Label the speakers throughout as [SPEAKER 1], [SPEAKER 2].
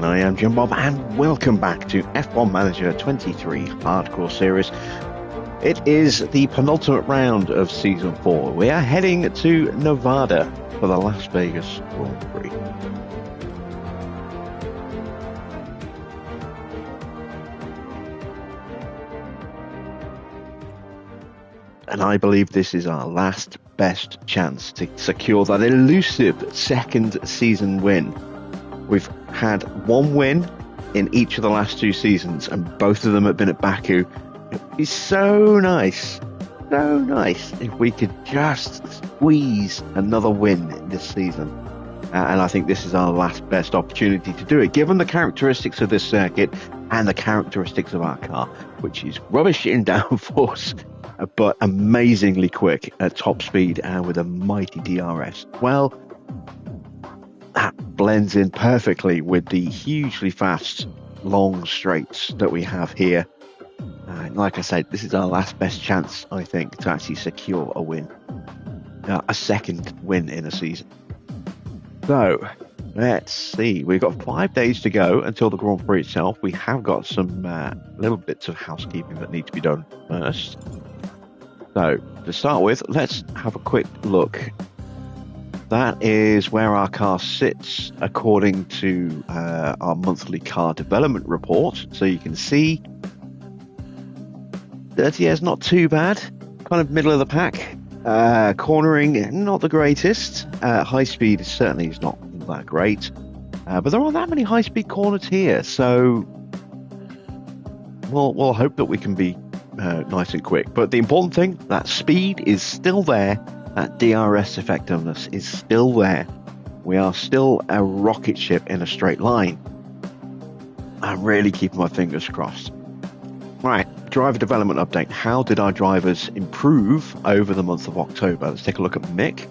[SPEAKER 1] And I am Jim Bob, and welcome back to F1 Manager 23 Hardcore Series. It is the penultimate round of Season 4. We are heading to Nevada for the Las Vegas Grand Prix. And I believe this is our last best chance to secure that elusive second season win. We've had one win in each of the last two seasons, and both of them have been at Baku. It would be so nice if we could just squeeze another win this season. And I think this is our last best opportunity to do it, given the characteristics of this circuit and the characteristics of our car, which is rubbish in downforce, but amazingly quick at top speed and with a mighty DRS. Well, that blends in perfectly with the hugely fast, long straights that we have here. Like I said, this is our last best chance, I think, to actually secure a win. A second win in a season. So, let's see. We've got 5 days to go until the Grand Prix itself. We have got some little bits of housekeeping that need to be done first. So, to start with, let's have a quick look. That is where our car sits according to our monthly car development report. So you can see that, yeah, it's not too bad. Kind of middle of the pack. Cornering, not the greatest. High speed certainly is not that great. But there aren't that many high speed corners here. So we'll hope that we can be nice and quick. But the important thing, that speed is still there. That DRS effectiveness is still there. We are still a rocket ship in a straight line. I'm really keeping my fingers crossed. Right, driver development update. How did our drivers improve over the month of October? Let's take a look at Mick.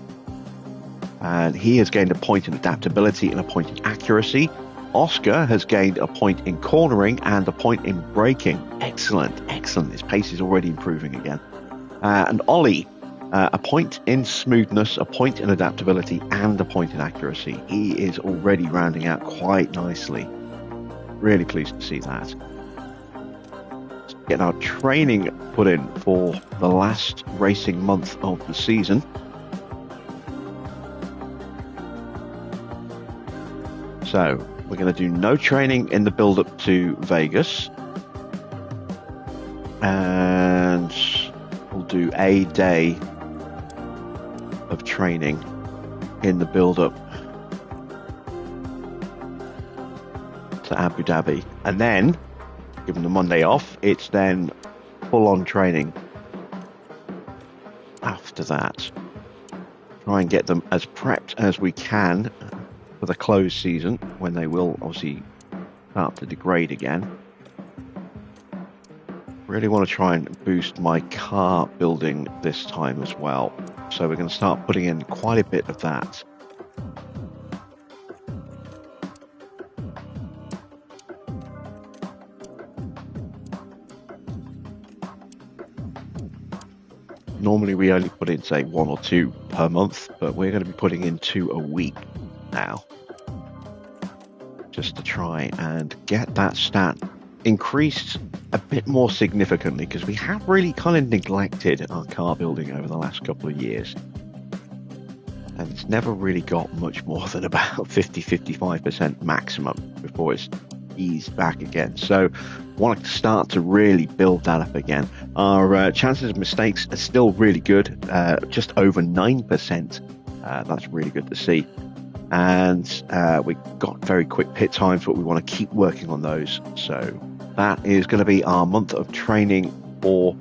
[SPEAKER 1] And he has gained a point in adaptability and a point in accuracy. Oscar has gained a point in cornering and a point in braking. Excellent. His pace is already improving again. And Ollie, a point in smoothness, a point in adaptability, and a point in accuracy. He is already rounding out quite nicely. Really pleased to see that. Let's get our training put in for the last racing month of the season. So, we're going to do no training in the build-up to Vegas. And we'll do a day of training in the build-up to Abu Dhabi. And then, given the Monday off, it's then full-on training after that. Try and get them as prepped as we can for the closed season, when they will obviously start to degrade again. Really want to try and boost my car building this time as well. So we're going to start putting in quite a bit of that. Normally we only put in, say, 1 or 2 per month, but we're going to be putting in 2 a week now, just to try and get that stat increased a bit more significantly, because we have really kind of neglected our car building over the last couple of years, and it's never really got much more than about 50-55% maximum before it's eased back again. So want to start to really build that up again. Our chances of mistakes are still really good, just over 9%. That's really good to see. And we got very quick pit times, but we want to keep working on those. So that is going to be our month of training for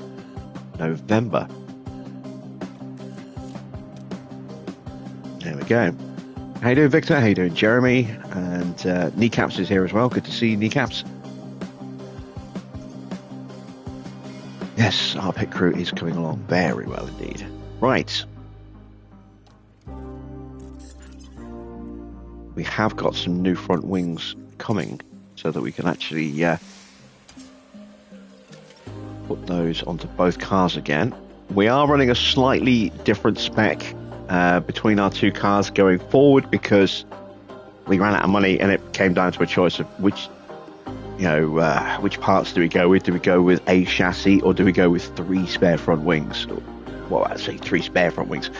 [SPEAKER 1] November. There we go. How you doing, Victor? How you doing, Jeremy? And Kneecaps is here as well. Good to see you, Kneecaps. Yes, our pit crew is coming along very well indeed. Right. We have got some new front wings coming so that we can actually put those onto both cars again. We are running a slightly different spec between our two cars going forward, because we ran out of money, and it came down to a choice of which parts do we go with? Do we go with a chassis, or do we go with 3 spare front wings? Well, I'd say 3 spare front wings.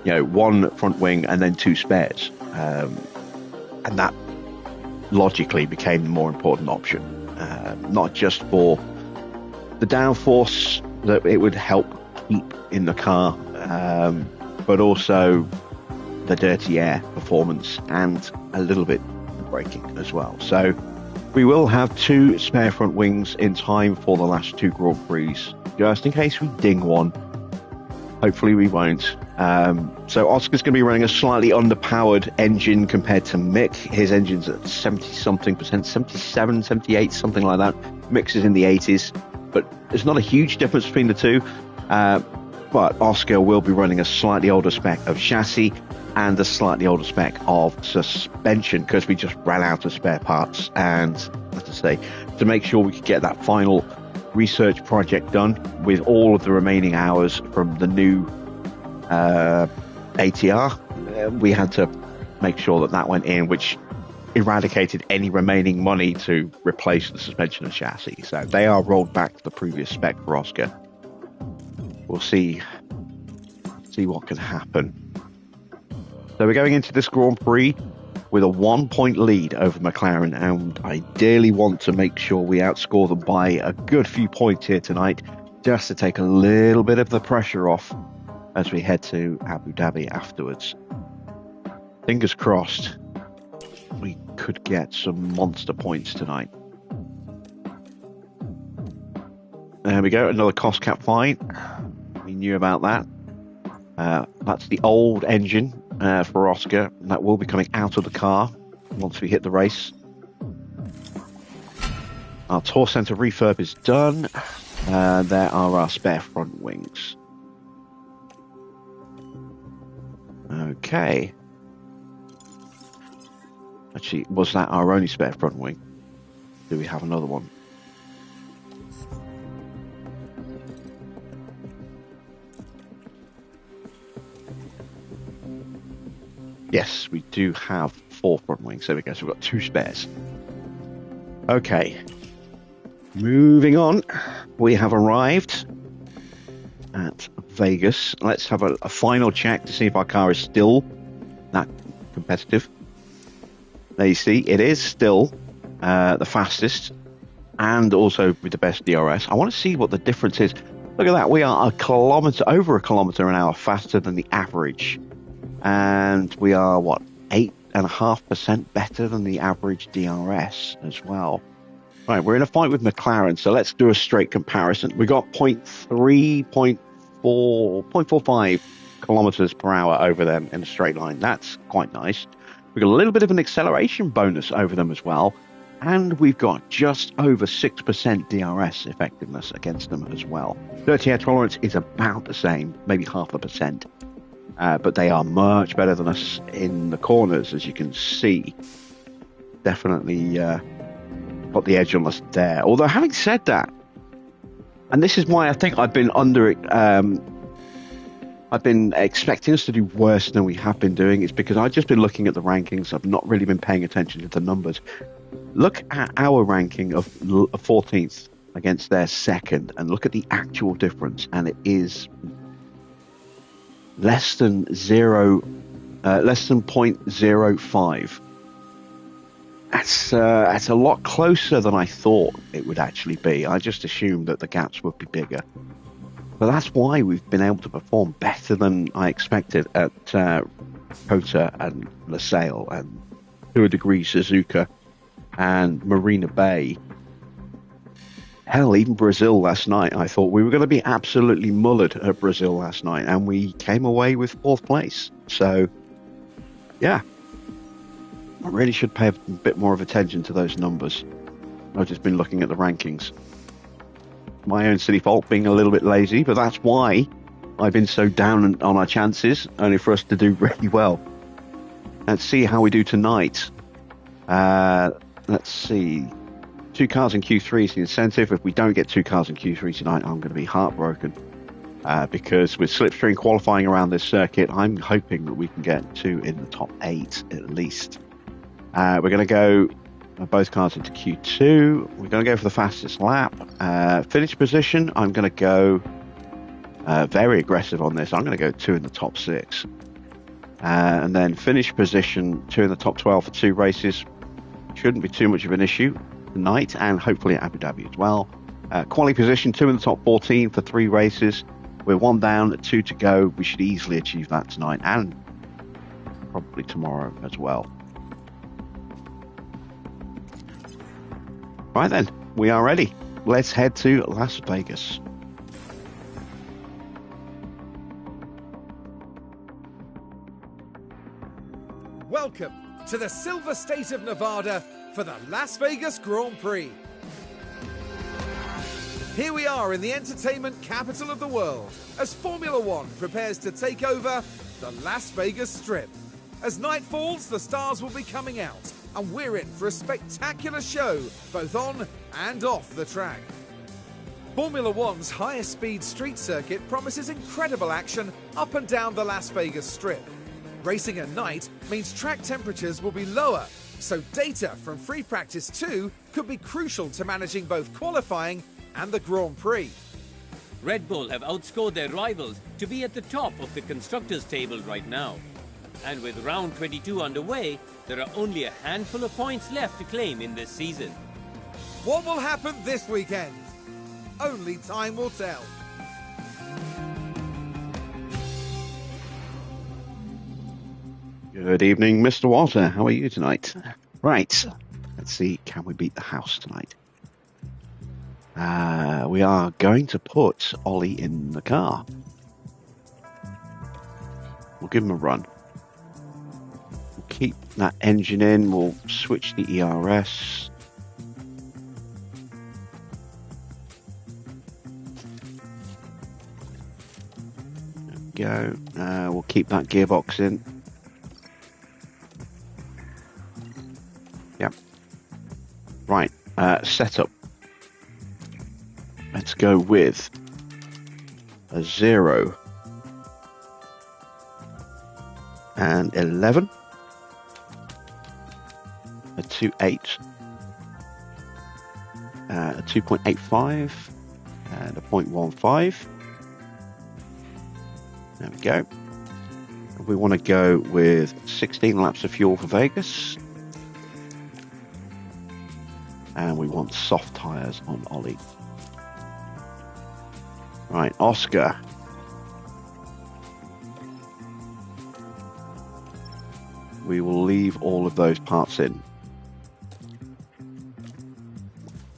[SPEAKER 1] 1 front wing and then 2 spares. And that logically became the more important option. Not just for the downforce that it would help keep in the car, but also the dirty air performance and a little bit of braking as well. So we will have 2 spare front wings in time for the last 2 Grand Prix, just in case we ding one. Hopefully we won't. So Oscar's going to be running a slightly underpowered engine compared to Mick. His engine's at 70-something%, 77, 78, something like that. Mick's is in the 80s, but there's not a huge difference between the two. But Oscar will be running a slightly older spec of chassis and a slightly older spec of suspension, because we just ran out of spare parts. And as I say, to make sure we could get that final research project done with all of the remaining hours from the new ATR, we had to make sure that went in, which eradicated any remaining money to replace the suspension and chassis. So they are rolled back to the previous spec for Oscar. We'll see what can happen. So we're going into this Grand Prix with a 1-point lead over McLaren, and I ideally want to make sure we outscore them by a good few points here tonight, just to take a little bit of the pressure off as we head to Abu Dhabi afterwards. Fingers crossed we could get some monster points tonight. There we go, another cost cap fine. We knew about that. That's the old engine for Oscar, and that will be coming out of the car once we hit the race. Our Tour Centre refurb is done. There are our spare front wings. Okay. Actually, was that our only spare front wing? Do we have another one? Yes, we do have 4 front wings. There we go. So we've got 2 spares. Okay. Moving on. We have arrived at Vegas. Let's have a final check to see if our car is still that competitive. There you see, it is still the fastest and also with the best DRS. I want to see what the difference is. Look at that. We are over a kilometre an hour faster than the average. And we are, 8.5% better than the average DRS as well. Right, we're in a fight with McLaren, so let's do a straight comparison. We got 0.45 kilometers per hour over them in a straight line. That's quite nice. We've got a little bit of an acceleration bonus over them as well. And we've got just over 6% DRS effectiveness against them as well. Dirty air tolerance is about the same, maybe 0.5%. But they are much better than us in the corners, as you can see. Definitely got the edge on us there. Although, having said that, and this is why I think I've been I've been expecting us to do worse than we have been doing. It's because I've just been looking at the rankings. I've not really been paying attention to the numbers. Look at our ranking of 14th against their second, and look at the actual difference, and it is less than 0.05. That's a lot closer than I thought it would actually be. I just assumed that the gaps would be bigger. But that's why we've been able to perform better than I expected at Kota and LaSalle, and to a degree Suzuka and Marina Bay. Hell, even Brazil last night. I thought we were going to be absolutely mullered at Brazil last night, and we came away with 4th place. So, yeah. I really should pay a bit more of attention to those numbers. I've just been looking at the rankings. My own silly fault, being a little bit lazy, but that's why I've been so down on our chances, only for us to do really well. Let's see how we do tonight. Let's see. 2 cars in Q3 is the incentive. If we don't get 2 cars in Q3 tonight, I'm going to be heartbroken. Because with slipstream qualifying around this circuit, I'm hoping that we can get 2 in the top 8 at least. We're going to go both cars into Q2. We're going to go for the fastest lap. Finish position, I'm going to go very aggressive on this. I'm going to go 2 in the top 6. And then finish position, 2 in the top 12 for 2 races. Shouldn't be too much of an issue tonight, and hopefully at Abu Dhabi as well. Quali position, 2 in the top 14 for 3 races. We're 1 down, 2 to go. We should easily achieve that tonight and probably tomorrow as well. Right then, we are ready. Let's head to Las Vegas.
[SPEAKER 2] Welcome to the Silver State of Nevada for the Las Vegas Grand Prix. Here we are in the entertainment capital of the world as Formula One prepares to take over the Las Vegas Strip. As night falls, the stars will be coming out, and we're in for a spectacular show both on and off the track. Formula One's highest speed street circuit promises incredible action up and down the Las Vegas Strip. Racing at night means track temperatures will be lower, so data from Free Practice 2 could be crucial to managing both qualifying and the Grand Prix.
[SPEAKER 3] Red Bull have outscored their rivals to be at the top of the constructors' table right now. And with round 22 underway, there are only a handful of points left to claim in this season.
[SPEAKER 2] What will happen this weekend? Only time will tell.
[SPEAKER 1] Good evening, Mr. Walter. How are you tonight? Right, let's see, can we beat the house tonight? We are going to put Ollie in the car. We'll give him a run. We'll keep that engine in. We'll switch the ERS. There we go. We'll keep that gearbox in. Yep. Right. Setup. Let's go with a 0 and 11, a 2.8, a 2.85, and a 0.15. There we go. We want to go with 16 laps of fuel for Vegas. And we want soft tyres on Ollie. Right, Oscar. We will leave all of those parts in.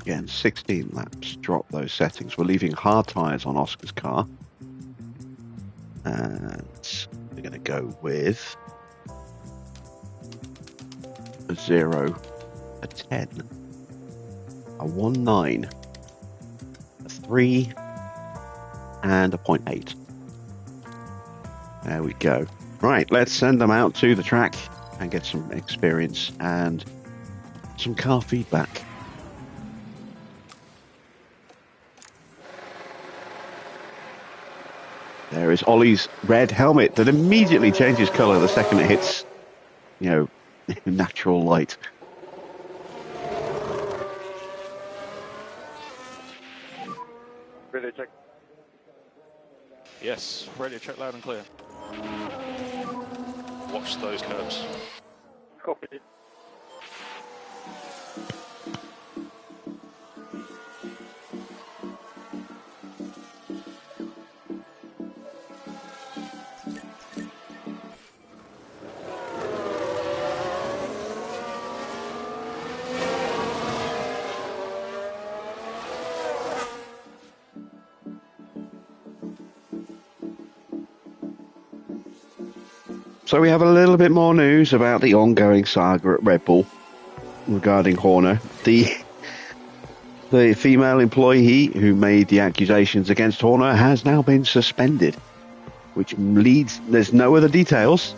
[SPEAKER 1] Again, 16 laps, drop those settings. We're leaving hard tyres on Oscar's car. And we're going to go with a 0, a 10, a 1.9, a 3, and a 0.8. There we go. Right, let's send them out to the track and get some experience and some car feedback. There is Ollie's red helmet that immediately changes colour the second it hits, natural light.
[SPEAKER 4] Radio check.
[SPEAKER 5] Yes, radio check loud and clear. Watch those curves.
[SPEAKER 4] Copy.
[SPEAKER 1] So we have a little bit more news about the ongoing saga at Red Bull regarding Horner. The female employee who made the accusations against Horner has now been suspended, which leads, there's no other details,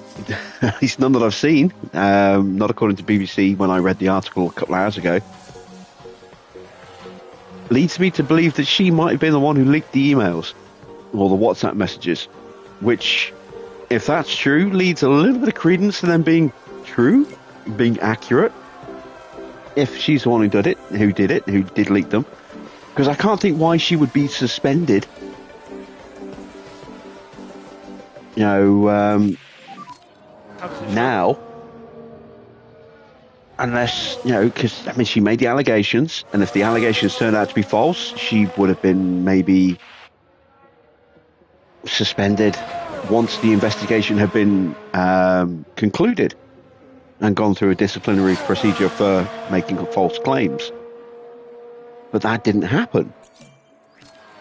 [SPEAKER 1] at least none that I've seen, not according to BBC when I read the article a couple of hours ago. Leads me to believe that she might have been the one who leaked the emails or the WhatsApp messages, which, if that's true, leads a little bit of credence to them being true. being accurate. If she's the one who did it, who did leak them. Because I can't think why she would be suspended. You know, now, unless, you know, because, I mean, she made the allegations, and if the allegations turned out to be false, she would have been maybe suspended once the investigation had been concluded and gone through a disciplinary procedure for making false claims. But that didn't happen.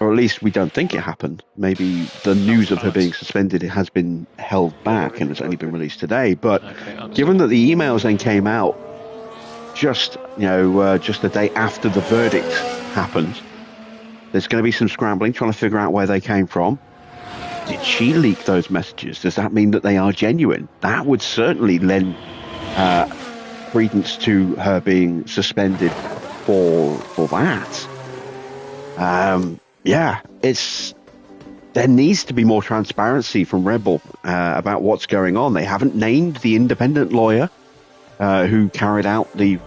[SPEAKER 1] Or at least we don't think it happened. Maybe the news of her being suspended has been held back and it's only been released today. But given that the emails then came out just the day after the verdict happened, there's going to be some scrambling, trying to figure out where they came from. Did she leak those messages? Does that mean that they are genuine? That would certainly lend credence to her being suspended for that. There needs to be more transparency from Red Bull about what's going on. They haven't named the independent lawyer who carried out the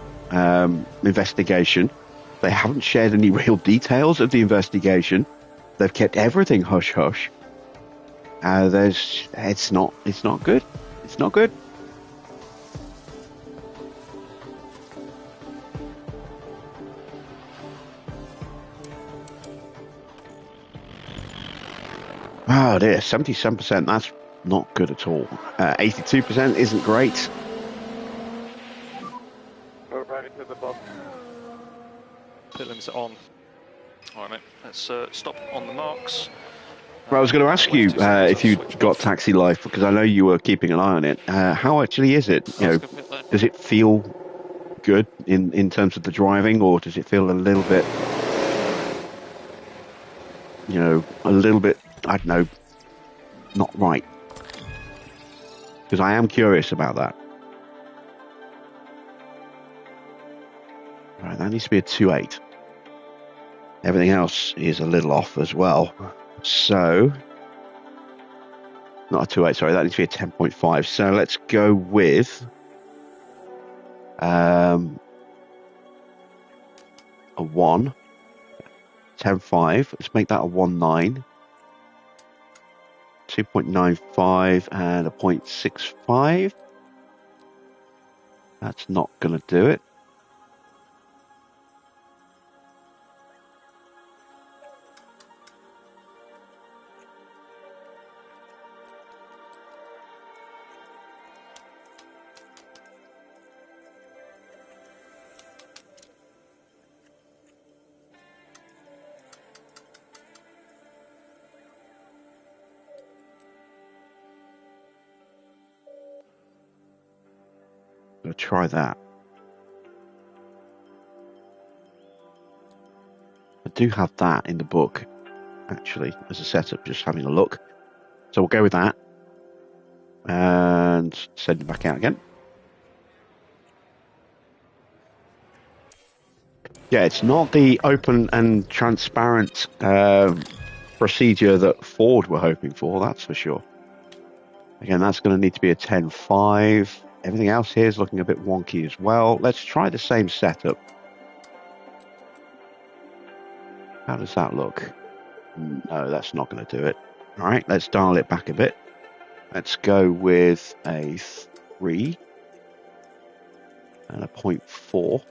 [SPEAKER 1] investigation. They haven't shared any real details of the investigation. They've kept everything hush hush. It's not good. It's not good. Oh dear, 77%, that's not good at all. 82% isn't great.
[SPEAKER 5] Go right into the box. Pit limits are on. Alright mate, let's stop on the marks.
[SPEAKER 1] Well, I was going to ask you if you'd got Taxi Life, because I know you were keeping an eye on it. How actually is it? You know, does it feel good in terms of the driving, or does it feel a little bit, I don't know, not right? Because I am curious about that. Right, that needs to be a 2.8. Everything else is a little off as well. So, not a 2.8, sorry, that needs to be a 10.5. So let's go with a 1. 10.5. Let's make that a 1.9. 2.95 and a 0.65. That's not going to do it. I'll try that. I do have that in the book, actually, as a setup, just having a look. So we'll go with that. And send it back out again. Yeah, it's not the open and transparent procedure that Ford were hoping for, that's for sure. Again, that's going to need to be a 10.5. Everything else here is looking a bit wonky as well. Let's try the same setup. How does that look? No, that's not going to do it. All right, let's dial it back a bit. Let's go with a 3 and a 0.4.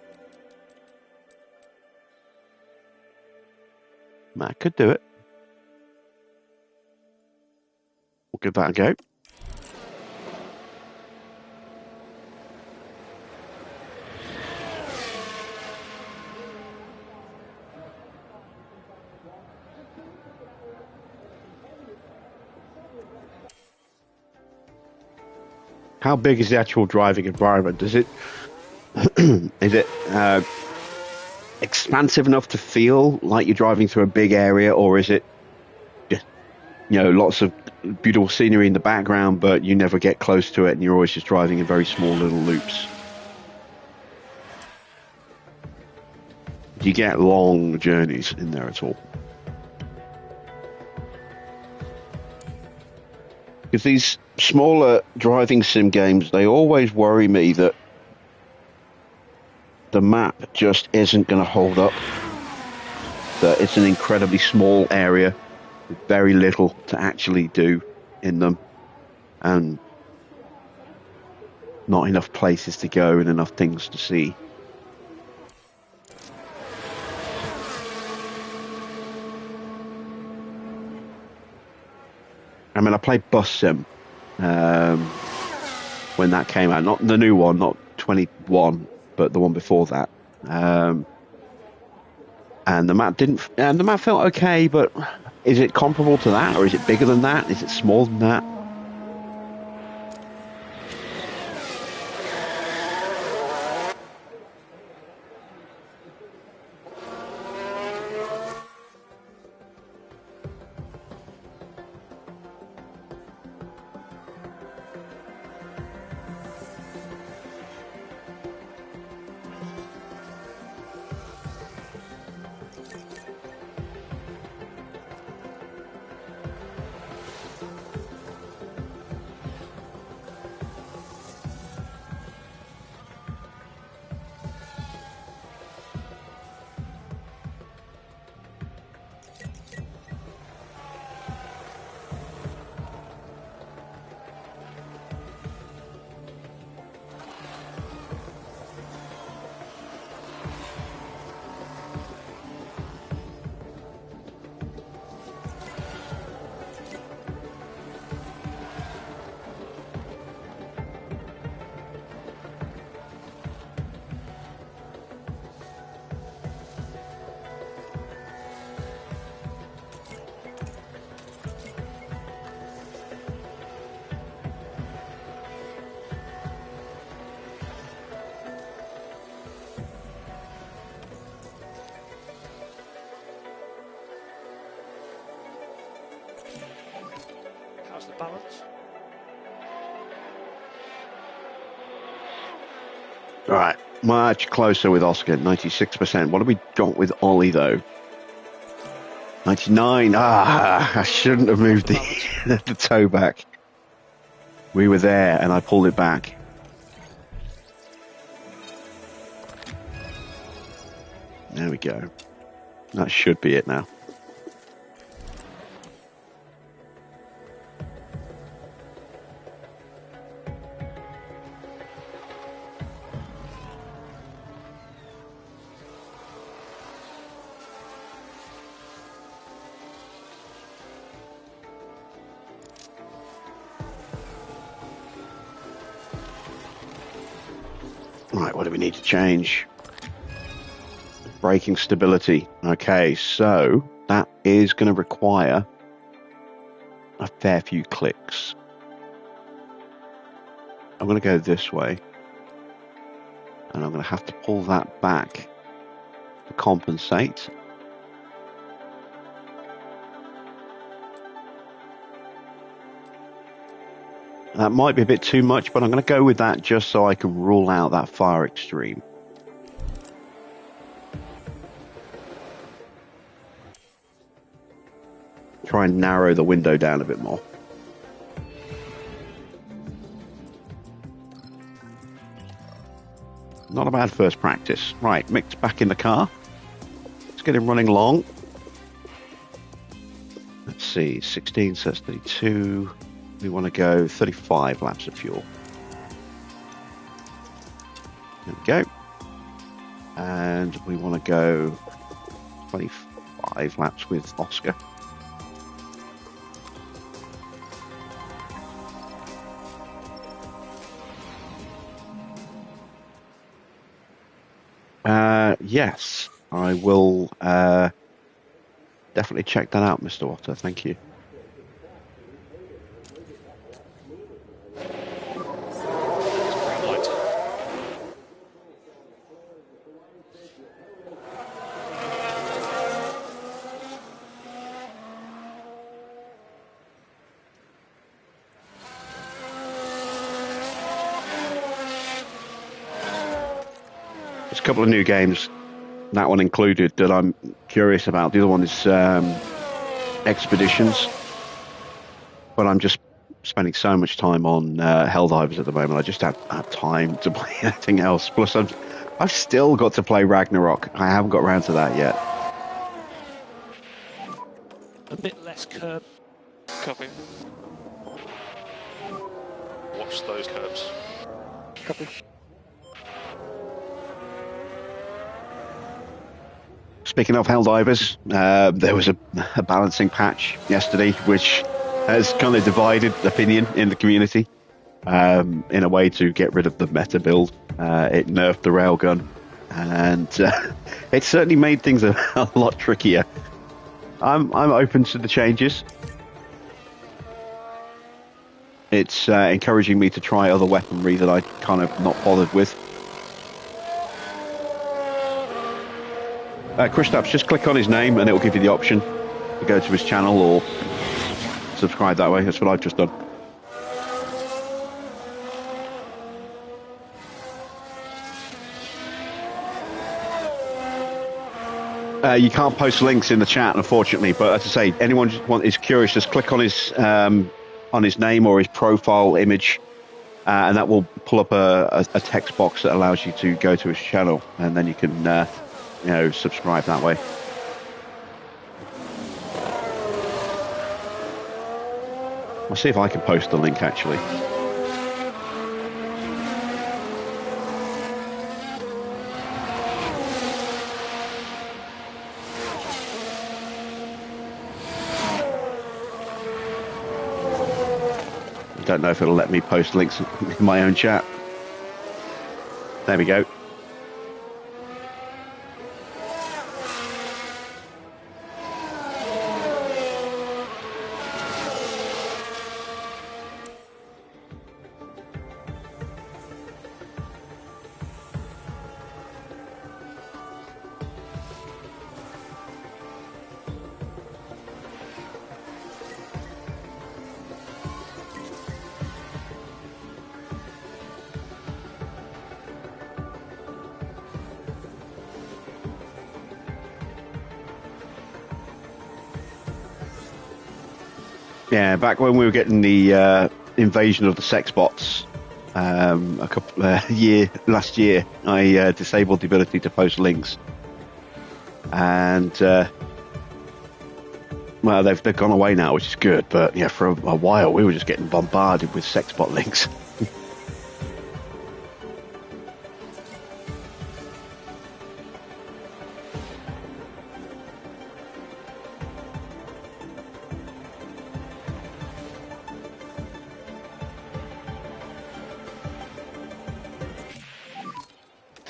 [SPEAKER 1] That could do it. We'll give that a go. How big is the actual driving environment? Is it expansive enough to feel like you're driving through a big area, or is it just, lots of beautiful scenery in the background, but you never get close to it and you're always just driving in very small little loops? Do you get long journeys in there at all? Because these smaller driving sim games, they always worry me that the map just isn't going to hold up. That it's an incredibly small area with very little to actually do in them, and not enough places to go and enough things to see. I mean, I played Bus Sim when that came out. Not the new one, not 21, but the one before that. And the map felt okay, but is it comparable to that, or is it bigger than that? Is it smaller than that?
[SPEAKER 5] How's the balance?
[SPEAKER 1] Right, much closer with Oscar, 96%. What have we got with Ollie, though? 99. I shouldn't have moved the, the toe back. We were there, and I pulled it back. There we go. That should be it now. Right, what do we need to change? Braking stability. Okay, so that is going to require a fair few clicks. I'm going to go this way, and I'm going to have to pull that back to compensate. That might be a bit too much, but I'm going to go with that just so I can rule out that far extreme. Try and narrow the window down a bit more. Not a bad first practice. Right, Mick's back in the car. Let's get him running long. Let's see, 16, so that's 32. We want to go 35 laps of fuel. There we go. And we want to go 25 laps with Oscar. Yes, I will definitely check that out, Mr. Otter. Thank you. There's a couple of new games, that one included, that I'm curious about. The other one is Expeditions, but I'm just spending so much time on Helldivers at the moment. I just have time to play anything else. Plus, I've still got to play Ragnarok. I haven't got around to that yet.
[SPEAKER 5] A bit less curb. Copy. Watch those curbs. Copy.
[SPEAKER 1] Speaking of Helldivers, there was a balancing patch yesterday which has kind of divided opinion in the community in a way to get rid of the meta build. It nerfed the railgun, and it certainly made things a lot trickier. I'm open to the changes. It's encouraging me to try other weaponry that I kind of not bothered with. Kristaps, just click on his name and it will give you the option to go to his channel or subscribe that way. That's what I've just done. You can't post links in the chat, unfortunately, but as I say, anyone is curious, just click on his name or his profile image, and that will pull up a text box that allows you to go to his channel, and then you can subscribe that way. I'll see if I can post the link actually. I don't know if it'll let me post links in my own chat. There we go. Yeah, back when we were getting the invasion of the sex bots last year, I disabled the ability to post links, and well, they've gone away now, which is good. But yeah, for a while we were just getting bombarded with sex bot links.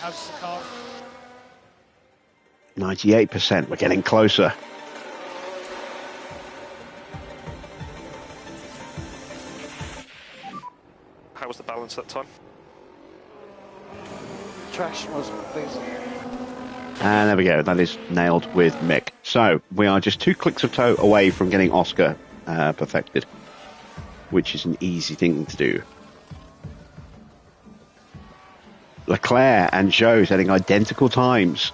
[SPEAKER 5] How's the car?
[SPEAKER 1] 98%. We're getting closer.
[SPEAKER 5] How was the balance that time?
[SPEAKER 4] Trash was please.
[SPEAKER 1] And there we go. That is nailed with Mick. So we are just 2 clicks of toe away from getting Oscar perfected, which is an easy thing to do. Leclerc and Zhou setting identical times.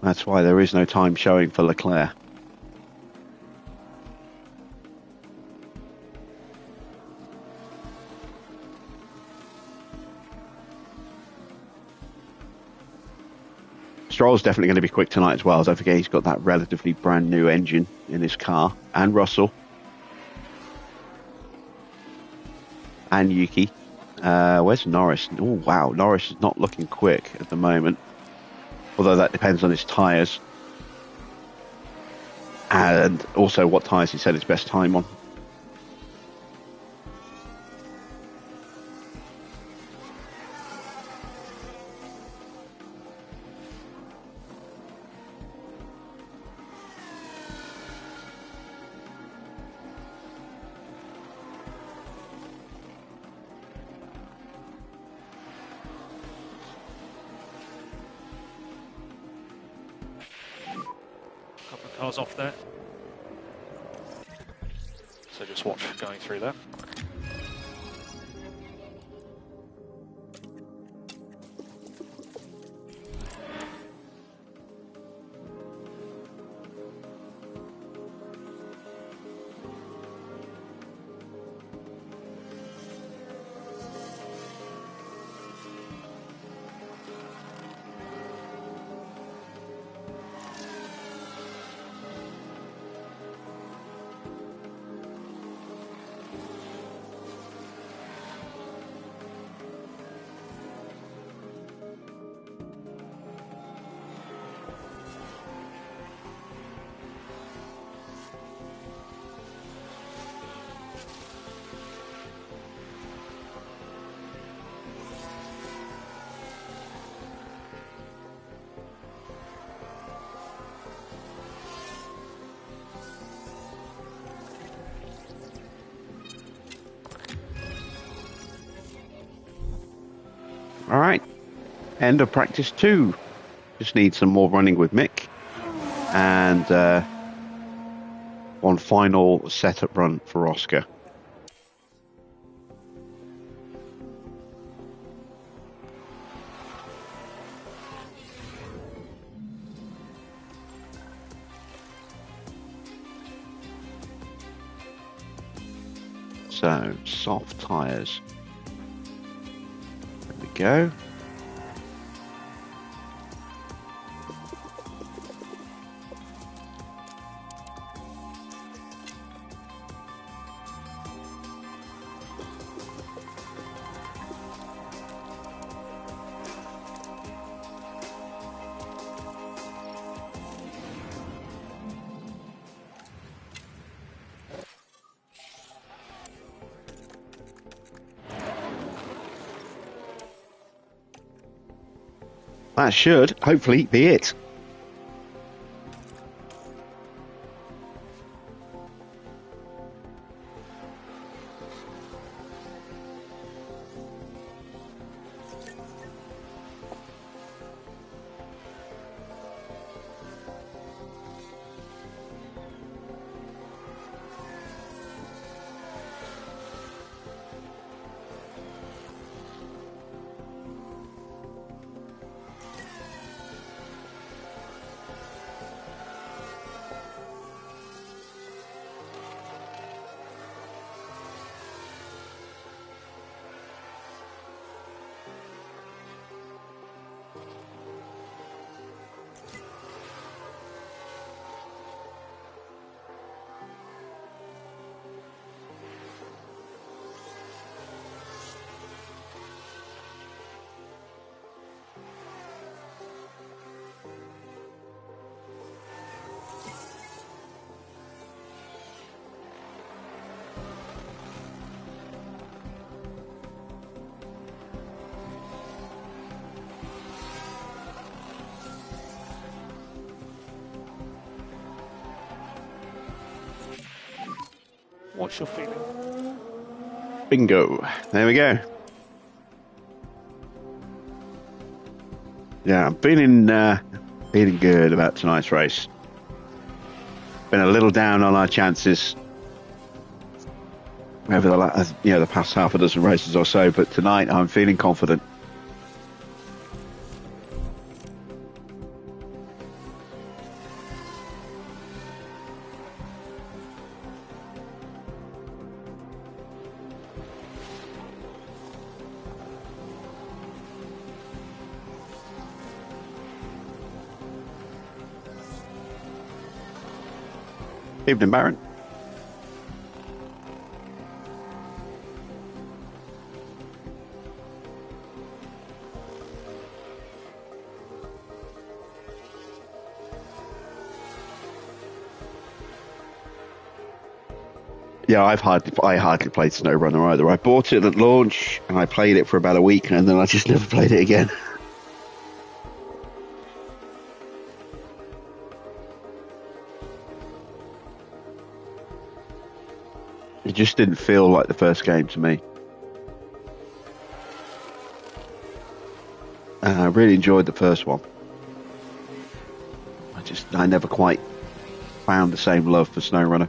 [SPEAKER 1] That's why there is no time showing for Leclerc. Stroll's definitely going to be quick tonight as well. Don't forget he's got that relatively brand new engine in his car. And Russell. And Yuki. Where's Norris? Oh, wow. Norris is not looking quick at the moment. Although that depends on his tyres. And also what tyres he set his best time on.
[SPEAKER 5] Couple of cars off there. So just watch going through there.
[SPEAKER 1] end of practice 2. Just need some more running with Mick. And one final setup run for Oscar. So, soft tyres. There we go. That should, hopefully, be it.
[SPEAKER 5] What's your feeling?
[SPEAKER 1] Bingo. There we go. Yeah, I'm feeling good about tonight's race. Been a little down on our chances over the past half a dozen races or so, but tonight I'm feeling confident. Evening, Baron. Yeah, I hardly played SnowRunner either. I bought it at launch and I played it for about a week and then I just never played it again. It just didn't feel like the first game to me. And I really enjoyed the first one. I never quite found the same love for SnowRunner.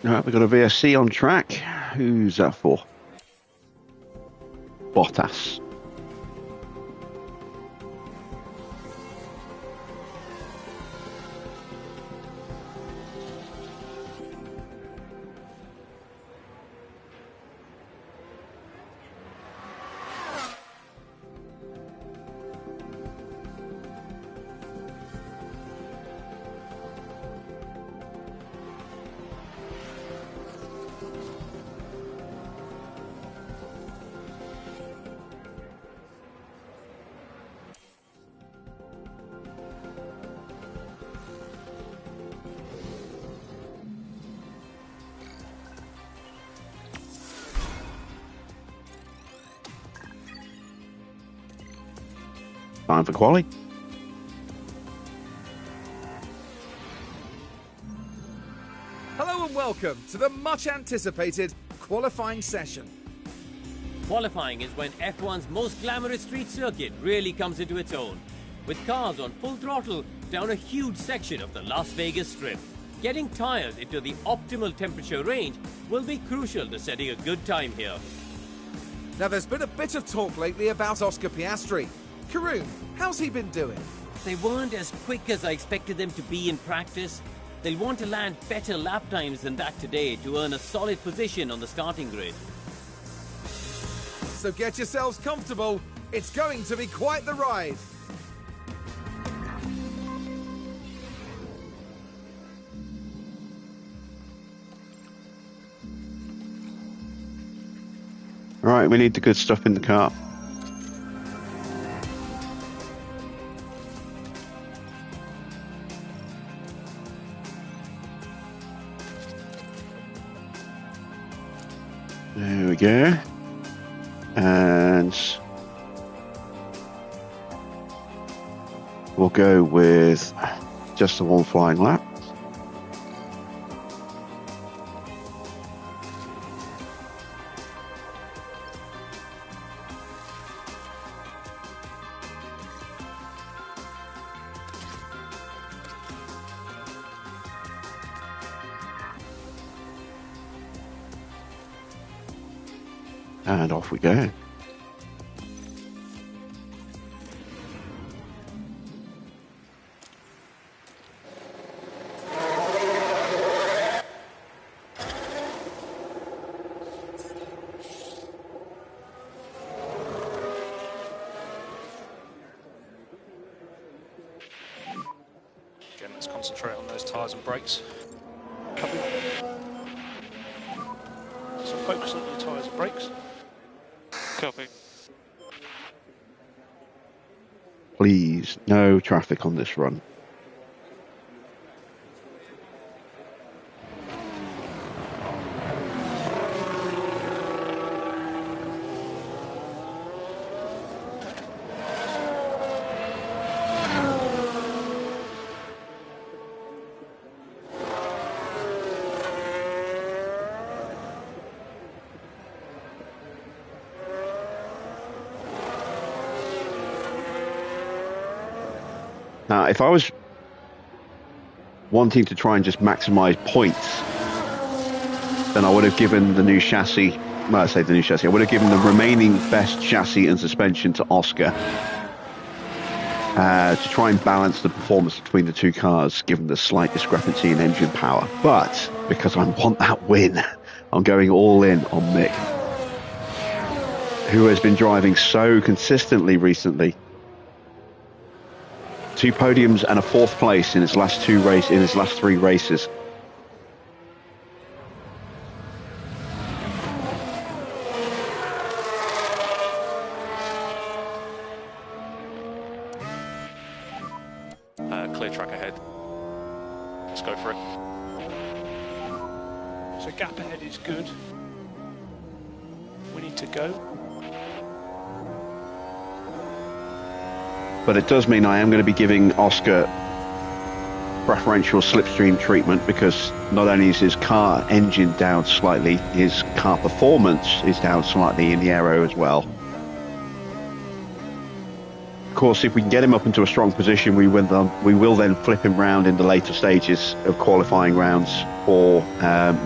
[SPEAKER 1] Alright, we've got a VSC on track. Who's that for? Bottas. Time for quali.
[SPEAKER 2] Hello and welcome to the much anticipated qualifying session.
[SPEAKER 3] Qualifying is when F1's most glamorous street circuit really comes into its own, with cars on full throttle down a huge section of the Las Vegas Strip. Getting tyres into the optimal temperature range will be crucial to setting a good time here.
[SPEAKER 2] Now there's been a bit of talk lately about Oscar Piastri. Karun, how's he been doing?
[SPEAKER 3] They weren't as quick as I expected them to be in practice. They'll want to land better lap times than that today to earn a solid position on the starting grid.
[SPEAKER 2] So get yourselves comfortable. It's going to be quite the ride.
[SPEAKER 1] Right, we need the good stuff in the car. There we go. And we'll go with just the one flying lap. And off we go.
[SPEAKER 5] Again, let's concentrate on those tyres and brakes. Copy. So focus on your tyres and brakes. Copy.
[SPEAKER 1] Please, no traffic on this run. Now, if I was wanting to try and just maximize points, then I would have given the new chassis, well, I say the new chassis, I would have given the remaining best chassis and suspension to Oscar to try and balance the performance between the two cars, given the slight discrepancy in engine power. But because I want that win, I'm going all in on Mick, who has been driving so consistently recently. 2 podiums and a 4th place in his last 3 races.
[SPEAKER 5] Clear track ahead. Let's go for it. So gap ahead is good. We need to go.
[SPEAKER 1] But it does mean I am going to be giving Oscar preferential slipstream treatment, because not only is his car engine down slightly, his car performance is down slightly in the aero as well. Of course, if we can get him up into a strong position, we will then flip him round in the later stages of qualifying rounds for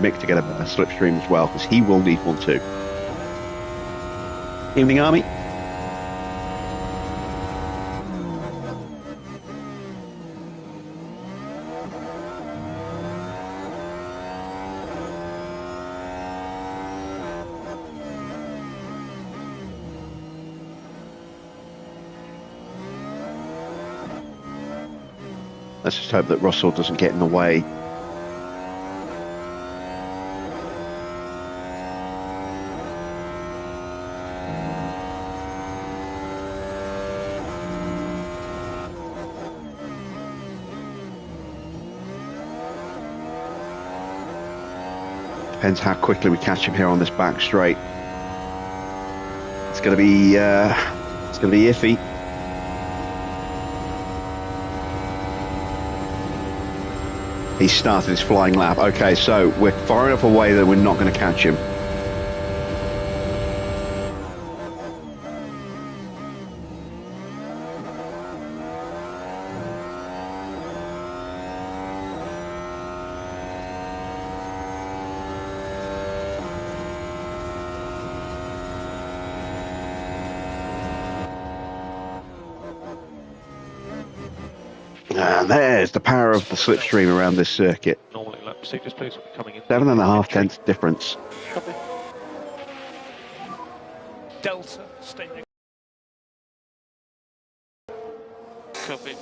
[SPEAKER 1] Mick to get a slipstream as well, because he will need one too. Evening, Army. Let's just hope that Russell doesn't get in the way. Depends how quickly we catch him here on this back straight. It's going to be iffy. He started his flying lap. Okay, so we're far enough away that we're not going to catch him. And there's the power of the slipstream around this circuit.
[SPEAKER 5] Normally, let procedures please will be coming in.
[SPEAKER 1] 7.5 tenths difference.
[SPEAKER 5] Copy. Delta, stay there. Copy.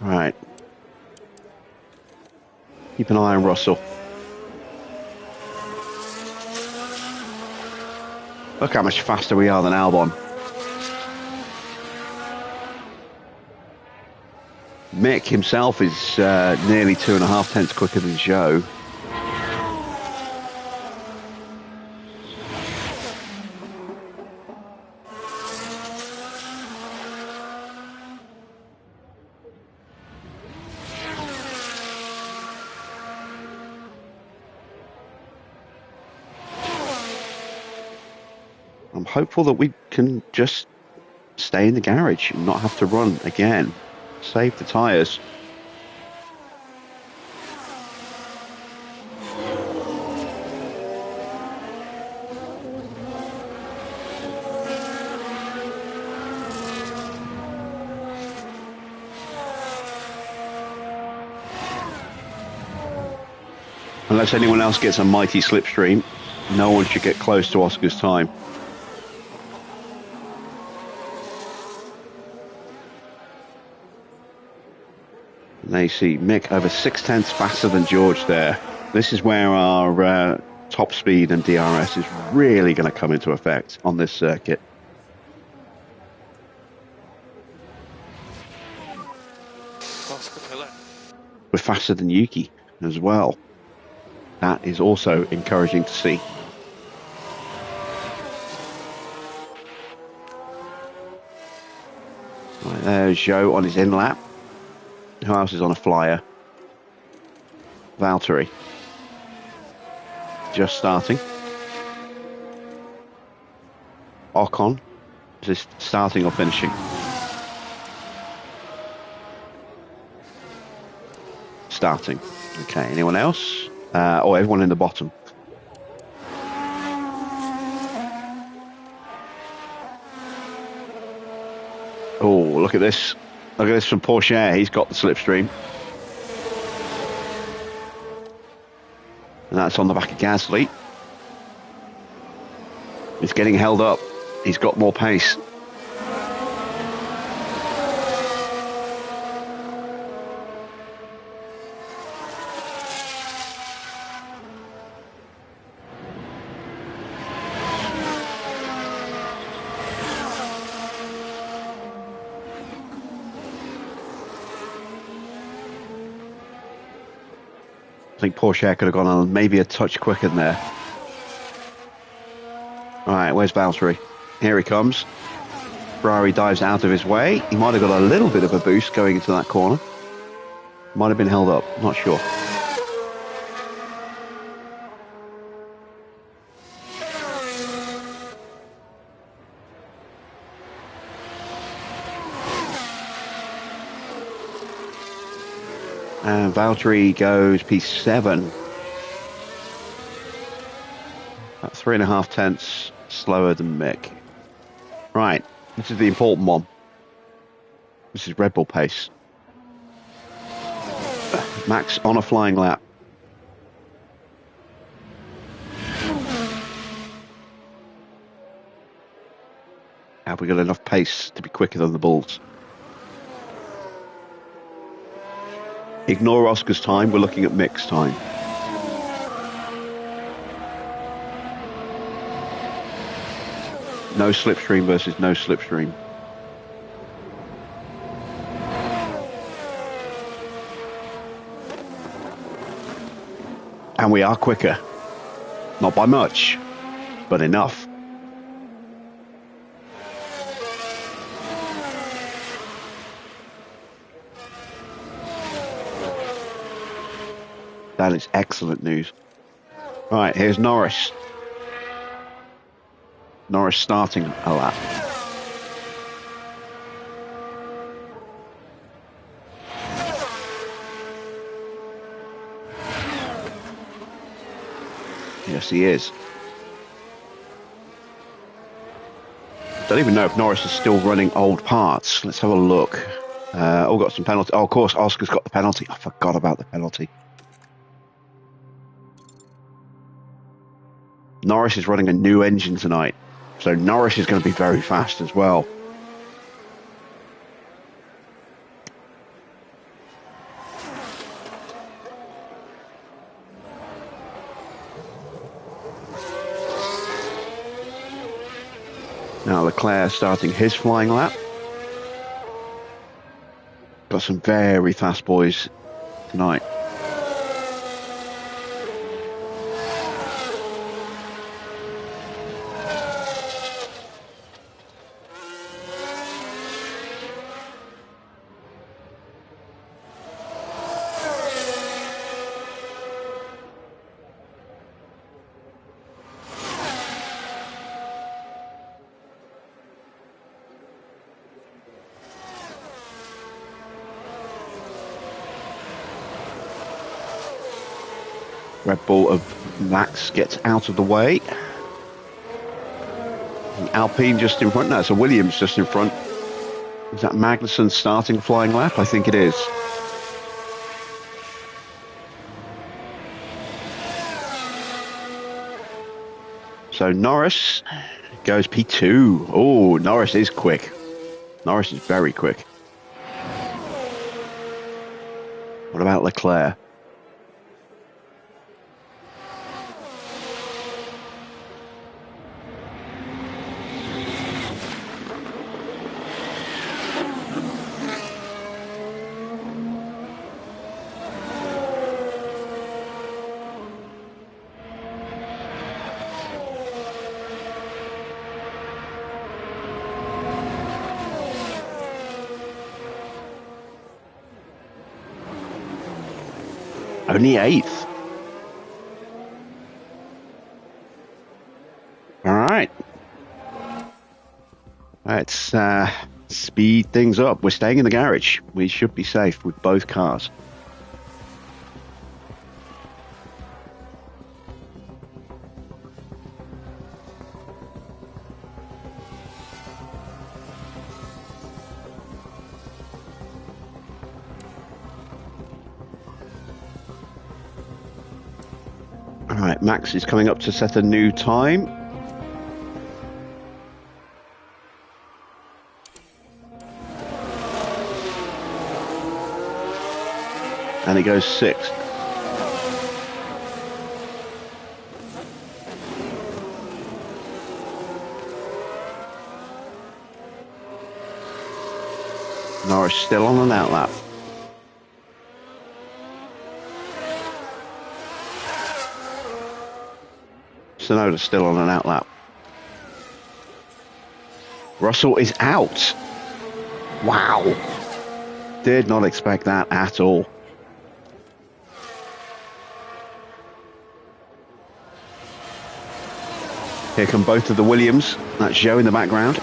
[SPEAKER 1] Right. Keep an eye on Russell. Look how much faster we are than Albon. Mick himself is nearly 2.5 tenths quicker than Joe. I'm hopeful that we can just stay in the garage and not have to run again. Save the tyres. Unless anyone else gets a mighty slipstream, no one should get close to Oscar's time. And there you see Mick over 6 tenths faster than George there. This is where our top speed and DRS is really going to come into effect on this circuit. We're faster than Yuki as well. That is also encouraging to see. Right, there's Joe on his in lap. Who else is on a flyer? Valtteri. Just starting. Ocon. Is this starting or finishing? Starting. Okay, anyone else? Oh, everyone in the bottom. Oh, look at this. Look at this from Porsche. He's got the slipstream. And that's on the back of Gasly. He's getting held up. He's got more pace. I think Porsche could have gone on maybe a touch quicker than there. Alright, where's Valtteri? Here he comes. Ferrari dives out of his way. He might have got a little bit of a boost going into that corner. Might have been held up, not sure. And Valtteri goes P7. About 3.5 tenths slower than Mick. Right, this is the important one. This is Red Bull pace. Max on a flying lap. Have we got enough pace to be quicker than the Bulls? Ignore Oscar's time, we're looking at Mick's time. No slipstream versus no slipstream. And we are quicker. Not by much, but enough. That is excellent news. Right, here's Norris. Norris starting a lap. Yes, he is. Don't even know if Norris is still running old parts. Let's have a look. Got some penalty. Oh, of course, Oscar's got the penalty. I forgot about the penalty. Norris is running a new engine tonight, so Norris is going to be very fast as well. Now Leclerc starting his flying lap. Got some very fast boys tonight. Red Bull of Max gets out of the way. Alpine just in front. No, so Williams just in front. Is that Magnussen starting flying lap? I think it is. So Norris goes P2. Oh, Norris is quick. Norris is very quick. What about Leclerc? Only 8th. All right. Let's speed things up. We're staying in the garage. We should be safe with both cars. Alright, Max is coming up to set a new time. And he goes 6th. Norris still on an outlap. Tsunoda's still on an outlap. Russell is out. Wow. Did not expect that at all. Here come both of the Williams. That's Joe in the background.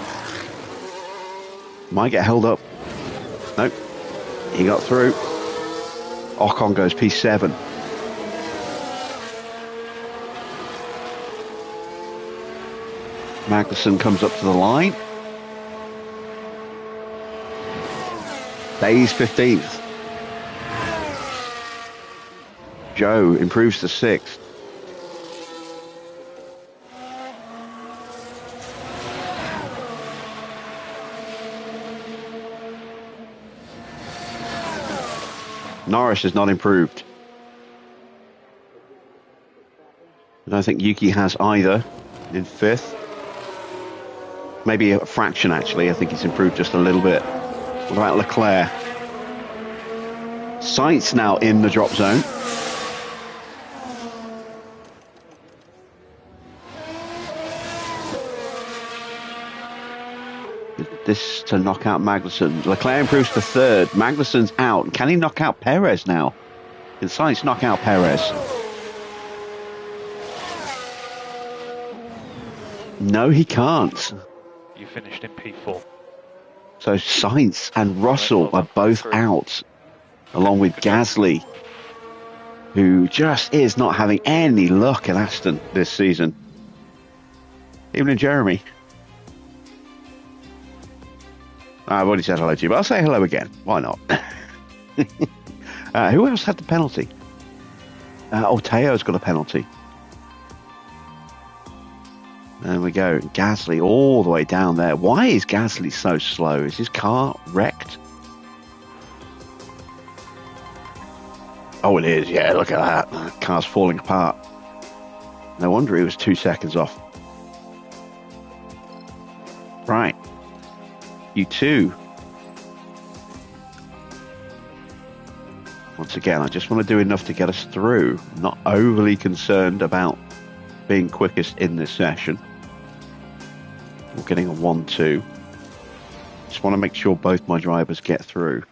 [SPEAKER 1] Might get held up. Nope. He got through. Ocon goes P7. Magnussen comes up to the line. Days 15th. Joe improves to 6th. Norris has not improved. I don't think Yuki has either in 5th. Maybe a fraction, actually. I think he's improved just a little bit. What about Leclerc? Sainz now in the drop zone. This to knock out Magnussen. Leclerc improves to 3rd. Magnussen's out. Can he knock out Perez now? Can Sainz knock out Perez? No, he can't.
[SPEAKER 5] You finished in P4.
[SPEAKER 1] So Sainz and Russell are both out, along with Gasly, who just is not having any luck at Aston this season. Even in Jeremy. I've already said hello to you, but I'll say hello again. Why not? Who else had the penalty? Teo's got a penalty. There we go. Gasly all the way down there. Why is Gasly so slow? Is his car wrecked? Oh, it is. Yeah, look at that. The car's falling apart. No wonder he was 2 seconds off. Right. You two. Once again, I just want to do enough to get us through. I'm not overly concerned about being quickest in this session. We're getting a 1-2. Just want to make sure both my drivers get through.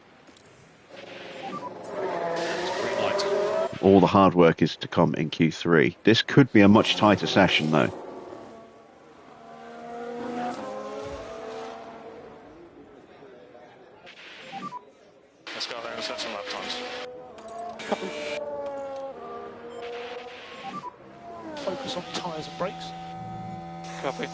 [SPEAKER 1] All the hard work is to come in Q3. This could be a much tighter session though.
[SPEAKER 5] Let's go around and set some lap times.
[SPEAKER 4] Focus on tyres and brakes.
[SPEAKER 5] Copy.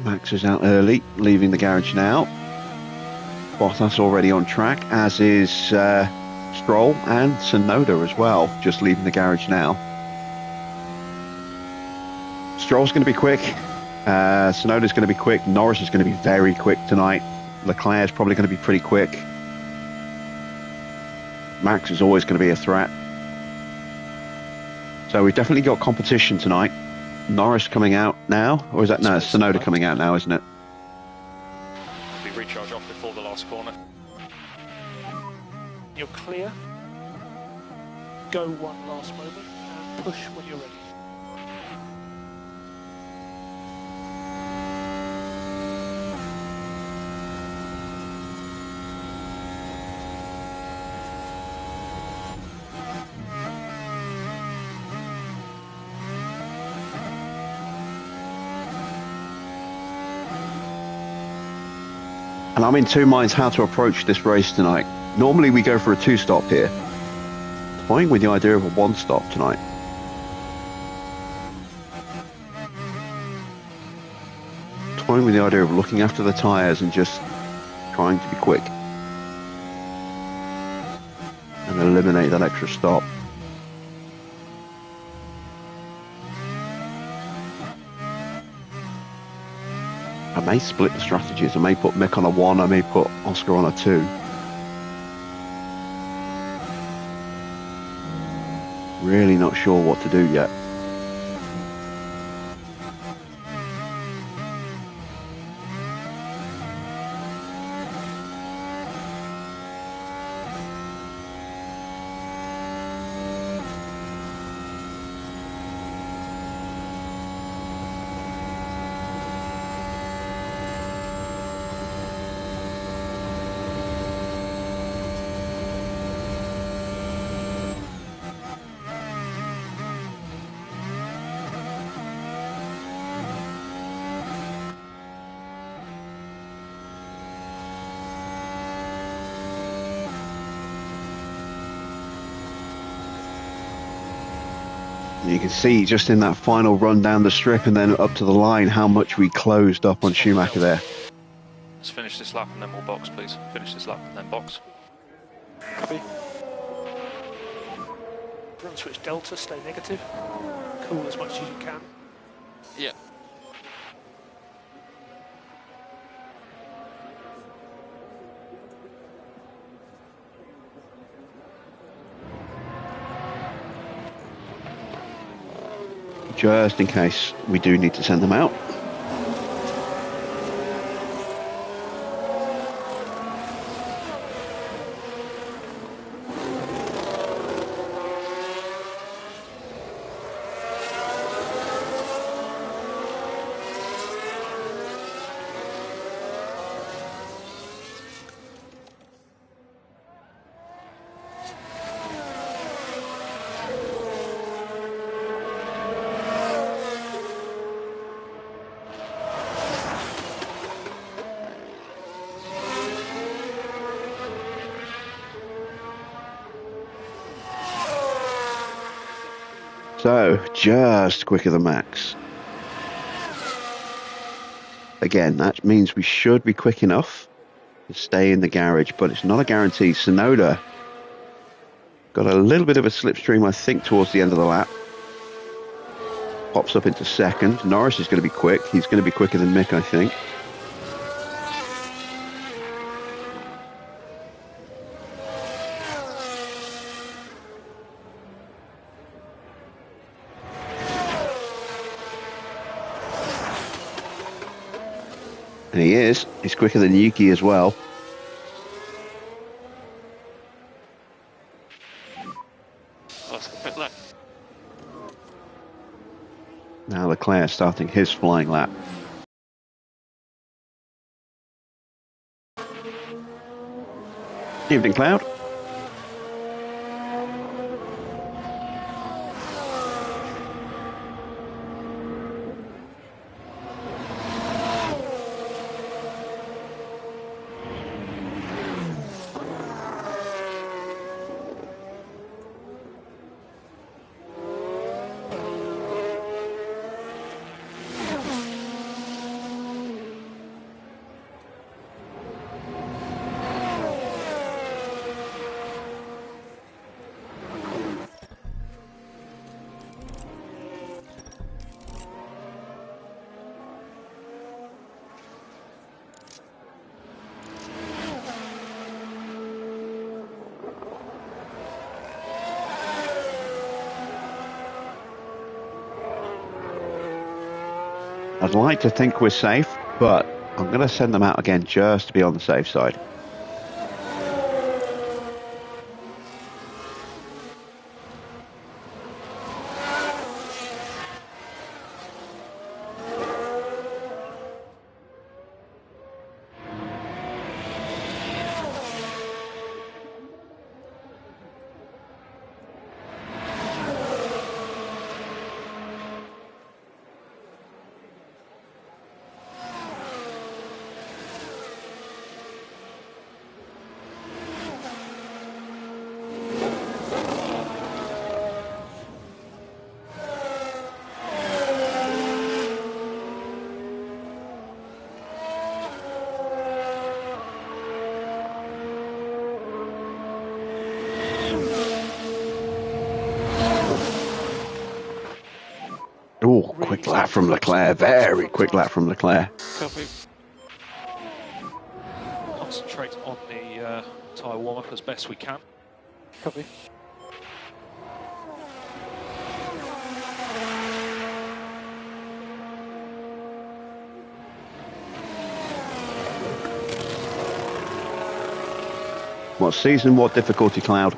[SPEAKER 1] Max is out early, leaving the garage now. Bottas already on track, as is Stroll and Tsunoda as well, just leaving the garage now. Stroll's going to be quick. Tsunoda's going to be quick. Norris is going to be very quick tonight. Leclerc's probably going to be pretty quick. Max is always going to be a threat. So we've definitely got competition tonight. Norris coming out now, or is that no? It's Tsunoda coming out now, isn't it?
[SPEAKER 5] We recharge off before the last corner.
[SPEAKER 4] You're clear. Go one last moment and push when you're ready.
[SPEAKER 1] And I'm in two minds how to approach this race tonight. Normally we go for a two-stop here. Toying with the idea of a one-stop tonight. Toying with the idea of looking after the tyres and just trying to be quick. And eliminate that extra stop. I may split the strategies. I may put Mick on a 1, I may put Oscar on a 2. Really not sure what to do yet. You can see just in that final run down the strip and then up to the line how much we closed up on Schumacher there.
[SPEAKER 5] Let's finish this lap and then we'll box, please. Finish this lap and then box.
[SPEAKER 4] Copy. Front switch delta, stay negative. Cool as much as you can.
[SPEAKER 5] Yeah.
[SPEAKER 1] Just in case we do need to send them out. So, just quicker than Max. Again, that means we should be quick enough to stay in the garage, but it's not a guarantee. Sonoda got a little bit of a slipstream, I think, towards the end of the lap. Pops up into second. Norris is going to be quick. He's going to be quicker than Mick, I think. And he is. He's quicker than Yuki as well.
[SPEAKER 5] That's a bit left.
[SPEAKER 1] Now Leclerc starting his flying lap. Evening, Cloud. I'd like to think we're safe, but I'm going to send them out again just to be on the safe side. Oh, quick lap from Leclerc. Very quick lap from Leclerc.
[SPEAKER 5] Copy. Concentrate on the tyre warm-up as best we can.
[SPEAKER 4] Copy.
[SPEAKER 1] What season, what difficulty, Cloud?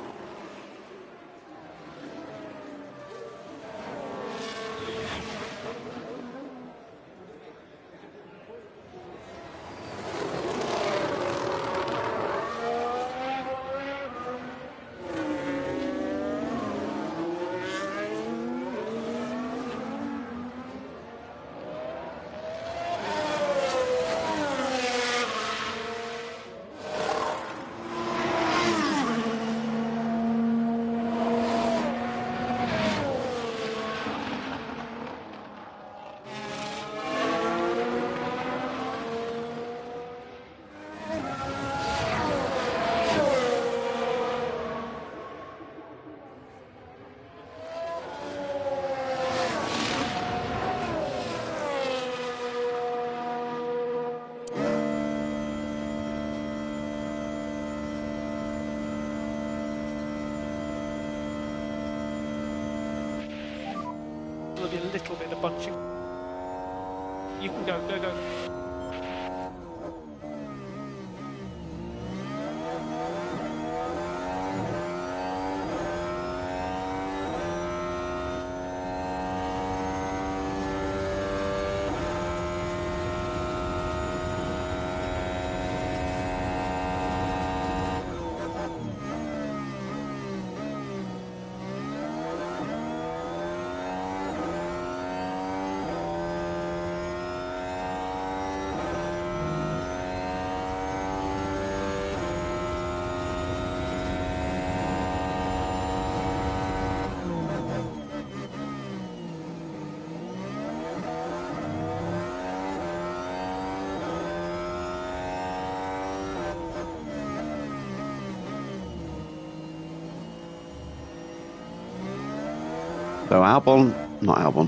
[SPEAKER 4] will be a little bit of bunching. You can go, go, go.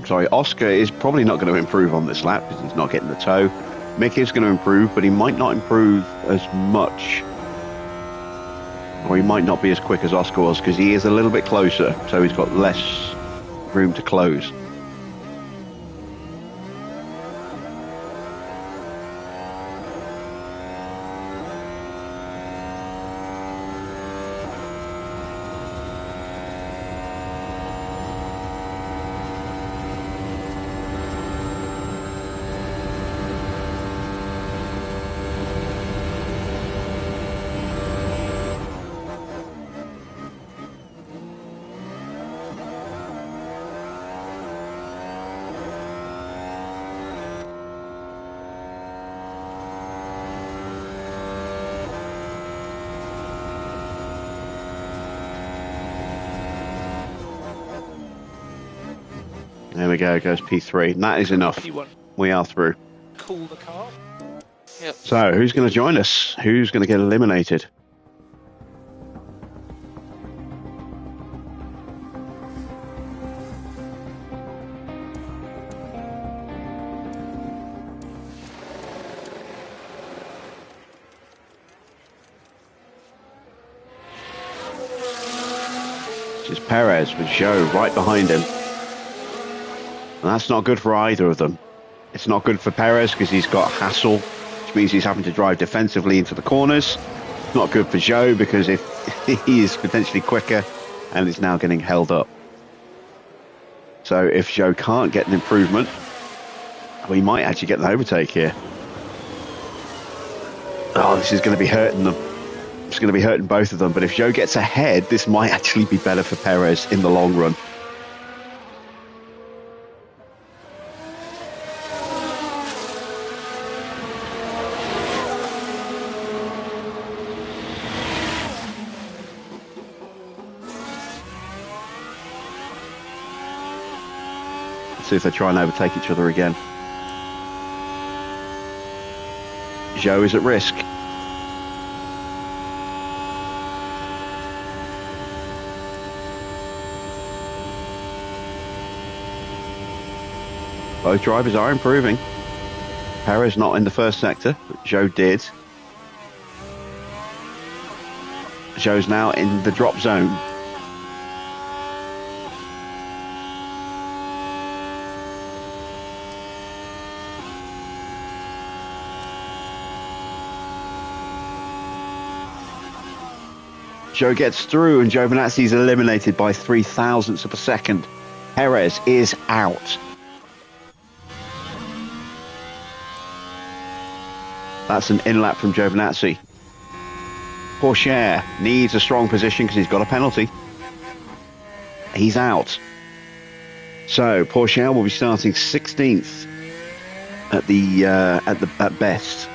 [SPEAKER 1] So Oscar is probably not going to improve on this lap because he's not getting the toe. Mick is going to improve, but he might not improve as much, or he might not be as quick as Oscar was because he is a little bit closer, so he's got less room to close. There we go, goes P3. And that is enough. We are through.
[SPEAKER 4] Cool the car.
[SPEAKER 5] Yep.
[SPEAKER 1] So, who's going to join us? Who's going to get eliminated? This is Perez with Zhou right behind him. And that's not good for either of them. It's not good for Perez because he's got hassle, which means he's having to drive defensively into the corners. It's not good for Zhou because if he is potentially quicker and is now getting held up. So if Zhou can't get an improvement, we might actually get an overtake here. Oh, this is going to be hurting them. It's going to be hurting both of them. But if Zhou gets ahead, this might actually be better for Perez in the long run. See if they try and overtake each other again. Zhou is at risk. Both drivers are improving. Perez not in the first sector, but Zhou did. Zhou's now in the drop zone. Zhou gets through and Giovinazzi is eliminated by 0.003 of a second. Perez is out. That's an in-lap from Giovinazzi. Pourchaire needs a strong position because he's got a penalty. He's out. So Pourchaire will be starting 16th at best.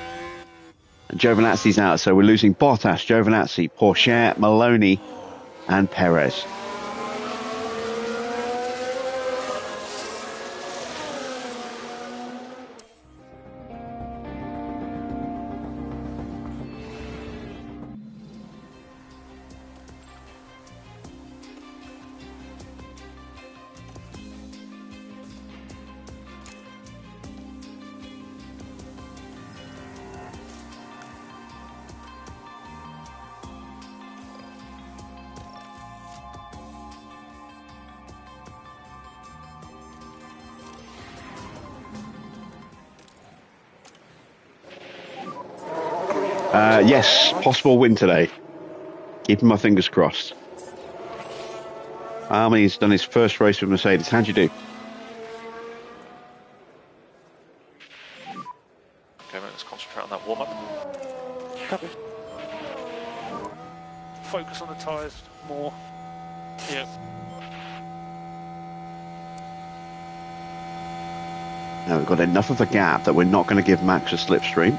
[SPEAKER 1] Giovinazzi's out, so we're losing Bottas, Giovinazzi, Pourchaire, Maloney, and Perez. Yes, possible win today. Keeping my fingers crossed. Armin's done his first race with Mercedes. How'd you do?
[SPEAKER 5] Okay, let's concentrate on that warm-up.
[SPEAKER 4] Copy. Focus on the tyres more. Yeah.
[SPEAKER 1] Now we've got enough of a gap that we're not going to give Max a slipstream.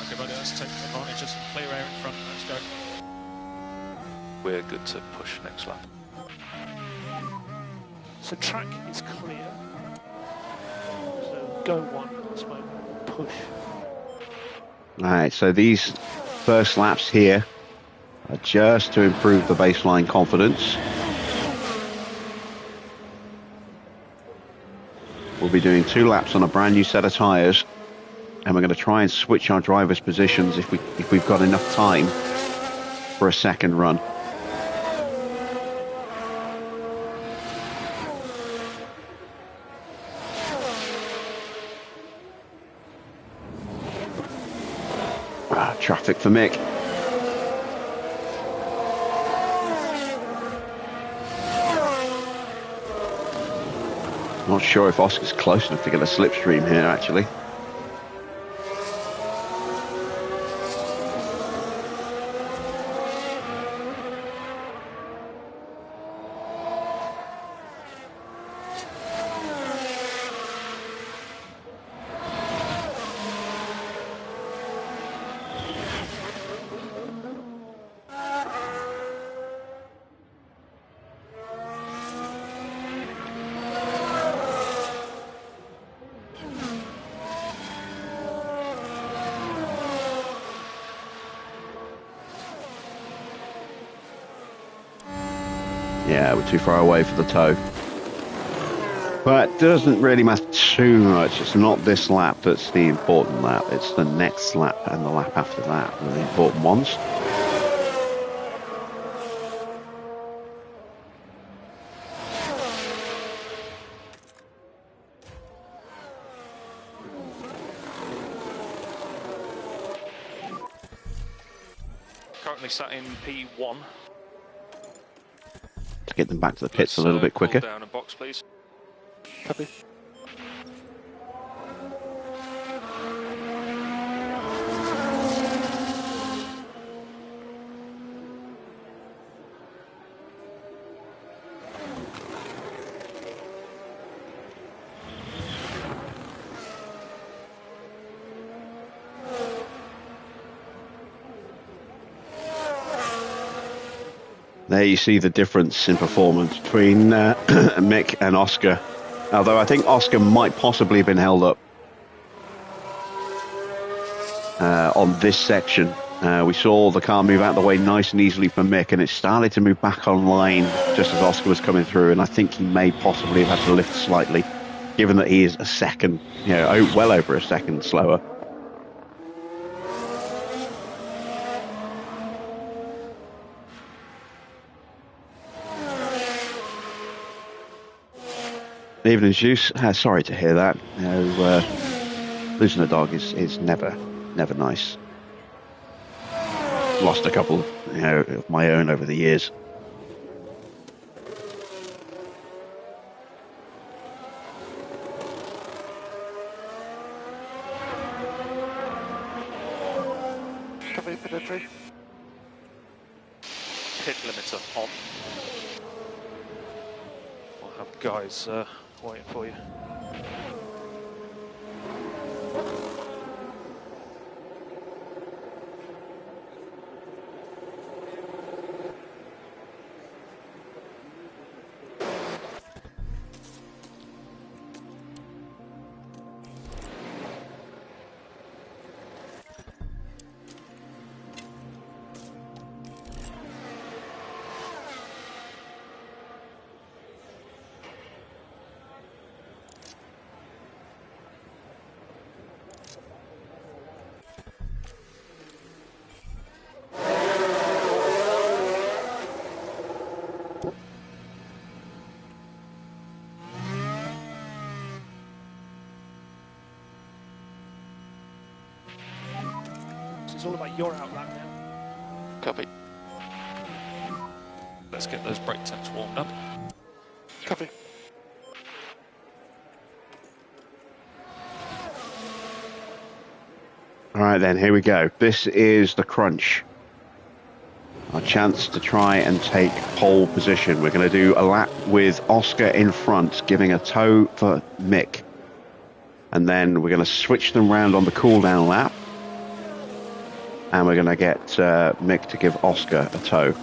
[SPEAKER 6] Okay, buddy, let's take advantage of some clear air in front. Let's go.
[SPEAKER 5] We're good to push next lap.
[SPEAKER 4] So track is clear. So go one last moment. Push.
[SPEAKER 1] Alright, so these first laps here are just to improve the baseline confidence. We'll be doing 2 laps on a brand new set of tyres, and we're going to try and switch our drivers' positions if we've got enough time for a second run. Traffic for Mick. Not sure if Oscar's close enough to get a slipstream here, actually. Yeah, we're too far away for the tow. But it doesn't really matter too much. It's not this lap that's the important lap. It's the next lap and the lap after that are the important ones.
[SPEAKER 5] Currently sat in P1.
[SPEAKER 1] To get them back to the pits a little bit quicker.
[SPEAKER 5] Pull down a box, please.
[SPEAKER 4] Copy.
[SPEAKER 1] There you see the difference in performance between Mick and Oscar. Although I think Oscar might possibly have been held up on this section. We saw the car move out of the way nice and easily for Mick, and it started to move back online just as Oscar was coming through, and I think he may possibly have had to lift slightly, given that he is a second, well over a second slower. Evening, Juice. Sorry to hear that. Losing a dog is never nice. lost a couple, of my own over the years.
[SPEAKER 4] Copy for the tree.
[SPEAKER 5] Pit limiter on. We'll have guys waiting for you.
[SPEAKER 4] It's all about your outlap now.
[SPEAKER 5] Copy. Let's get those brake temps warmed up.
[SPEAKER 4] Copy.
[SPEAKER 1] All right, then, here we go. This is the crunch. Our chance to try and take pole position. We're going to do a lap with Oscar in front, giving a tow for Mick. And then we're going to switch them round on the cool-down lap. And we're going to get Mick to give Oscar a tow.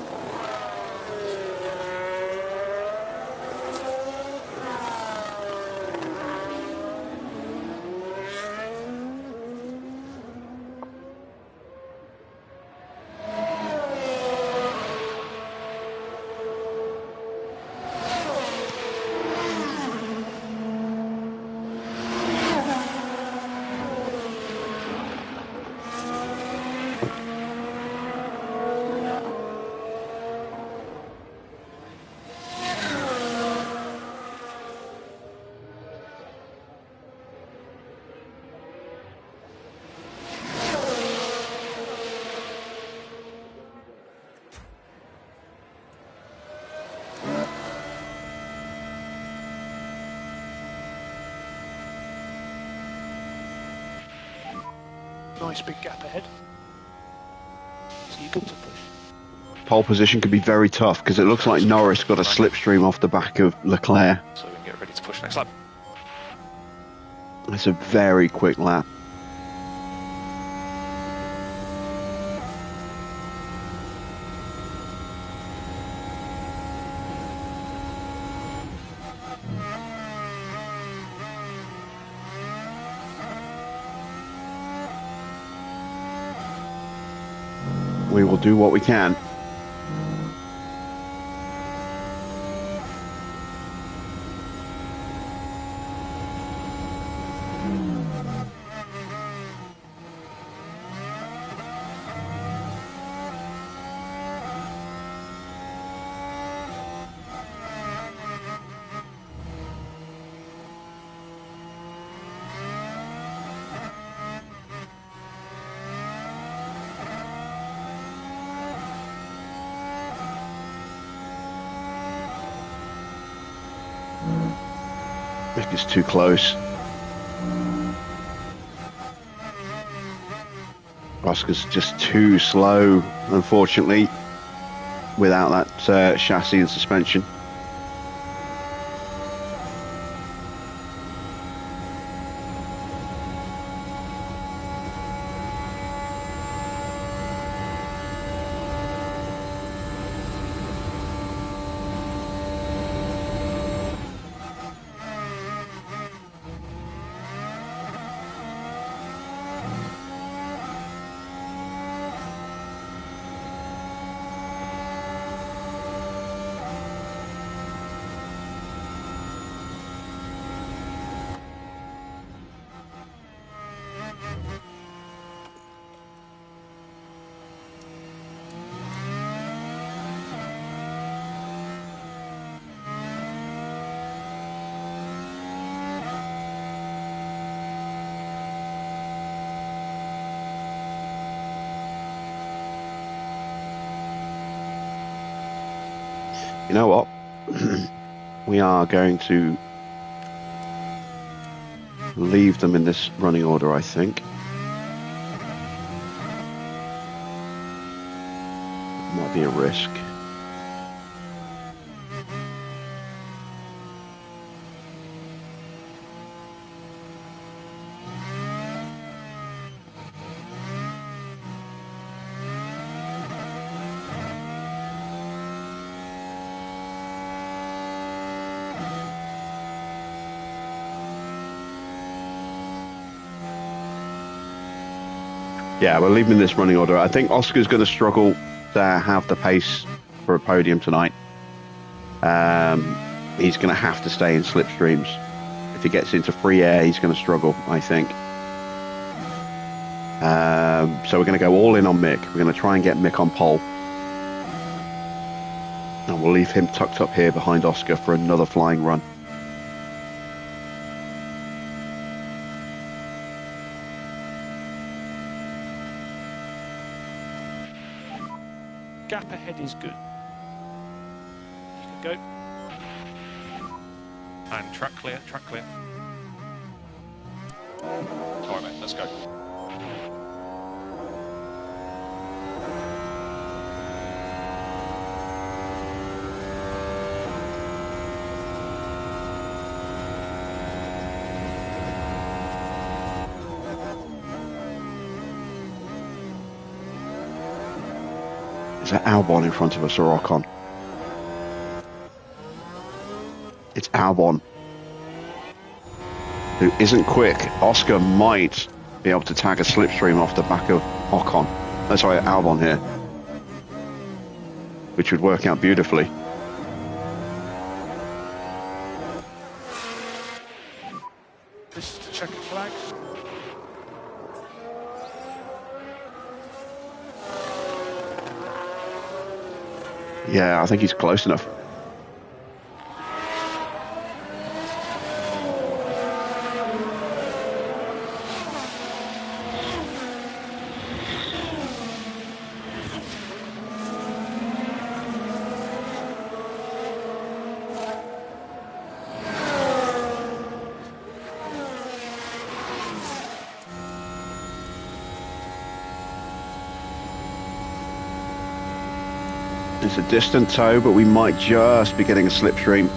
[SPEAKER 4] Nice big gap ahead. So you're good to push.
[SPEAKER 1] Pole position could be very tough because it looks like Norris got a slipstream off the back of Leclerc.
[SPEAKER 5] So we can get ready to push next lap.
[SPEAKER 1] It's a very quick lap. We will do what we can. Mick is too close. Oscar's just too slow, unfortunately, without that chassis and suspension. You know what? We are going to leave them in this running order, I think. Might be a risk. Yeah, we're leaving this running order. I think Oscar's going to struggle to have the pace for a podium tonight. He's going to have to stay in slipstreams. If he gets into free air, he's going to struggle, I think. So we're going to go all in on Mick. We're going to try and get Mick on pole. And we'll leave him tucked up here behind Oscar for another flying run.
[SPEAKER 4] Gap ahead is good. You can go.
[SPEAKER 6] And track clear, track clear. All right, mate, let's go.
[SPEAKER 1] Is that Albon in front of us or Ocon? It's Albon, who isn't quick. Oscar might be able to tag a slipstream off the back of Ocon. Oh, sorry, Albon here, which would work out beautifully.
[SPEAKER 4] This is the checkered flag.
[SPEAKER 1] Yeah, I think he's close enough. It's a distant tow, but we might just be getting a slipstream.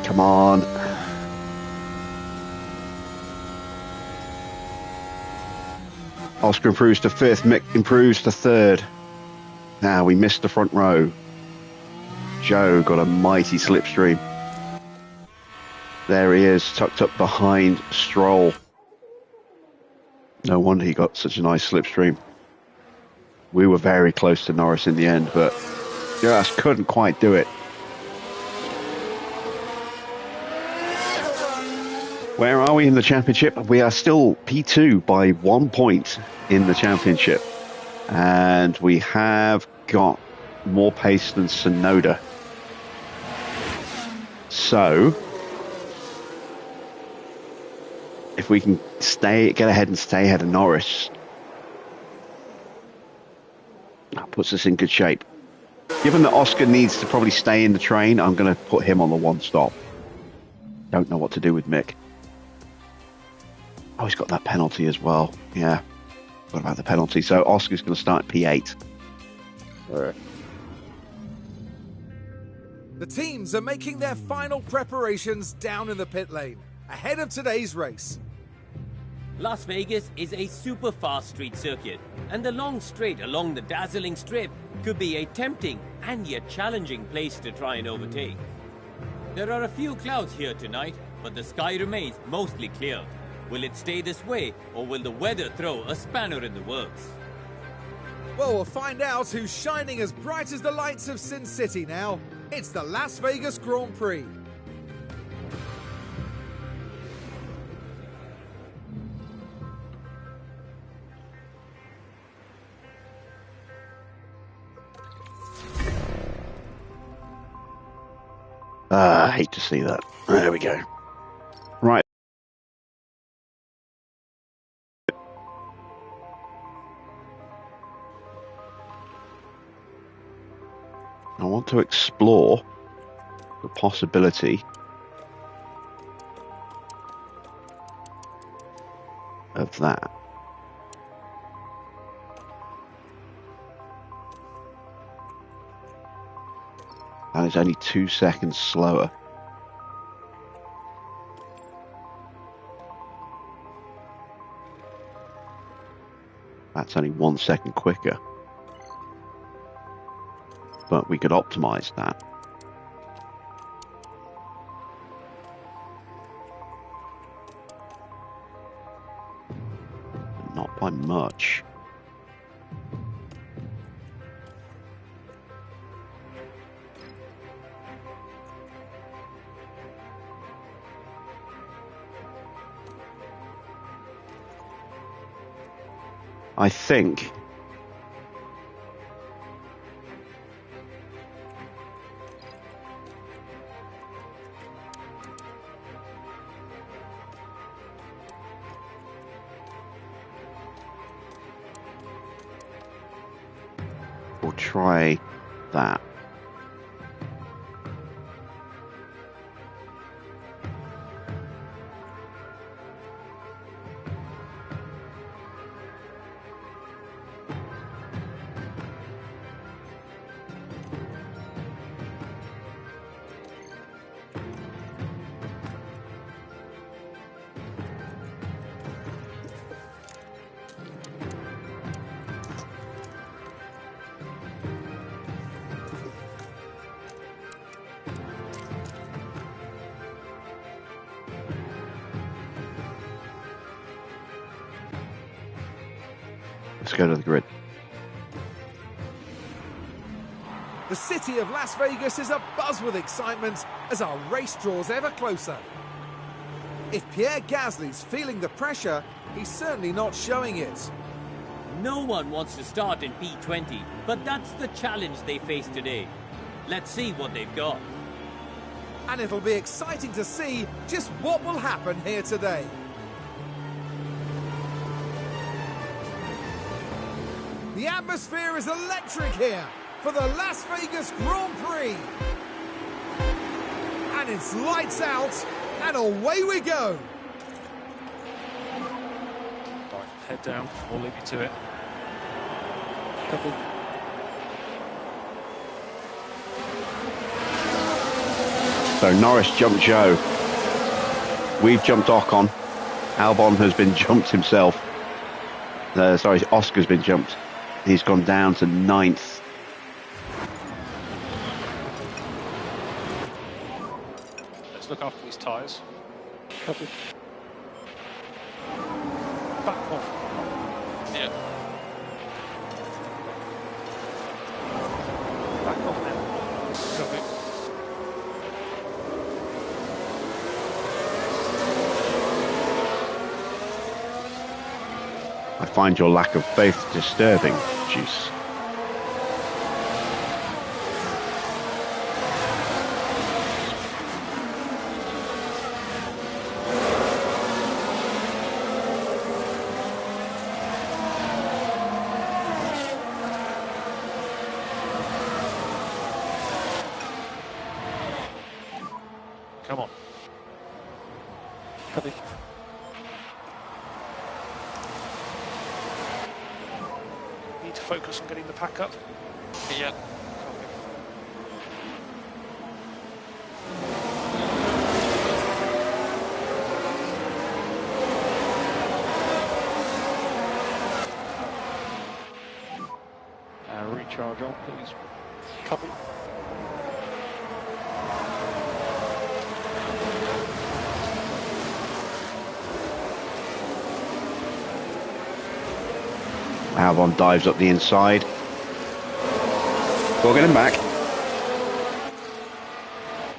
[SPEAKER 1] Come on. Oscar improves to 5th, Mick improves to 3rd. Now we missed the front row. Joe got a mighty slipstream. There he is, tucked up behind Stroll. No wonder he got such a nice slipstream. We were very close to Norris in the end, but just couldn't quite do it. Where are we in the championship? We are still P2 by 1 point in the championship. And we have got more pace than Sonoda. So, if we can get ahead and stay ahead of Norris, that puts us in good shape. Given that Oscar needs to probably stay in the train, I'm going to put him on the one stop. Don't know what to do with Mick. Oh, he's got that penalty as well. Yeah. What about the penalty? So Oscar's going to start P8. All right.
[SPEAKER 2] The teams are making their final preparations down in the pit lane, ahead of today's race.
[SPEAKER 3] Las Vegas is a super fast street circuit, and the long straight along the dazzling strip could be a tempting and yet challenging place to try and overtake. There are a few clouds here tonight, but the sky remains mostly clear. Will it stay this way, or will the weather throw a spanner in the works?
[SPEAKER 2] Well, we'll find out who's shining as bright as the lights of Sin City now. It's the Las Vegas Grand Prix.
[SPEAKER 1] I hate to see that. There we go. Right. I want to explore the possibility of that. And it's only 2 seconds slower. That's only 1 second quicker. But we could optimize that. Not by much. I think we'll try that. Let's go to the grid.
[SPEAKER 2] The city of Las Vegas is abuzz with excitement as our race draws ever closer. If Pierre Gasly's feeling the pressure, he's certainly not showing it.
[SPEAKER 3] No one wants to start in P20, but that's the challenge they face today. Let's see what they've got.
[SPEAKER 2] And it'll be exciting to see just what will happen here today. The atmosphere is electric here for the Las Vegas Grand Prix. And it's lights out, and away we go.
[SPEAKER 6] Head down, we'll leave you to it.
[SPEAKER 1] So Norris jumped Joe. We've jumped Ocon. Albon has been jumped himself. Sorry, Oscar's been jumped. He's gone down to 9th.
[SPEAKER 6] Let's look after these tyres.
[SPEAKER 4] Copy.
[SPEAKER 6] Back on. Yeah. Back off now. Copy.
[SPEAKER 1] I find your lack of faith disturbing, Juice.
[SPEAKER 6] Come on.
[SPEAKER 4] Copy. Need to focus on getting the pack up.
[SPEAKER 6] Yeah. Recharge on, please.
[SPEAKER 4] Copy.
[SPEAKER 1] Albon dives up the inside. We'll get him back.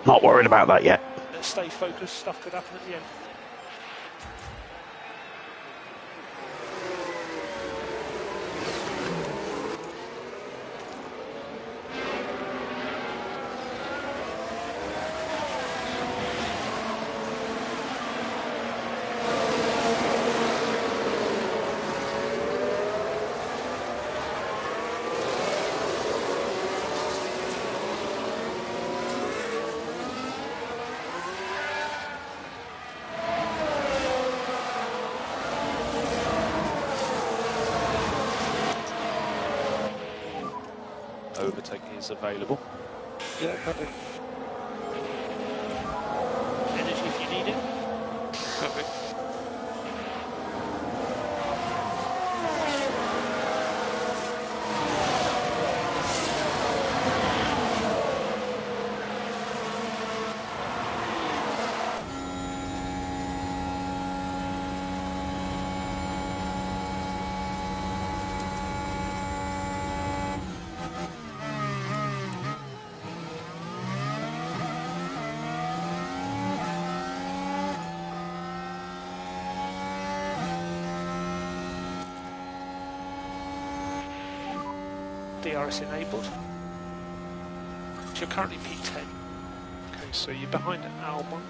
[SPEAKER 1] Not worried about that yet.
[SPEAKER 4] Let's stay focused, stuff could happen at the end.
[SPEAKER 6] overtake is available.
[SPEAKER 4] Yeah, copy. Energy if you need it.
[SPEAKER 5] Copy.
[SPEAKER 4] DRS enabled. So you're currently P10. Okay, so you're behind Albon.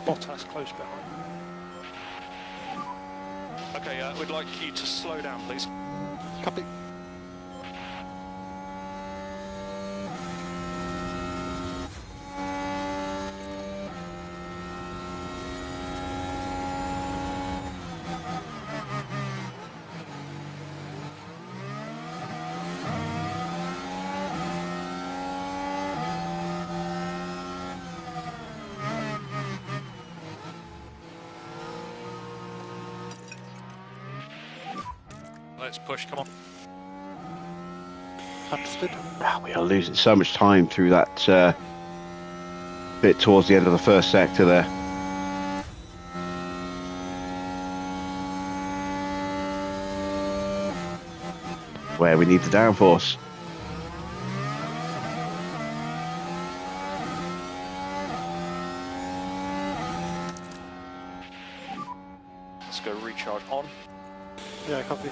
[SPEAKER 4] Bottas close behind.
[SPEAKER 5] Okay, we'd like you to slow down, please.
[SPEAKER 4] Copy.
[SPEAKER 6] Let's push, come on.
[SPEAKER 4] Understood.
[SPEAKER 1] We are losing so much time through that bit towards the end of the first sector there. Where we need the downforce.
[SPEAKER 5] Let's go recharge on.
[SPEAKER 4] Yeah, copy.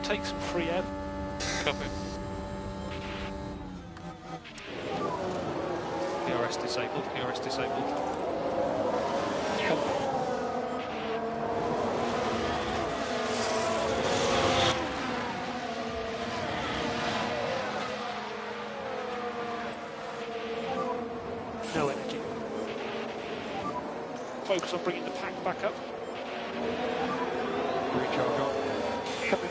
[SPEAKER 4] Take some free air.
[SPEAKER 6] Copy. DRS disabled, DRS disabled.
[SPEAKER 4] Copy. No energy. Focus on bringing the pack back up.
[SPEAKER 6] Recharge on.
[SPEAKER 4] Copy.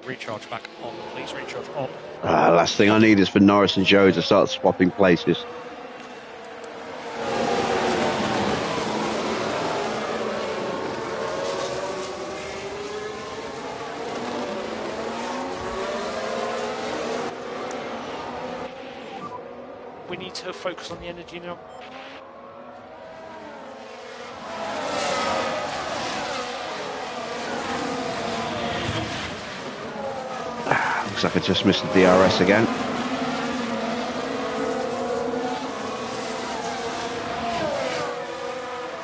[SPEAKER 6] Recharge back on, please, recharge on.
[SPEAKER 1] Last thing I need is for Norris and Joe to start swapping places.
[SPEAKER 4] We need to focus on the energy now.
[SPEAKER 1] Looks like I just missed the DRS again.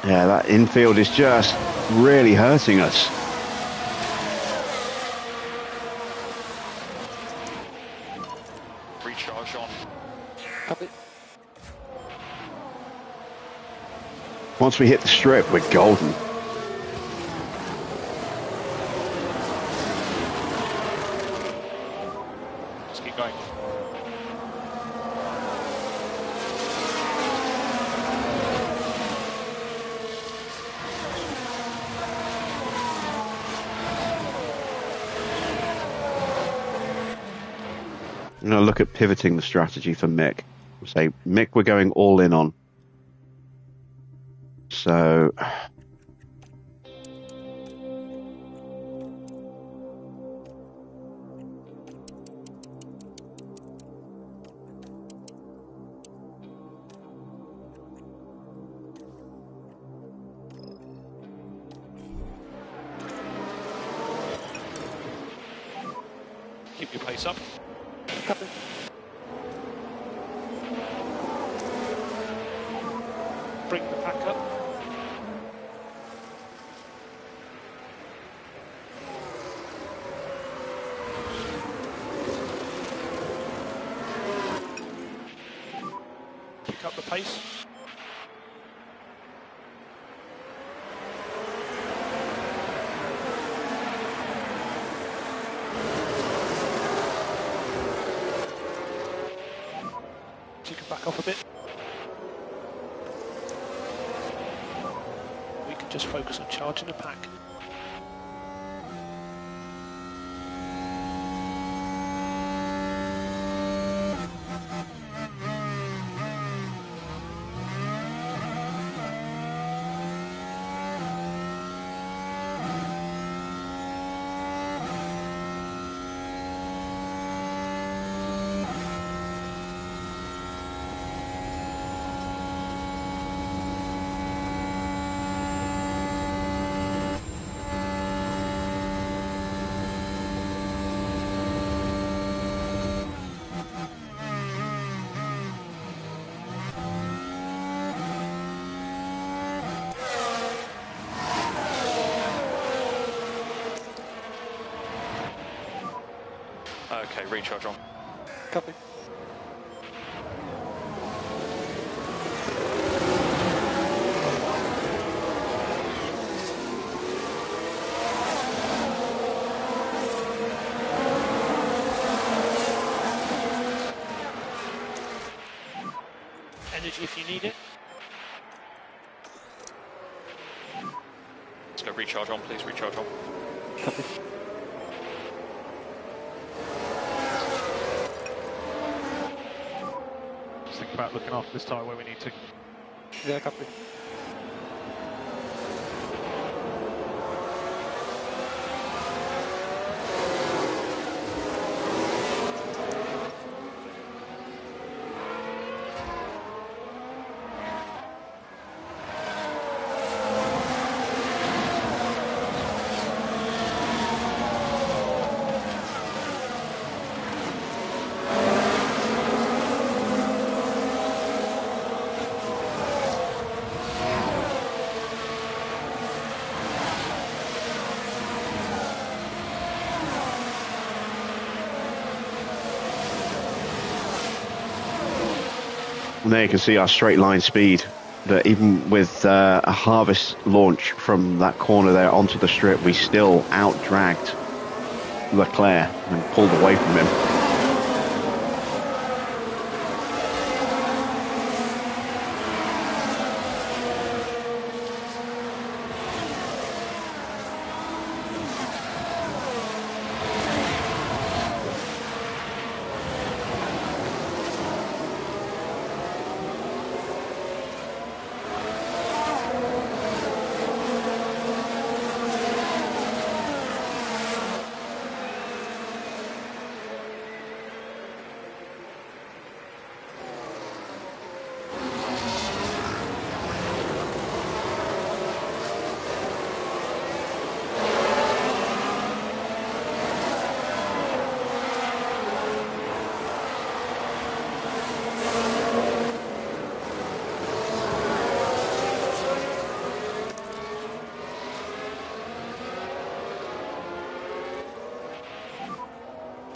[SPEAKER 1] Yeah, that infield is just really hurting us.
[SPEAKER 5] Recharge on.
[SPEAKER 4] Copy.
[SPEAKER 1] Once we hit the strip, we're golden.
[SPEAKER 6] Just keep going.
[SPEAKER 1] I'm going to look at pivoting the strategy for Mick. Say, Mick, we're going all in on. So...
[SPEAKER 6] Keep your pace up.
[SPEAKER 4] Copy. Bring the pack up. Pick up the pace. So you can back off a bit. We can just focus on charging the pack.
[SPEAKER 5] Okay, recharge on.
[SPEAKER 4] Copy. Energy if you need it.
[SPEAKER 5] Let's go recharge on, please, recharge on.
[SPEAKER 4] Copy.
[SPEAKER 6] Just think about looking after this tyre where we need to.
[SPEAKER 4] Yeah, copy.
[SPEAKER 1] And there you can see our straight line speed, that even with a harvest launch from that corner there onto the strip, we still out-dragged Leclerc and pulled away from him.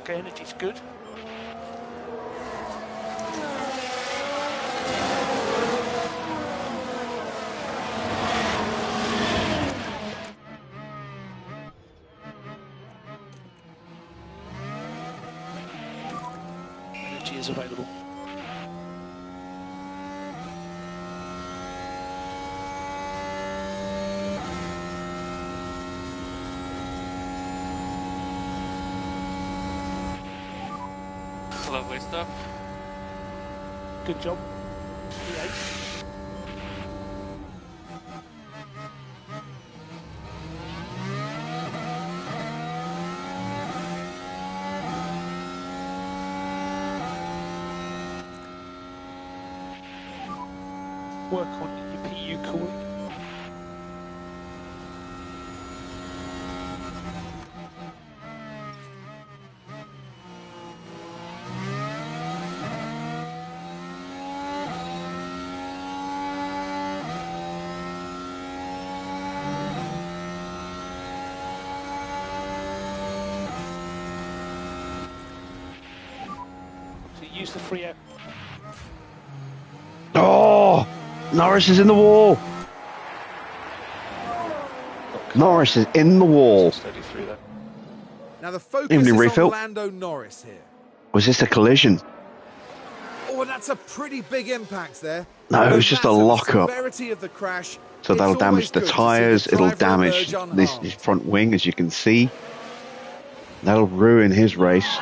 [SPEAKER 4] Okay, energy's good. Energy is available.
[SPEAKER 5] Lovely stuff.
[SPEAKER 4] Good job. P8. Work on your PU cooling. So use the free air.
[SPEAKER 1] Oh, Norris is in the wall. Norris is in the wall.
[SPEAKER 5] Steady through there.
[SPEAKER 2] Now the focus
[SPEAKER 1] Evening
[SPEAKER 2] is
[SPEAKER 1] refill.
[SPEAKER 2] on Lando Norris here.
[SPEAKER 1] Was this a collision?
[SPEAKER 2] Oh, and that's a pretty big impact there.
[SPEAKER 1] No, it was just a lock-up.
[SPEAKER 2] Severity of the crash.
[SPEAKER 1] So that'll damage the tyres, it'll damage his front wing, as you can see. That'll ruin his race.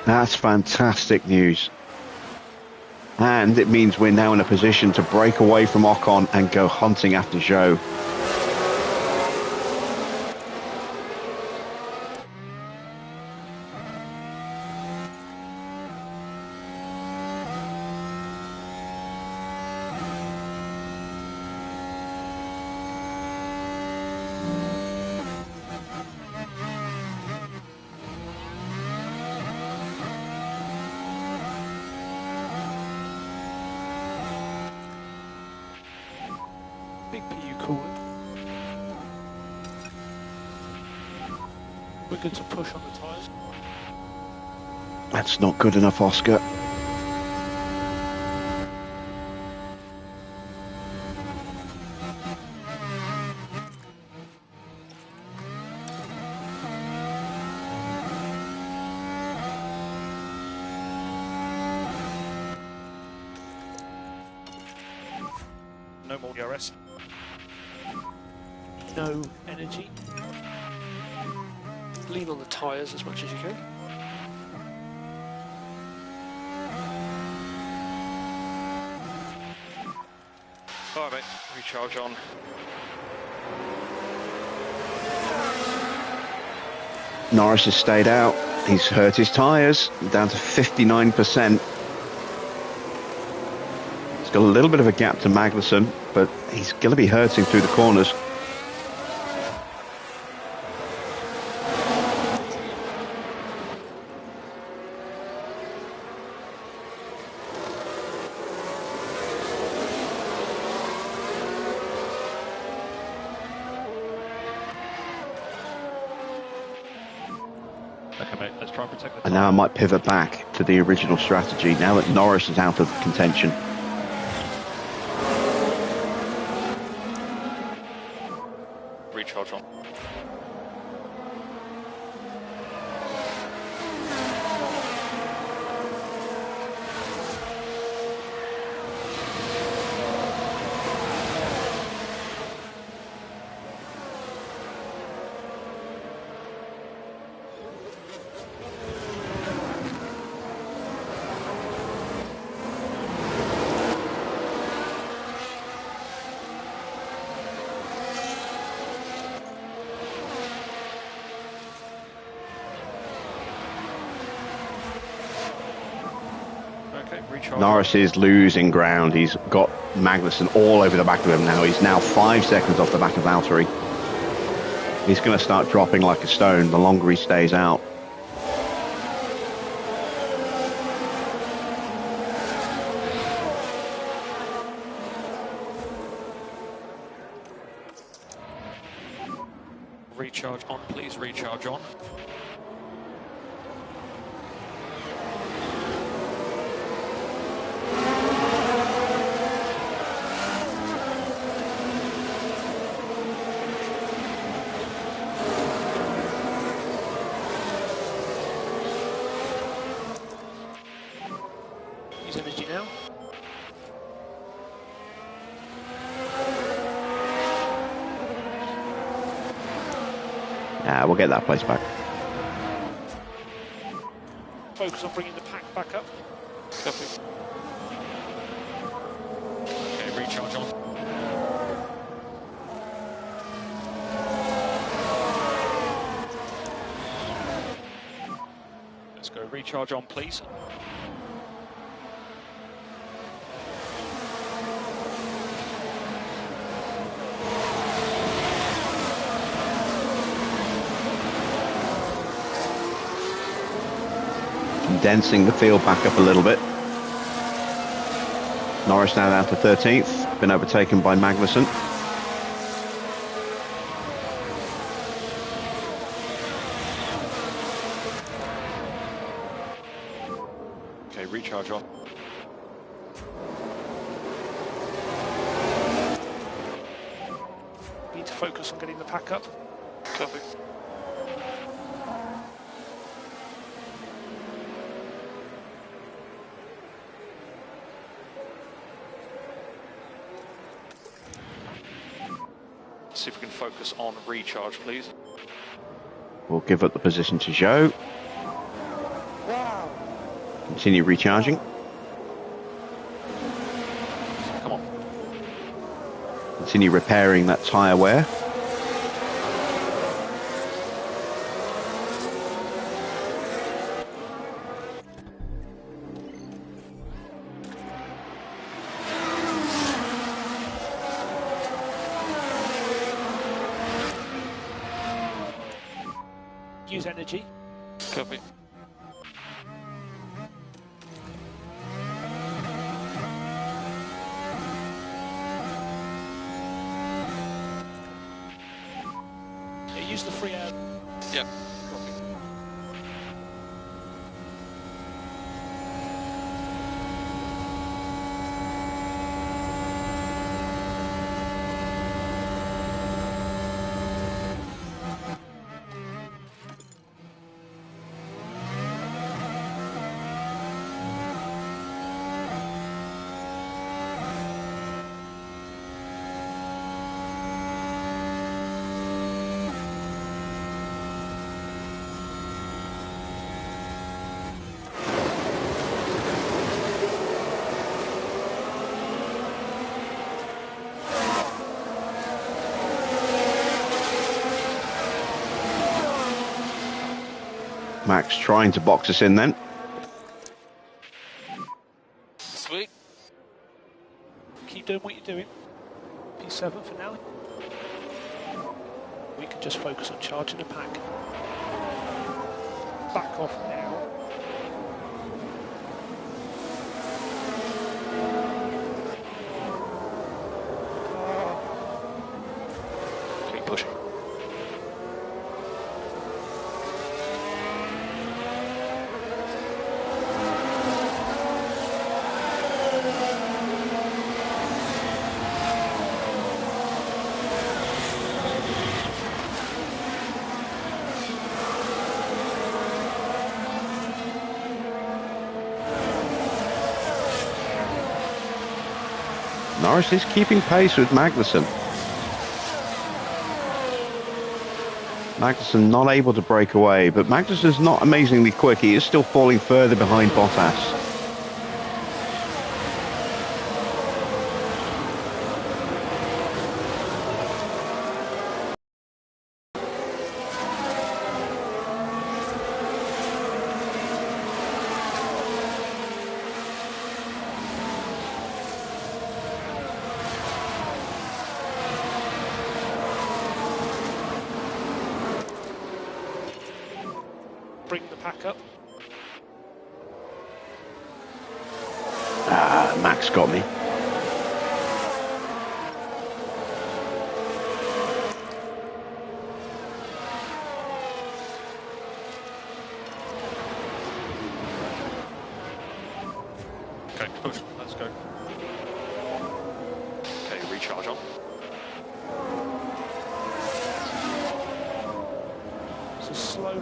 [SPEAKER 1] That's fantastic news. And it means we're now in a position to break away from Ocon and go hunting after Zhou.
[SPEAKER 4] Big PU cooler. We're good to push on the tyres.
[SPEAKER 1] That's not good enough, Oscar.
[SPEAKER 6] No more DRS.
[SPEAKER 4] No energy. Lean on the tyres as much as you can.
[SPEAKER 5] Alright mate, recharge on.
[SPEAKER 1] Norris has stayed out. He's hurt his tyres, down to 59%. He's got a little bit of a gap to Magnussen, but he's going to be hurting through the corners.
[SPEAKER 6] Okay, mate, let's try and protect the
[SPEAKER 1] And now I might pivot back to the original strategy, now that Norris is out of contention.
[SPEAKER 5] Recharge on.
[SPEAKER 1] Norris is losing ground. He's got Magnussen all over the back of him now. He's now 5 seconds off the back of Valtteri. He's going to start dropping like a stone the longer he stays out.
[SPEAKER 6] recharge on, please recharge on.
[SPEAKER 4] Use energy now.
[SPEAKER 1] We'll get that place back.
[SPEAKER 4] Focus on bringing the pack back up.
[SPEAKER 5] Copy.
[SPEAKER 6] Okay, recharge on. Let's go recharge on, please.
[SPEAKER 1] Condensing the field back up a little bit. Norris now down to 13th, been overtaken by Magnussen.
[SPEAKER 5] Okay, recharge on.
[SPEAKER 4] Need to focus on getting the pack up.
[SPEAKER 5] Copy. see if we can focus on recharge, please.
[SPEAKER 1] We'll give up the position to Joe. Continue recharging.
[SPEAKER 5] Come on.
[SPEAKER 1] Continue repairing that tyre wear.
[SPEAKER 4] Use energy.
[SPEAKER 5] Copy.
[SPEAKER 4] Yeah, use the free air.
[SPEAKER 5] Yep.
[SPEAKER 1] Max trying to box us in then.
[SPEAKER 5] Sweet.
[SPEAKER 4] Keep doing what you're doing. P7 for now. We can just focus on charging the pack. Back off now.
[SPEAKER 5] Keep pushing.
[SPEAKER 1] Norris is keeping pace with Magnussen. Magnussen not able to break away, but Magnussen's not amazingly quick. He is still falling further behind Bottas.
[SPEAKER 4] Bring the pack up.
[SPEAKER 1] Ah, Max got me.
[SPEAKER 6] Okay, push. Let's go.
[SPEAKER 5] Okay, recharge on.
[SPEAKER 4] So slow.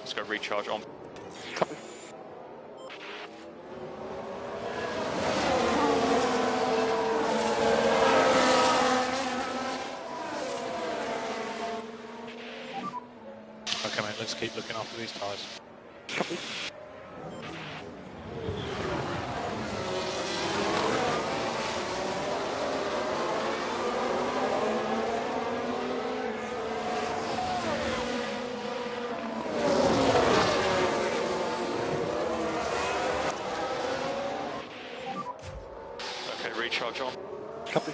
[SPEAKER 5] Let's go recharge on.
[SPEAKER 6] Okay, mate, let's keep looking after these tyres.
[SPEAKER 5] Copy.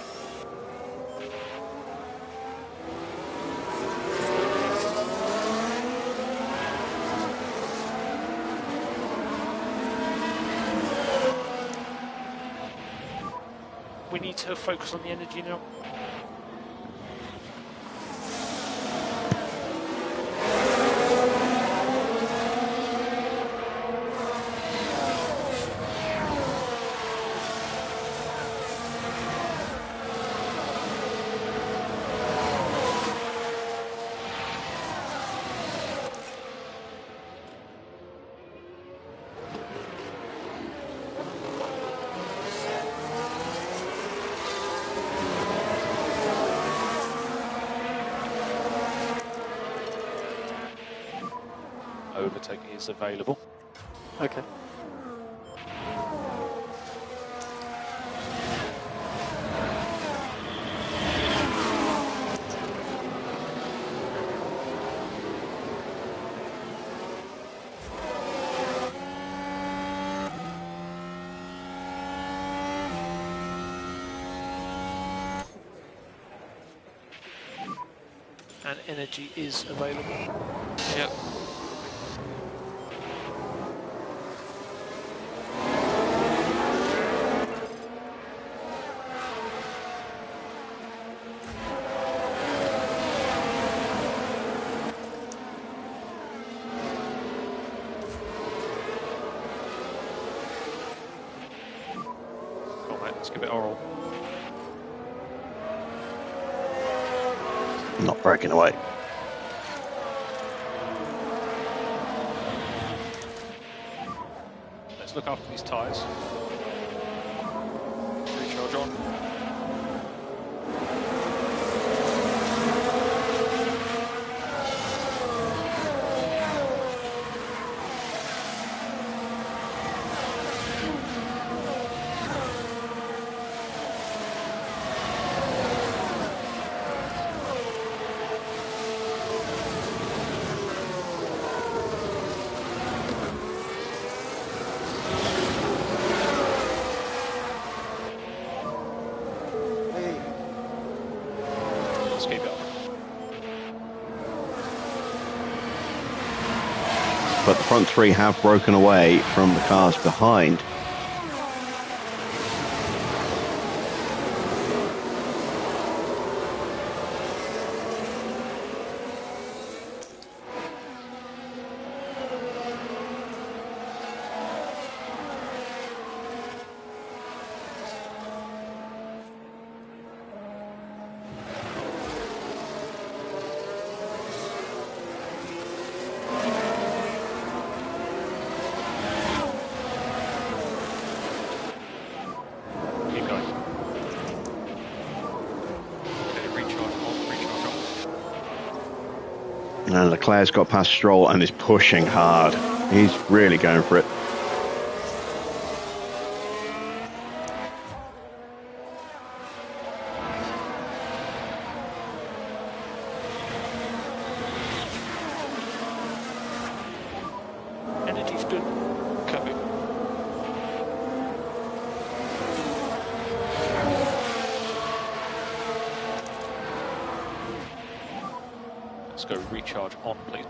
[SPEAKER 4] We need to focus on the energy now.
[SPEAKER 5] Overtake is available.
[SPEAKER 7] Okay.
[SPEAKER 4] And energy is available.
[SPEAKER 5] Yep. Cool, mate. Let's give it oral.
[SPEAKER 1] Not breaking away.
[SPEAKER 5] Let's look after these tyres. Recharge on. Let's keep it up.
[SPEAKER 1] But the front three have broken away from the cars behind.
[SPEAKER 5] Keep going. Okay, recharge on, recharge on.
[SPEAKER 1] And Leclerc's got past Stroll and is pushing hard. He's really going for it.
[SPEAKER 4] Energy's good.
[SPEAKER 5] Copy. Let's go recharge on, please.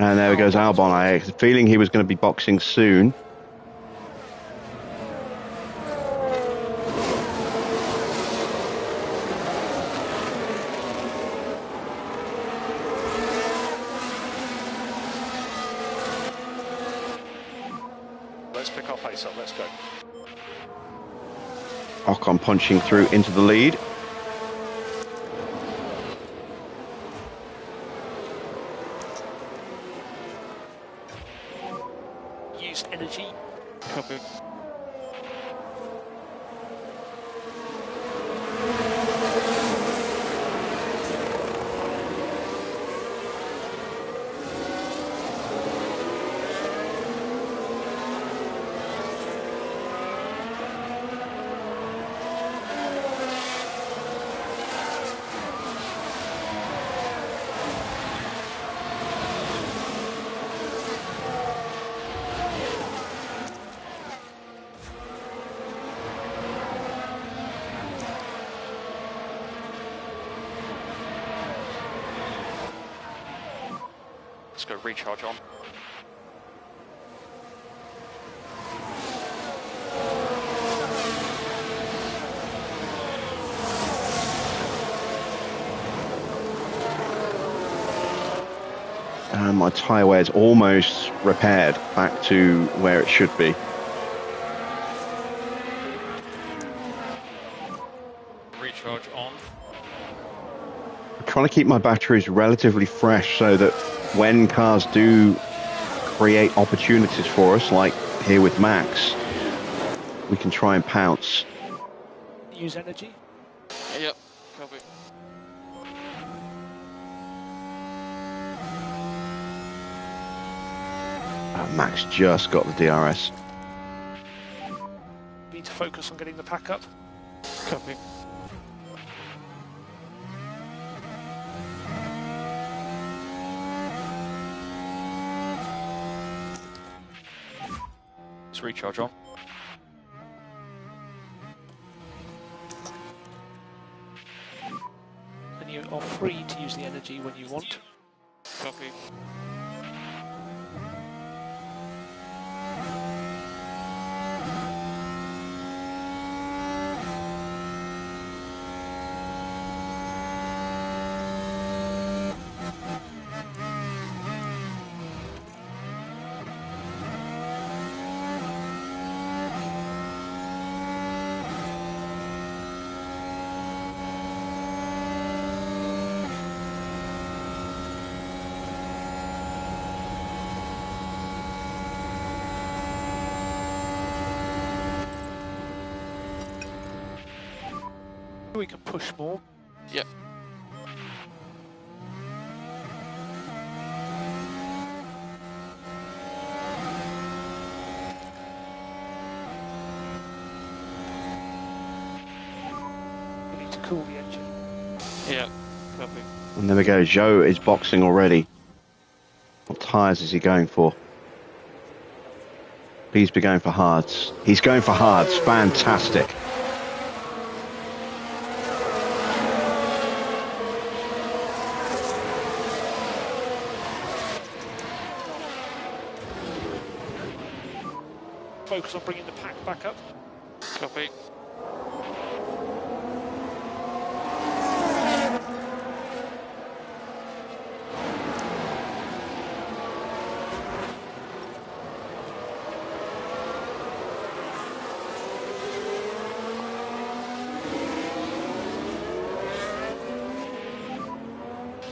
[SPEAKER 1] And there goes Albon. I had a feeling he was going to be boxing soon.
[SPEAKER 5] Let's pick our pace up, let's go.
[SPEAKER 1] Ocon punching through into the lead.
[SPEAKER 4] Use energy.
[SPEAKER 5] Copy. go recharge on.
[SPEAKER 1] And my tyre wear is almost repaired back to where it should be.
[SPEAKER 6] Recharge on.
[SPEAKER 1] I'm trying to keep my batteries relatively fresh so that when cars do create opportunities for us, like here with Max, we can try and pounce.
[SPEAKER 4] Use energy.
[SPEAKER 5] Yep, copy.
[SPEAKER 1] Max just got the DRS.
[SPEAKER 4] Need to focus on getting the pack up.
[SPEAKER 5] Copy. Let's recharge on.
[SPEAKER 4] And you are free to use the energy when you want.
[SPEAKER 5] Copy.
[SPEAKER 4] We can push more.
[SPEAKER 5] Yep.
[SPEAKER 4] We need to cool the engine.
[SPEAKER 5] Yeah, copy.
[SPEAKER 1] And there we go, Joe is boxing already. What tyres is he going for? Please be going for hards. He's going for hards, fantastic.
[SPEAKER 4] Focus on bringing the pack back up.
[SPEAKER 5] Copy.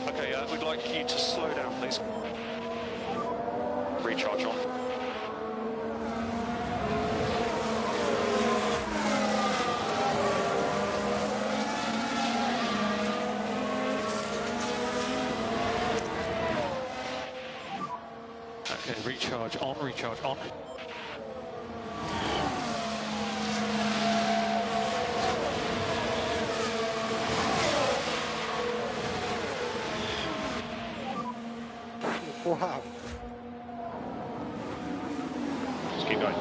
[SPEAKER 6] Okay, we'd like you to slow down, please.
[SPEAKER 5] Recharge on.
[SPEAKER 6] Okay, recharge on, recharge on.
[SPEAKER 4] Wow.
[SPEAKER 6] Just keep going.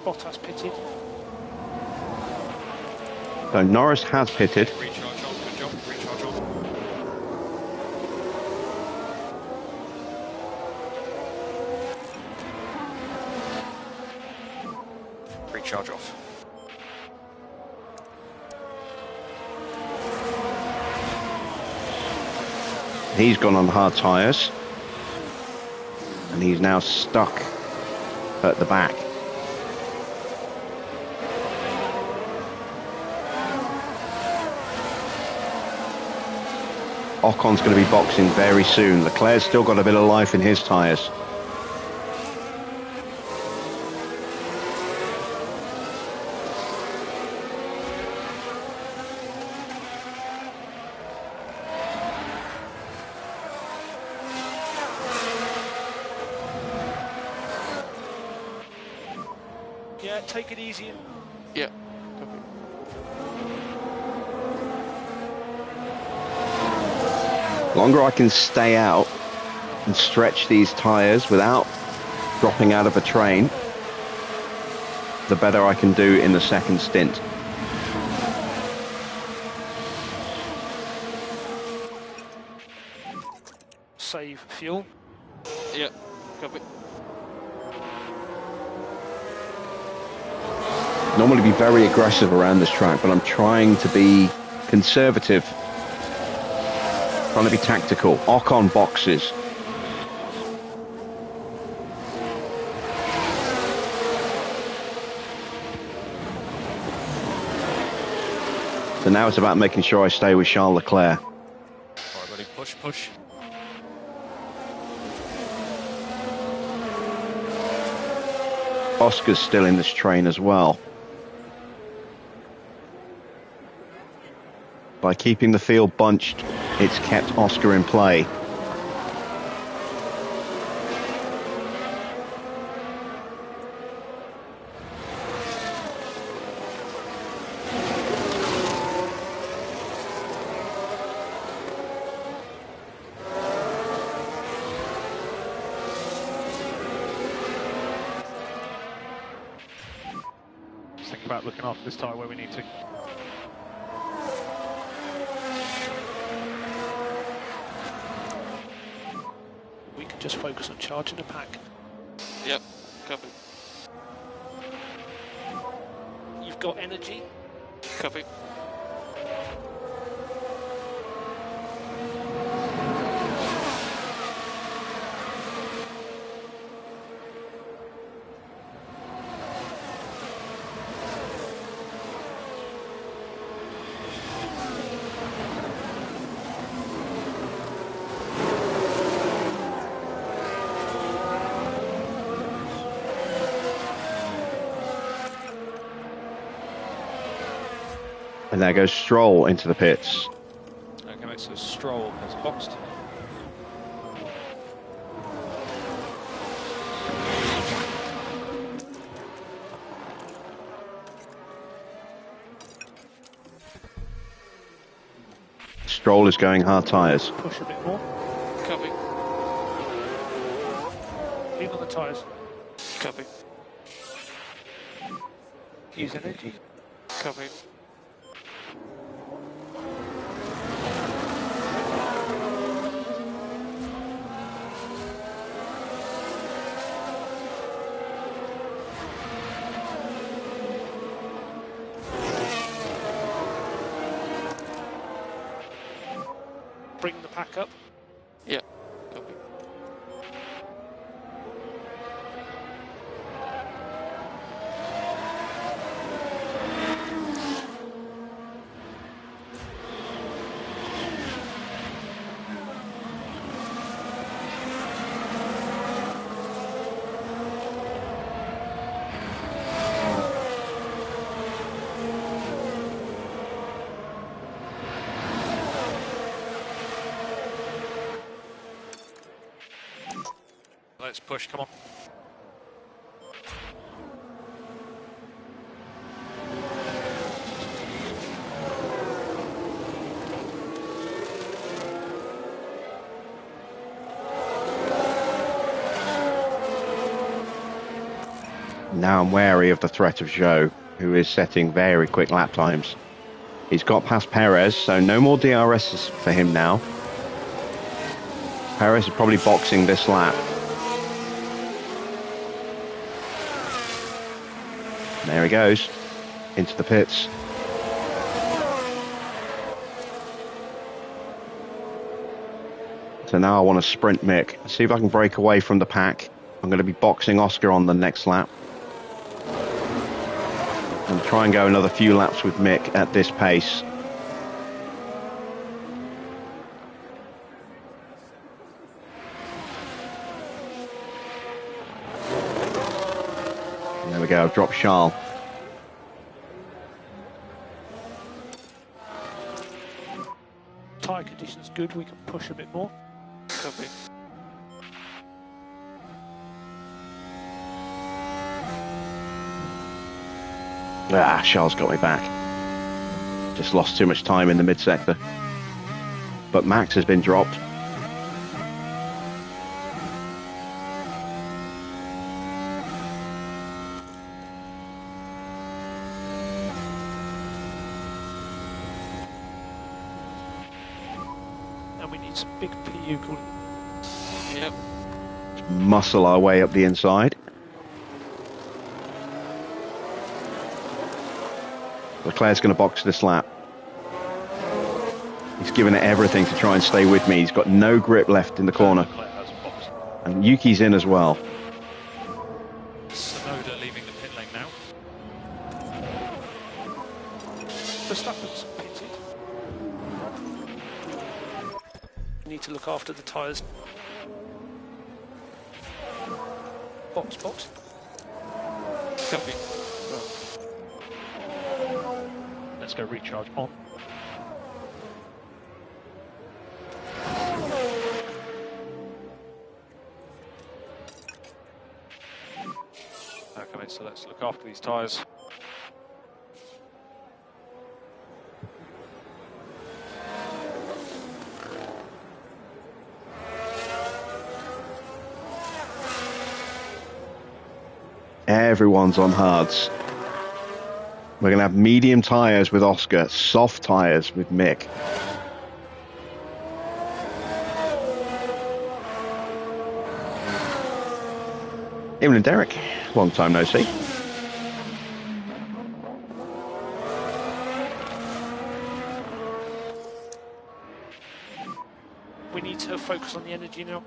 [SPEAKER 4] Bottas pitted.
[SPEAKER 1] So Norris has pitted.
[SPEAKER 6] Recharge on, good job, recharge on.
[SPEAKER 5] Recharge off.
[SPEAKER 1] He's gone on hard tyres. And he's now stuck at the back. Ocon's going to be boxing very soon. Leclerc's still got a bit of life in his tyres.
[SPEAKER 4] Yeah, take it easy.
[SPEAKER 5] Yeah, copy.
[SPEAKER 1] Longer I can stay out and stretch these tyres without dropping out of a train, the better I can do in the second stint.
[SPEAKER 4] Save fuel.
[SPEAKER 5] Yeah, copy.
[SPEAKER 1] Normally be very aggressive around this track, but I'm trying to be conservative, trying to be tactical. Ocon boxes. So now it's about making sure I stay with Charles Leclerc.
[SPEAKER 6] All right, ready, push, push.
[SPEAKER 1] Oscar's still in this train as well. By keeping the field bunched, it's kept Oscar in play.
[SPEAKER 4] Just think about looking after this tyre where we need to. We can just focus on charging the pack.
[SPEAKER 5] Yep, copy.
[SPEAKER 4] You've got energy.
[SPEAKER 5] Copy.
[SPEAKER 1] And there goes Stroll into the pits.
[SPEAKER 6] Okay, so Stroll has boxed.
[SPEAKER 1] Stroll is going hard tyres.
[SPEAKER 4] Push a bit more.
[SPEAKER 5] Copy.
[SPEAKER 4] Lean on the tyres.
[SPEAKER 5] Copy.
[SPEAKER 4] Use energy.
[SPEAKER 5] Copy.
[SPEAKER 4] Bring the pack up.
[SPEAKER 5] Yeah, copy.
[SPEAKER 6] Let's push, come on.
[SPEAKER 1] Now I'm wary of the threat of Zhou, who is setting very quick lap times. He's got past Perez, so no more DRS for him now. Perez is probably boxing this lap. There he goes, into the pits. So now I want to sprint Mick, see if I can break away from the pack. I'm going to be boxing Oscar on the next lap. And try and go another few laps with Mick at this pace. There we go, I've dropped Charles.
[SPEAKER 4] Tyre condition's good, we can push a bit more.
[SPEAKER 5] Copy.
[SPEAKER 1] Ah, Charles got me back. Just lost too much time in the mid-sector. But Max has been dropped.
[SPEAKER 4] we need some big PU cooling.
[SPEAKER 5] Yep.
[SPEAKER 1] Muscle our way up the inside. Leclerc's going to box this lap. He's given it everything to try and stay with me. He's got no grip left in the corner.
[SPEAKER 4] Leclerc has boxed.
[SPEAKER 1] And Yuki's in as well.
[SPEAKER 6] Sonoda leaving the pit lane now.
[SPEAKER 4] Verstappen's pitted. Need to look after the tyres. Box, box.
[SPEAKER 5] Copy.
[SPEAKER 4] Let's go recharge on.
[SPEAKER 5] Okay, so let's look after these tyres.
[SPEAKER 1] Everyone's on hards. We're going to have medium tyres with Oscar, soft tyres with Mick. Ewan and Derek, long time no see.
[SPEAKER 4] We need to focus on the energy now.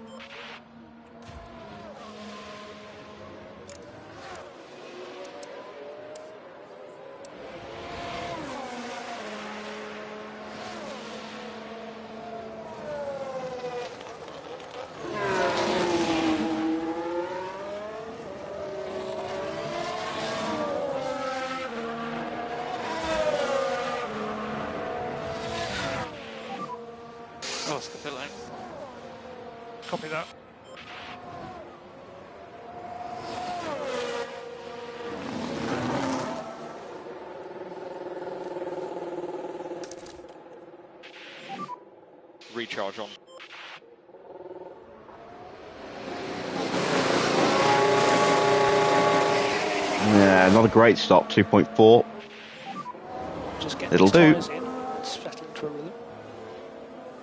[SPEAKER 5] Oh, it's the pit lane.
[SPEAKER 4] Copy that.
[SPEAKER 5] Recharge on.
[SPEAKER 1] Yeah, not a great stop, 2.4.
[SPEAKER 4] Just get
[SPEAKER 1] It'll
[SPEAKER 4] these
[SPEAKER 1] do.
[SPEAKER 4] tyres in. Settle into a rhythm.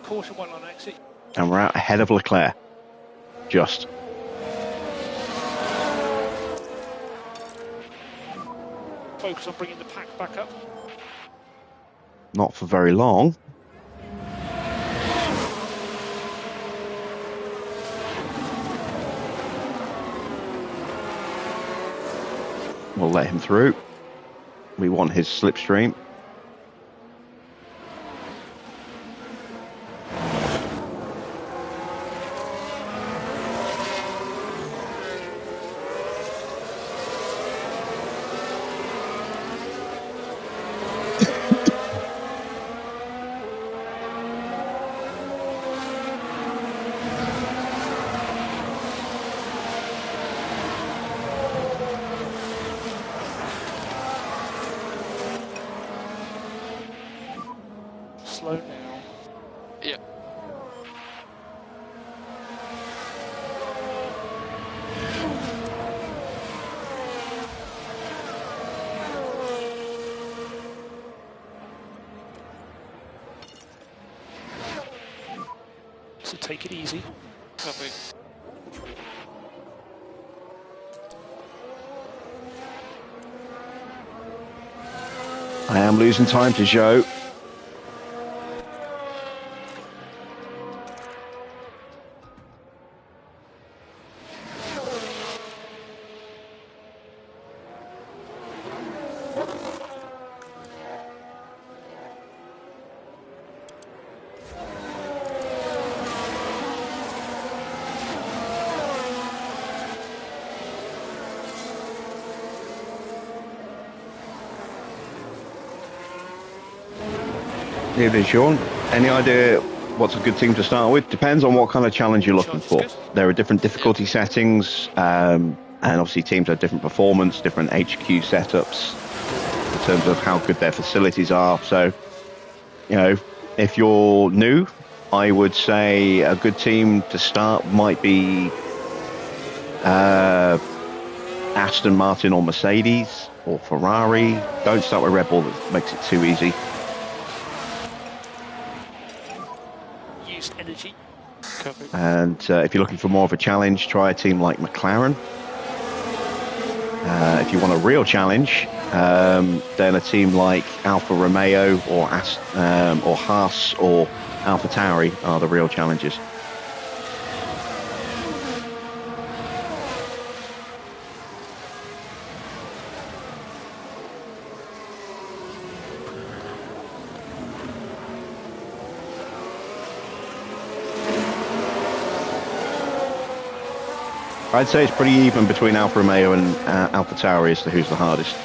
[SPEAKER 4] Caution while on exit.
[SPEAKER 1] And we're out ahead of Leclerc. Just.
[SPEAKER 4] Focus on bringing the pack back up.
[SPEAKER 1] Not for very long. We'll let him through. We want his slipstream.
[SPEAKER 4] Slow now.
[SPEAKER 5] Yep.
[SPEAKER 4] So take it easy.
[SPEAKER 5] Copy.
[SPEAKER 1] I am losing time to Joe. Evening, Sean. Any idea what's a good team to start with? Depends on what kind of challenge you're looking for. There are different difficulty settings, and obviously teams have different performance, different HQ setups in terms of how good their facilities are. So, you know, if you're new, I would say a good team to start might be Aston Martin or Mercedes or Ferrari. Don't start with Red Bull, that makes it too easy.
[SPEAKER 4] Use energy
[SPEAKER 5] Copy.
[SPEAKER 1] And if you're looking for more of a challenge, try a team like McLaren. If you want a real challenge, then a team like Alfa Romeo or Haas or Alfa Tauri are the real challenges. I'd say it's pretty even between Alfa Romeo and Alfa Tauri as to who's the hardest.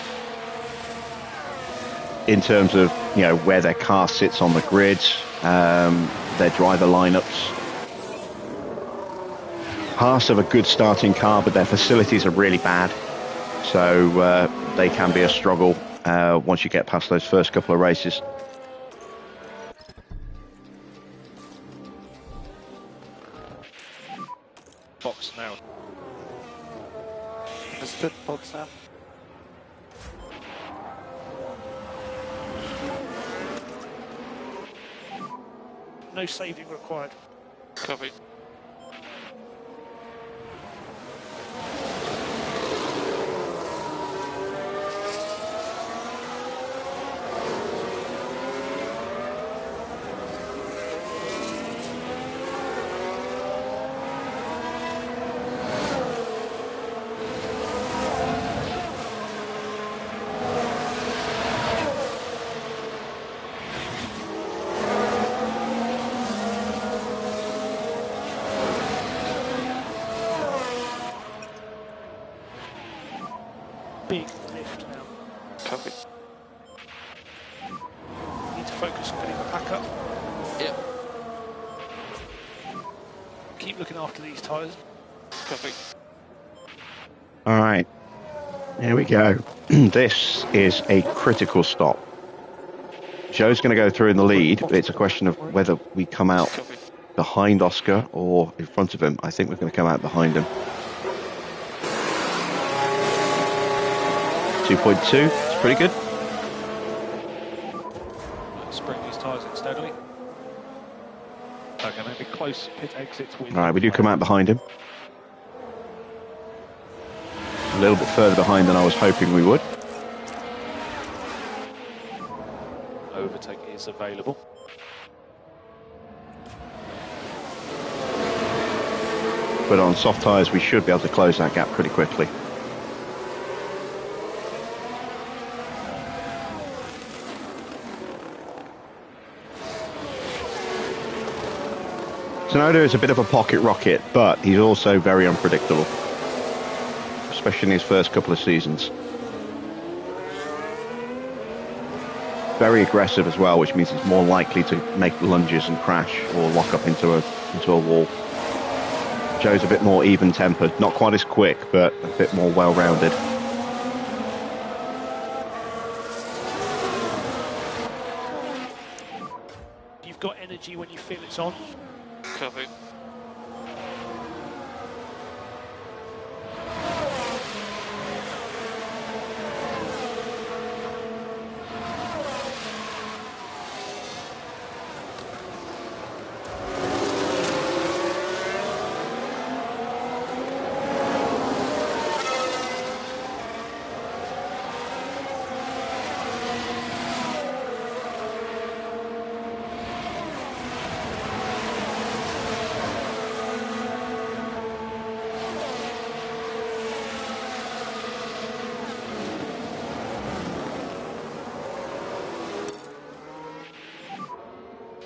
[SPEAKER 1] In terms of, you know, where their car sits on the grid, their driver lineups. Haas have a good starting car, but their facilities are really bad. So they can be a struggle once you get past those first couple of races.
[SPEAKER 6] Box now.
[SPEAKER 5] Understood, box now.
[SPEAKER 4] No saving required.
[SPEAKER 5] Copy.
[SPEAKER 4] Big lift now.
[SPEAKER 5] Copy.
[SPEAKER 4] Need to focus on getting the pack up.
[SPEAKER 5] Yep.
[SPEAKER 4] Keep looking after these tyres.
[SPEAKER 5] Copy.
[SPEAKER 1] All right, here we go. This is a critical stop. Joe's going to go through in the lead, but it's a question of whether we come out
[SPEAKER 5] Copy.
[SPEAKER 1] behind Oscar or in front of him. I think we're going to come out behind him. 2.2, it's pretty good.
[SPEAKER 4] Let's bring these tyres in steadily. Okay, maybe close pit exits with...
[SPEAKER 1] All right, we do come out behind him. A little bit further behind than I was hoping we would.
[SPEAKER 4] Overtake is available.
[SPEAKER 1] But on soft tyres, we should be able to close that gap pretty quickly. Tsunoda is a bit of a pocket rocket, but he's also very unpredictable, especially in his first couple of seasons. Very aggressive as well, which means he's more likely to make lunges and crash or lock up into a wall. Joe's a bit more even-tempered, not quite as quick, but a bit more well-rounded.
[SPEAKER 4] You've got energy when you feel it's on.
[SPEAKER 5] Copy.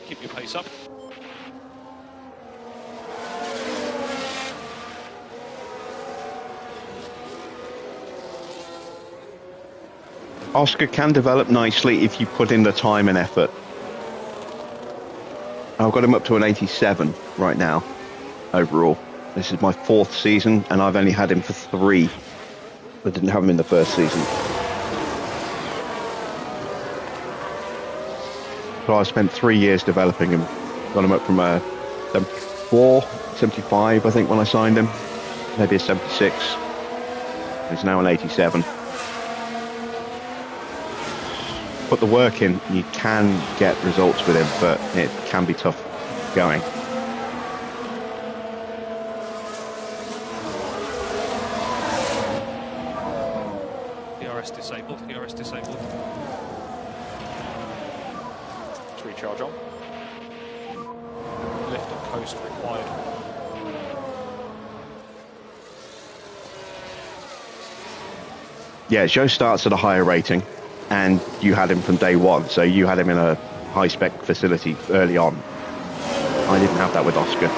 [SPEAKER 4] Keep your pace up.
[SPEAKER 1] Oscar can develop nicely if you put in the time and effort. I've got him up to an 87 right now, overall. This is my 4th season, and I've only had him for 3. I didn't have him in the first season. So I spent 3 years developing him. Got him up from a 74, 75, I think, when I signed him. Maybe a 76. He's now an 87. Put the work in, you can get results with him, but it can be tough going.
[SPEAKER 6] ERS disabled, ERS disabled.
[SPEAKER 5] Recharge on.
[SPEAKER 6] Lift and coast required.
[SPEAKER 1] Yeah, Joe starts at a higher rating, and you had him from day one, so you had him in a high-spec facility early on. I didn't have that with Oscar.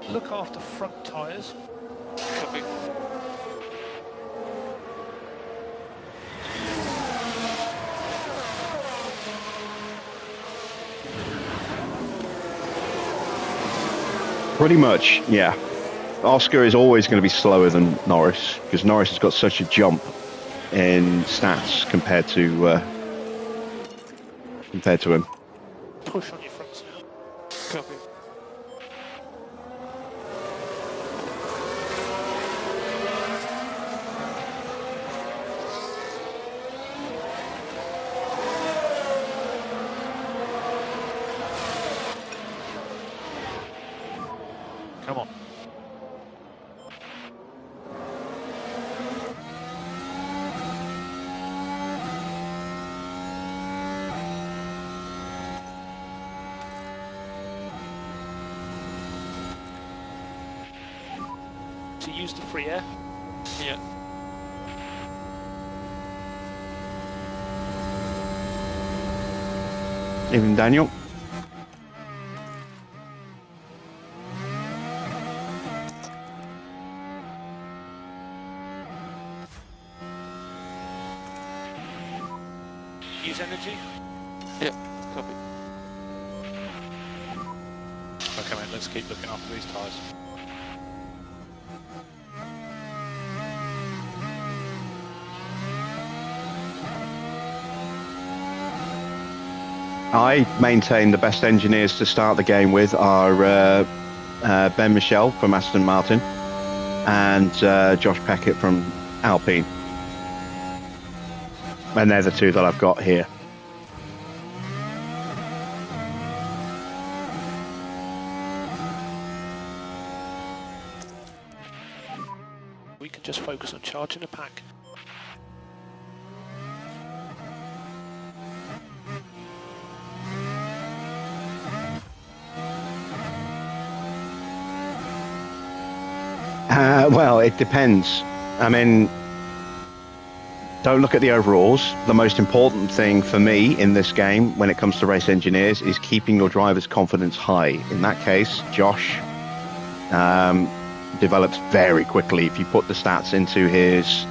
[SPEAKER 4] Look after front tyres.
[SPEAKER 5] Copy.
[SPEAKER 1] Pretty much, yeah. Oscar is always going to be slower than Norris, because Norris has got such a jump in stats compared to him.
[SPEAKER 4] Push on your fronts now.
[SPEAKER 5] Copy.
[SPEAKER 6] Come on.
[SPEAKER 4] To use the free air.
[SPEAKER 5] Yeah.
[SPEAKER 1] Even Daniel.
[SPEAKER 4] Use energy.
[SPEAKER 5] Yeah. Copy.
[SPEAKER 6] Okay, mate, let's keep looking after these tyres.
[SPEAKER 1] I maintain the best engineers to start the game with are Ben Michel from Aston Martin and Josh Peckett from Alpine. And they're the two that I've got here.
[SPEAKER 4] We can just focus on charging a pack.
[SPEAKER 1] Well, it depends. I mean, don't look at the overalls. The most important thing for me in this game when it comes to race engineers is keeping your driver's confidence high. In that case, Josh develops very quickly if you put the stats into his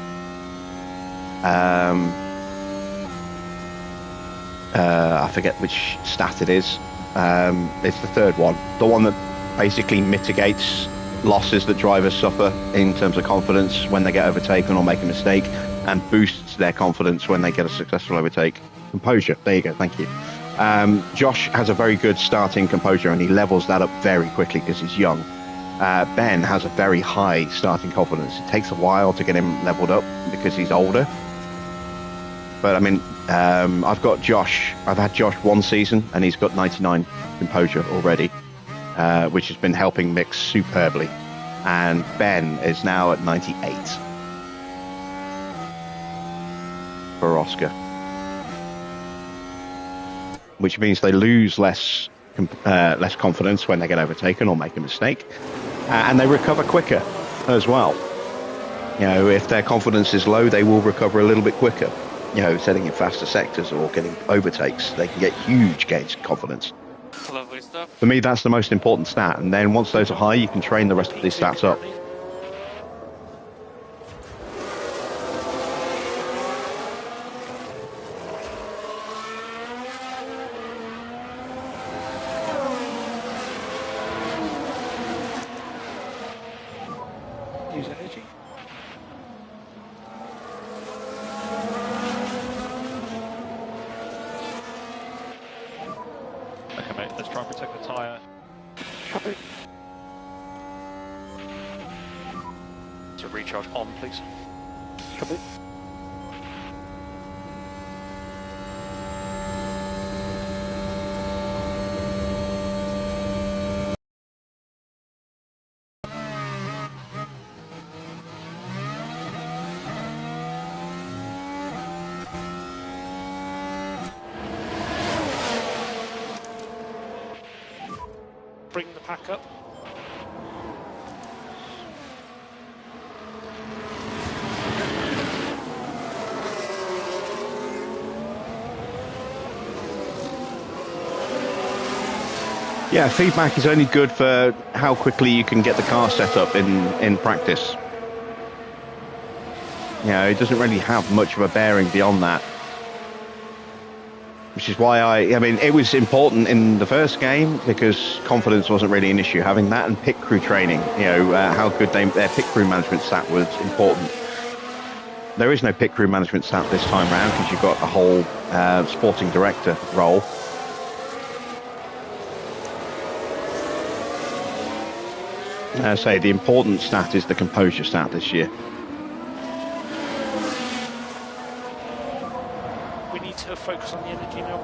[SPEAKER 1] I forget which stat it is. It's the third one, the one that basically mitigates losses that drivers suffer in terms of confidence when they get overtaken or make a mistake, and boosts their confidence when they get a successful overtake. Composure, there you go, thank you. Josh has a very good starting composure, and he levels that up very quickly because he's young. Ben has a very high starting confidence. It takes a while to get him leveled up because he's older. But I mean, I've got Josh. I've had Josh one season, and he's got 99 composure already, which has been helping mix superbly. And Ben is now at 98 for Oscar, which means they lose less confidence when they get overtaken or make a mistake, and they recover quicker as well. You know, if their confidence is low, they will recover a little bit quicker. You know, setting in faster sectors or getting overtakes, they can get huge gains in confidence.
[SPEAKER 5] Lovely stuff.
[SPEAKER 1] For me, that's the most important stat, and then once those are high, you can train the rest of these stats up.
[SPEAKER 4] Use energy.
[SPEAKER 6] Okay, mate, let's try and protect the tyre.
[SPEAKER 5] Copy. recharge on, please.
[SPEAKER 4] Copy. Bring the pack up.
[SPEAKER 1] Yeah, feedback is only good for how quickly you can get the car set up in practice. You know, it doesn't really have much of a bearing beyond that. Which is why I mean, it was important in the first game because confidence wasn't really an issue. Having that and pit crew training, you know, how good their pit crew management stat was important. There is no pit crew management stat this time round because you've got a whole sporting director role. I say the important stat is the composure stat this year.
[SPEAKER 4] We need to focus on the energy now.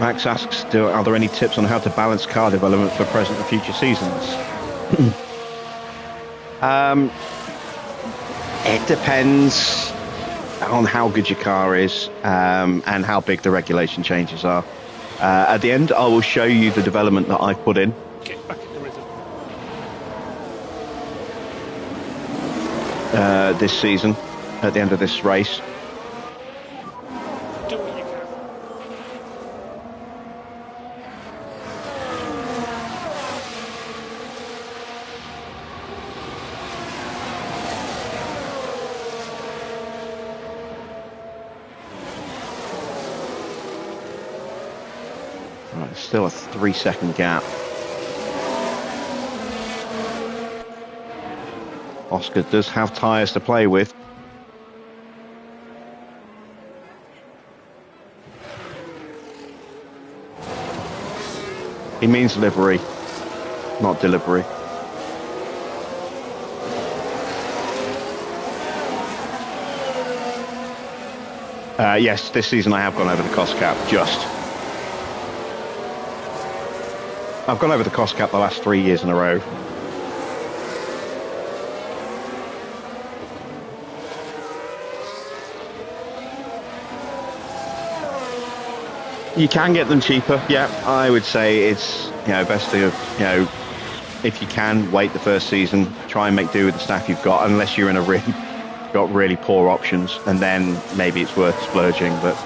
[SPEAKER 1] Max asks, are there any tips on how to balance car development for present and future seasons? It depends on how good your car is and how big the regulation changes are. At the end, I will show you the development that I've put in.
[SPEAKER 4] Get back in the rhythm.
[SPEAKER 1] This season, at the end of this race.
[SPEAKER 4] Do what you can.
[SPEAKER 1] Right, still a 3-second gap. Oscar does have tyres to play with. He means livery, not delivery. Yes, this season I have gone over the cost cap, just. I've gone over the cost cap the last 3 years in a row. You can get them cheaper, yeah. I would say it's, you know, best to, you know, if you can, wait the first season, try and make do with the staff you've got, unless you're in a really, got really poor options, and then maybe it's worth splurging, but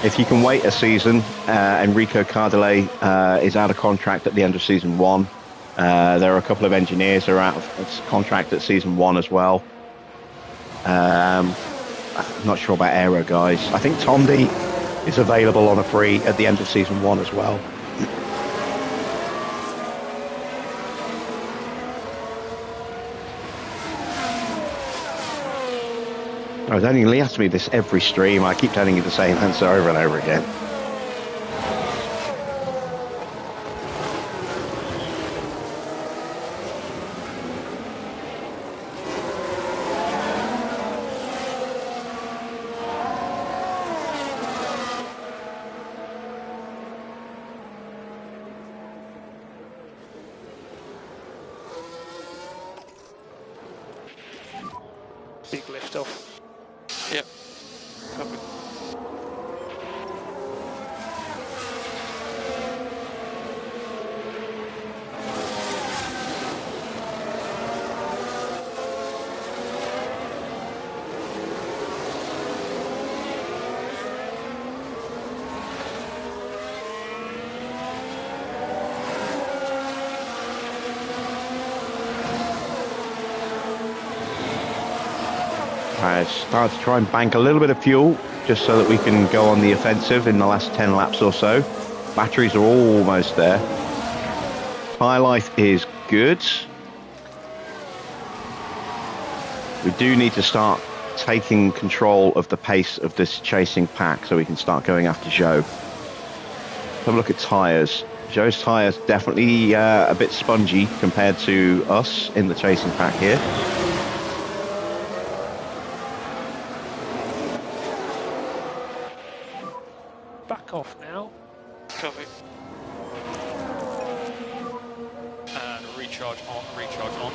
[SPEAKER 1] if you can wait a season, Enrico Cardelay is out of contract at the end of season 1. There are a couple of engineers who are out of contract at season 1 as well. I'm not sure about Aero guys. I think Tondi is available on a free at the end of season 1 as well. I was only Lee asks me this every stream. I keep telling you the same answer over and over again.
[SPEAKER 4] Big lift off.
[SPEAKER 5] Yep. Copy.
[SPEAKER 1] I started to try and bank a little bit of fuel just so that we can go on the offensive in the last 10 laps or so. Batteries are almost there. Tyre life is good. We do need to start taking control of the pace of this chasing pack so we can start going after Zhou. Have a look at tyres. Zhou's tyres definitely a bit spongy compared to us in the chasing pack here.
[SPEAKER 4] Back off now.
[SPEAKER 5] Copy.
[SPEAKER 6] And recharge on, recharge on.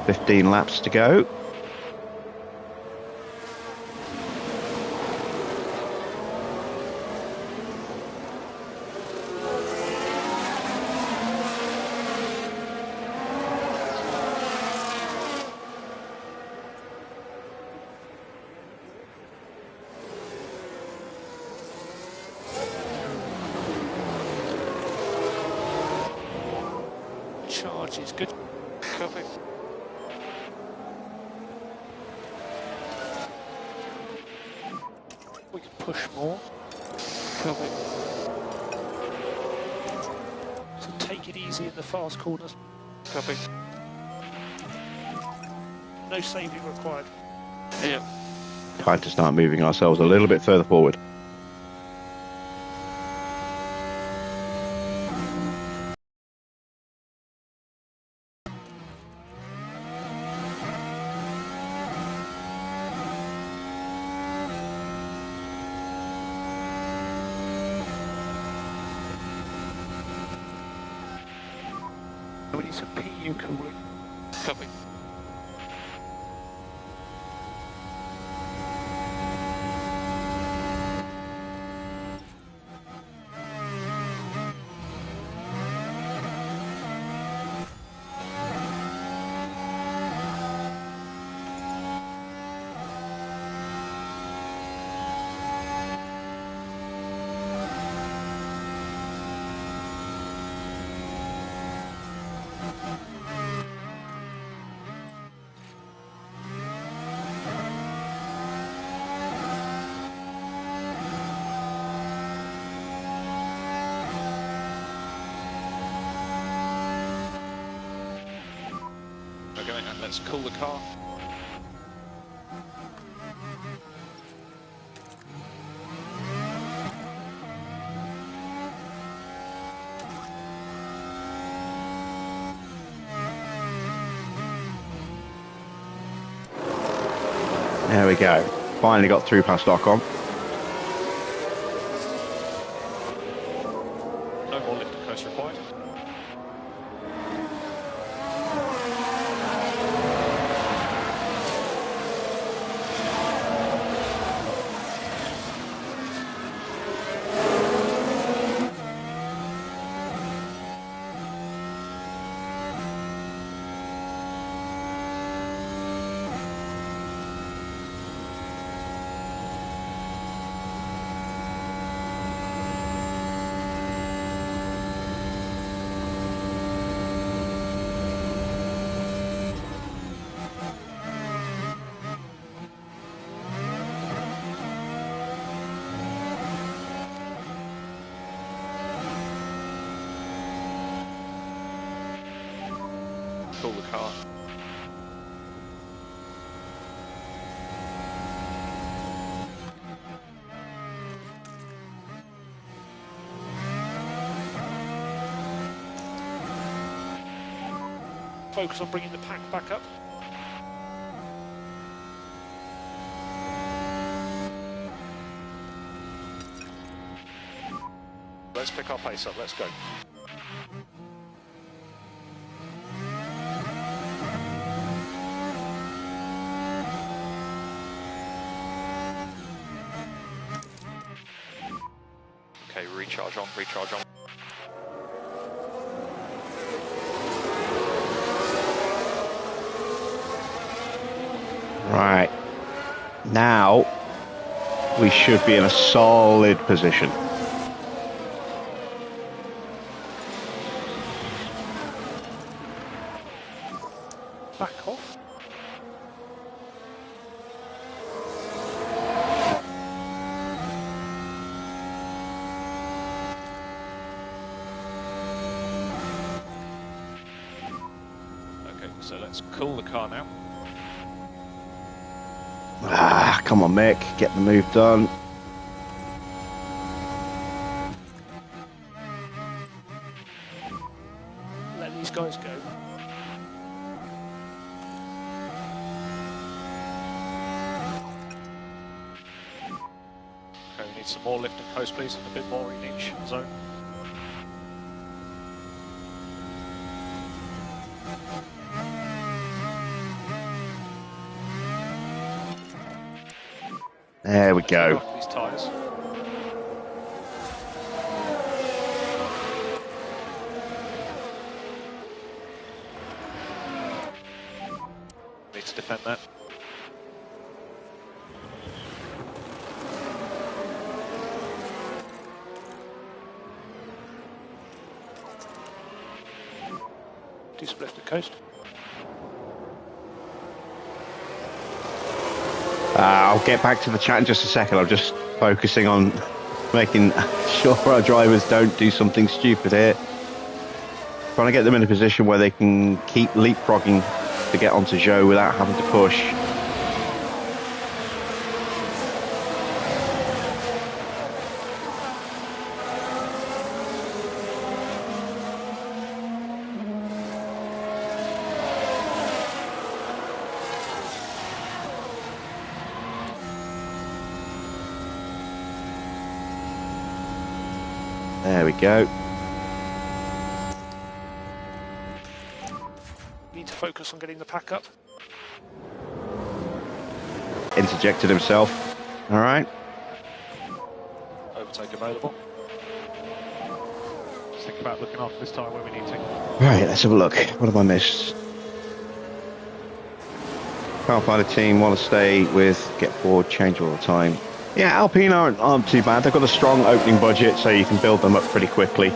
[SPEAKER 1] 15 laps to go.
[SPEAKER 4] Charge is good.
[SPEAKER 5] Copy.
[SPEAKER 4] We can push more.
[SPEAKER 5] Copy.
[SPEAKER 4] So take it easy in the fast corners.
[SPEAKER 5] Copy.
[SPEAKER 4] No saving required.
[SPEAKER 5] Yep.
[SPEAKER 1] Time to start moving ourselves a little bit further forward.
[SPEAKER 4] We need some PU cooling.
[SPEAKER 5] Copy.
[SPEAKER 6] Okay, mate, and let's cool the car.
[SPEAKER 1] There we go. Finally got through past Ocon.
[SPEAKER 6] No more lift and coast required. Cool the car.
[SPEAKER 4] Focus on bringing the pack back up.
[SPEAKER 5] Let's pick our pace up. Let's go. Okay, recharge on, recharge on.
[SPEAKER 1] Right. Now we should be in a solid position.
[SPEAKER 4] Back off.
[SPEAKER 6] Okay, so let's cool the car now.
[SPEAKER 1] Come on, Mick, get the move done.
[SPEAKER 4] Let these guys go.
[SPEAKER 6] Okay, we need some more lift and coast, please, and a bit more in each zone.
[SPEAKER 1] There we go.
[SPEAKER 6] Off these tyres. Need to defend that.
[SPEAKER 4] Do split the coast.
[SPEAKER 1] I'll get back to the chat in just a second. I'm just focusing on making sure our drivers don't do something stupid here. Trying to get them in a position where they can keep leapfrogging to get onto Joe without having to push. There we go.
[SPEAKER 4] Need to focus on getting the pack up.
[SPEAKER 1] Interjected himself. All right.
[SPEAKER 6] Overtake available. Just think about looking after this tyre where we need to.
[SPEAKER 1] Right, let's have a look. What have I missed? Can't find a team. Want to stay with get forward, change all the time. Yeah, Alpine aren't too bad. They've got a strong opening budget, so you can build them up pretty quickly.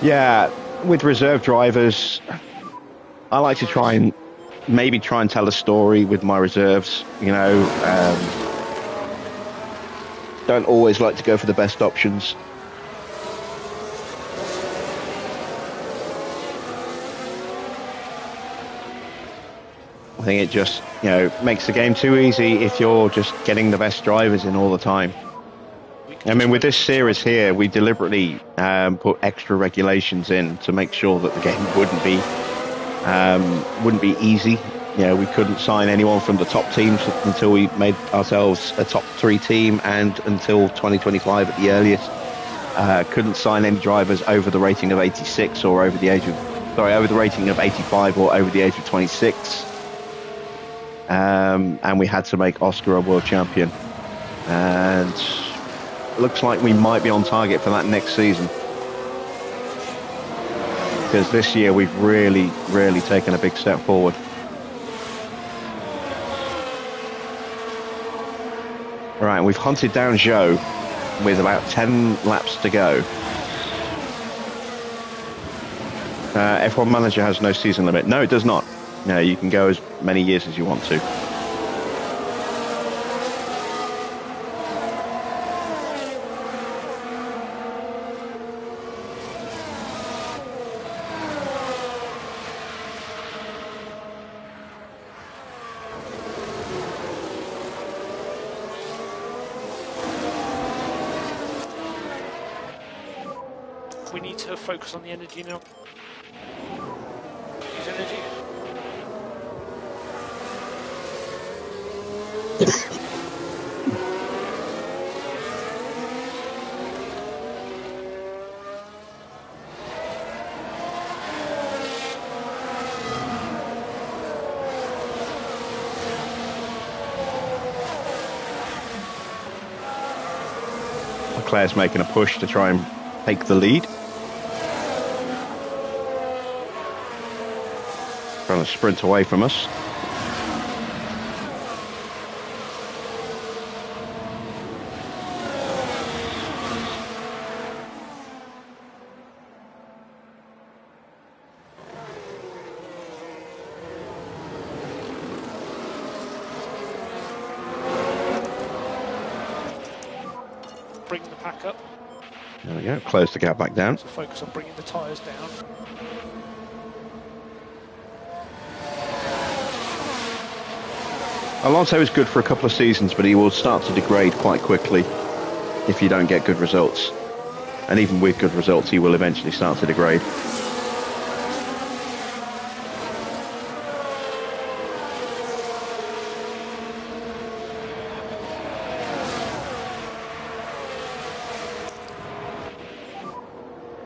[SPEAKER 1] Yeah, with reserve drivers, I like to try and tell a story with my reserves, you know. Don't always like to go for the best options. I think it just, you know, makes the game too easy if you're just getting the best drivers in all the time. I mean, with this series here, we deliberately put extra regulations in to make sure that the game wouldn't be easy. You know, we couldn't sign anyone from the top teams until we made ourselves a top 3 team, and until 2025 at the earliest. Couldn't sign any drivers over the rating of 86 or over the rating of 85 or over the age of 26. And we had to make Oscar a world champion. And looks like we might be on target for that next season. Because this year we've really, really taken a big step forward. Right, we've hunted down Joe with about 10 laps to go. F1 Manager has no season limit. No, it does not. No, you can go as many years as you want to.
[SPEAKER 4] We need to focus on the energy now. Use energy.
[SPEAKER 1] Leclerc's making a push to try and take the lead. Trying to sprint away from us.
[SPEAKER 4] bring the pack up.
[SPEAKER 1] There we go. Close the gap back down.
[SPEAKER 4] So focus on bringing the tyres down.
[SPEAKER 1] Alonso is good for a couple of seasons, but he will start to degrade quite quickly if you don't get good results. And even with good results, he will eventually start to degrade.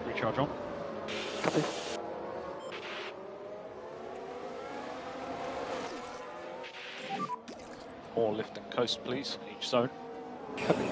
[SPEAKER 6] Recharge on.
[SPEAKER 5] Copy.
[SPEAKER 6] More lift and coast, please, in each zone.
[SPEAKER 5] Copy.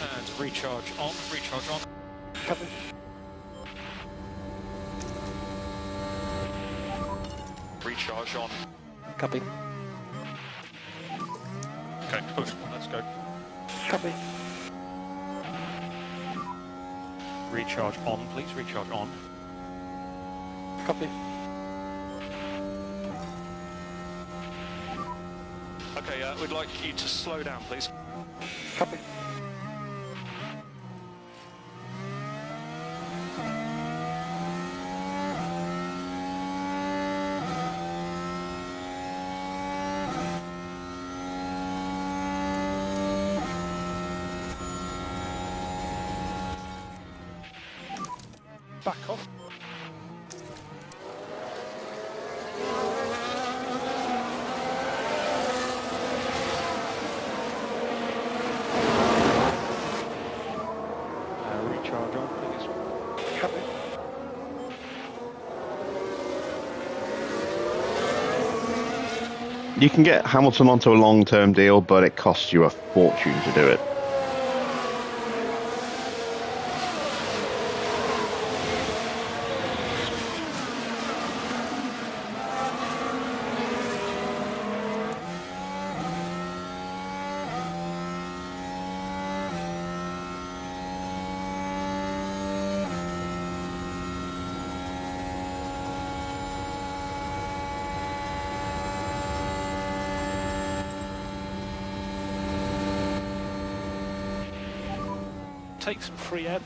[SPEAKER 6] And recharge on, recharge on.
[SPEAKER 5] Copy.
[SPEAKER 6] Recharge on.
[SPEAKER 5] Copy.
[SPEAKER 6] Okay, push, let's go.
[SPEAKER 5] Copy.
[SPEAKER 6] Recharge on, please, recharge on.
[SPEAKER 5] Copy.
[SPEAKER 6] Okay, we'd like you to slow down, please.
[SPEAKER 5] Copy.
[SPEAKER 4] Back off.
[SPEAKER 6] Recharge on, please.
[SPEAKER 5] Copy.
[SPEAKER 1] You can get Hamilton onto a long-term deal, but it costs you a fortune to do it.
[SPEAKER 4] Take some free air.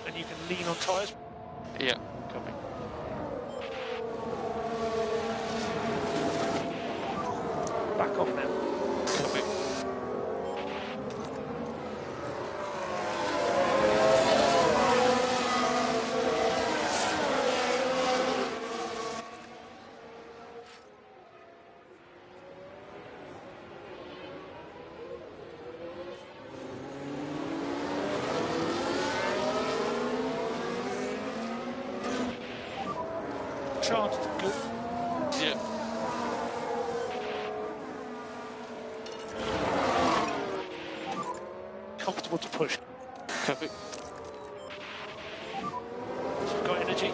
[SPEAKER 4] And you can lean on tyres.
[SPEAKER 5] Yeah. Copy.
[SPEAKER 4] Back off now.
[SPEAKER 5] Copy.
[SPEAKER 4] Charged. Good.
[SPEAKER 5] Yeah.
[SPEAKER 4] Comfortable to push.
[SPEAKER 5] Copy.
[SPEAKER 4] Got energy.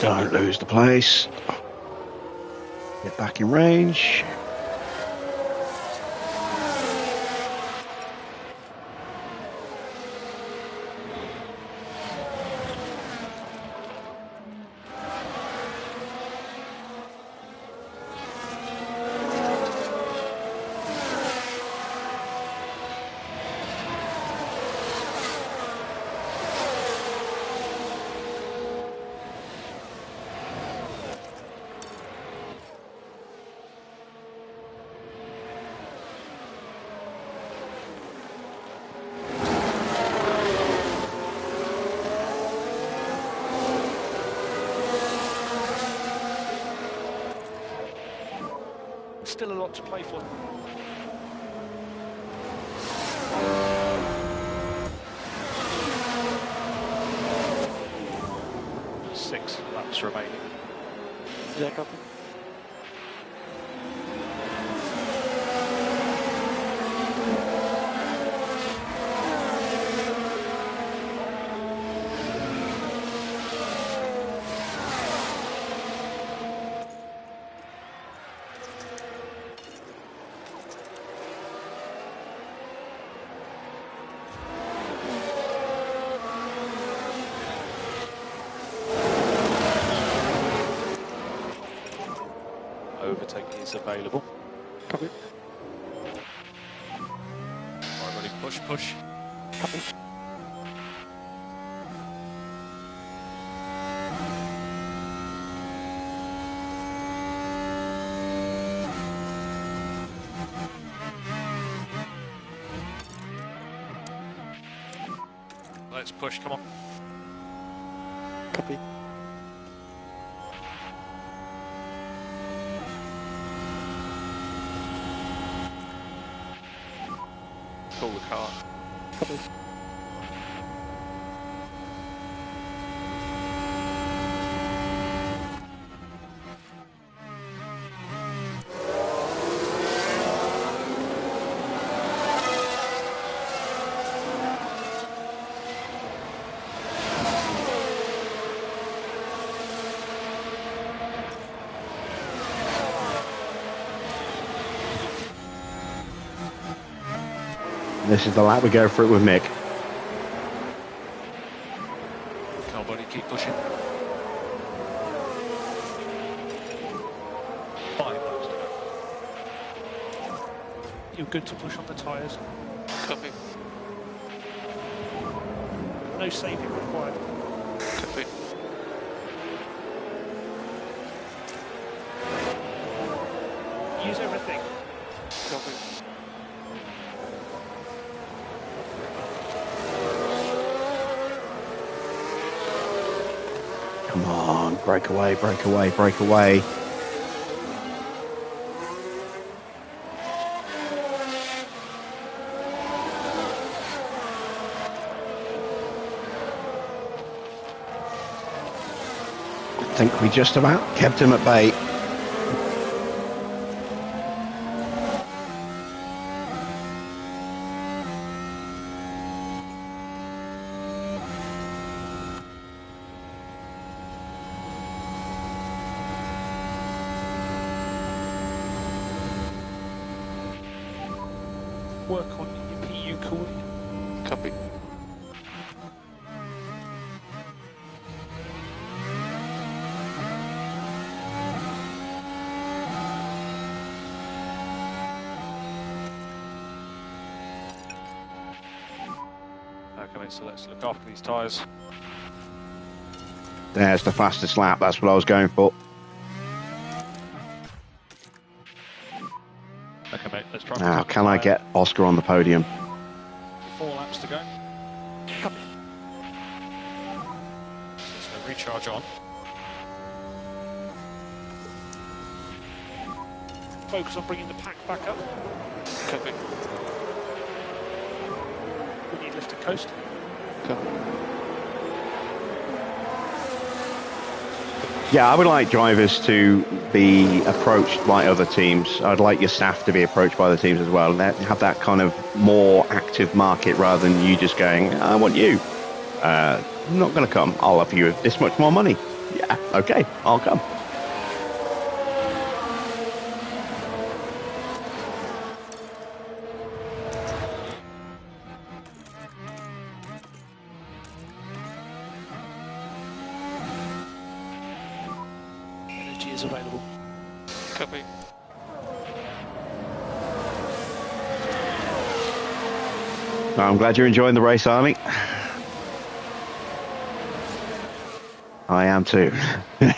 [SPEAKER 1] Don't lose the place. Get back in range.
[SPEAKER 4] still a lot to play for. 6 laps remaining.
[SPEAKER 5] Yeah, copy.
[SPEAKER 4] Overtaking is available.
[SPEAKER 5] Copy.
[SPEAKER 6] Alright, ready, push, push.
[SPEAKER 5] Copy.
[SPEAKER 6] Let's push, come on.
[SPEAKER 5] Copy. Pull the car. Copy.
[SPEAKER 1] This is the lap we go for it with Mick.
[SPEAKER 6] Come on, buddy, keep pushing.
[SPEAKER 4] 5 laps to go. You're good to push on the tyres.
[SPEAKER 5] Copy.
[SPEAKER 4] No saving required.
[SPEAKER 5] Copy.
[SPEAKER 4] Use everything.
[SPEAKER 5] Copy.
[SPEAKER 1] Come on, break away, break away, break away. I think we just about kept him at bay.
[SPEAKER 4] Work on your PU cooling.
[SPEAKER 5] Copy.
[SPEAKER 6] Okay, mate, so let's look after these tyres.
[SPEAKER 1] There's the fastest lap, that's what I was going for.
[SPEAKER 6] Okay, mate, let's try.
[SPEAKER 1] Now, can I get Oscar on the podium?
[SPEAKER 6] 4 laps to go.
[SPEAKER 5] Copy.
[SPEAKER 6] So recharge on.
[SPEAKER 4] Focus on bringing the pack back up.
[SPEAKER 5] Copy.
[SPEAKER 4] We need lift to coast.
[SPEAKER 5] Copy.
[SPEAKER 1] Yeah, I would like drivers to be approached by other teams. I'd like your staff to be approached by other teams as well. Have that kind of more active market rather than you just going, I want you. I'm not going to come. I'll offer you this much more money. Yeah, okay, I'll come.
[SPEAKER 4] Energy is available.
[SPEAKER 5] Copy.
[SPEAKER 1] I'm glad you're enjoying the race, Arnie. I am too.
[SPEAKER 4] Need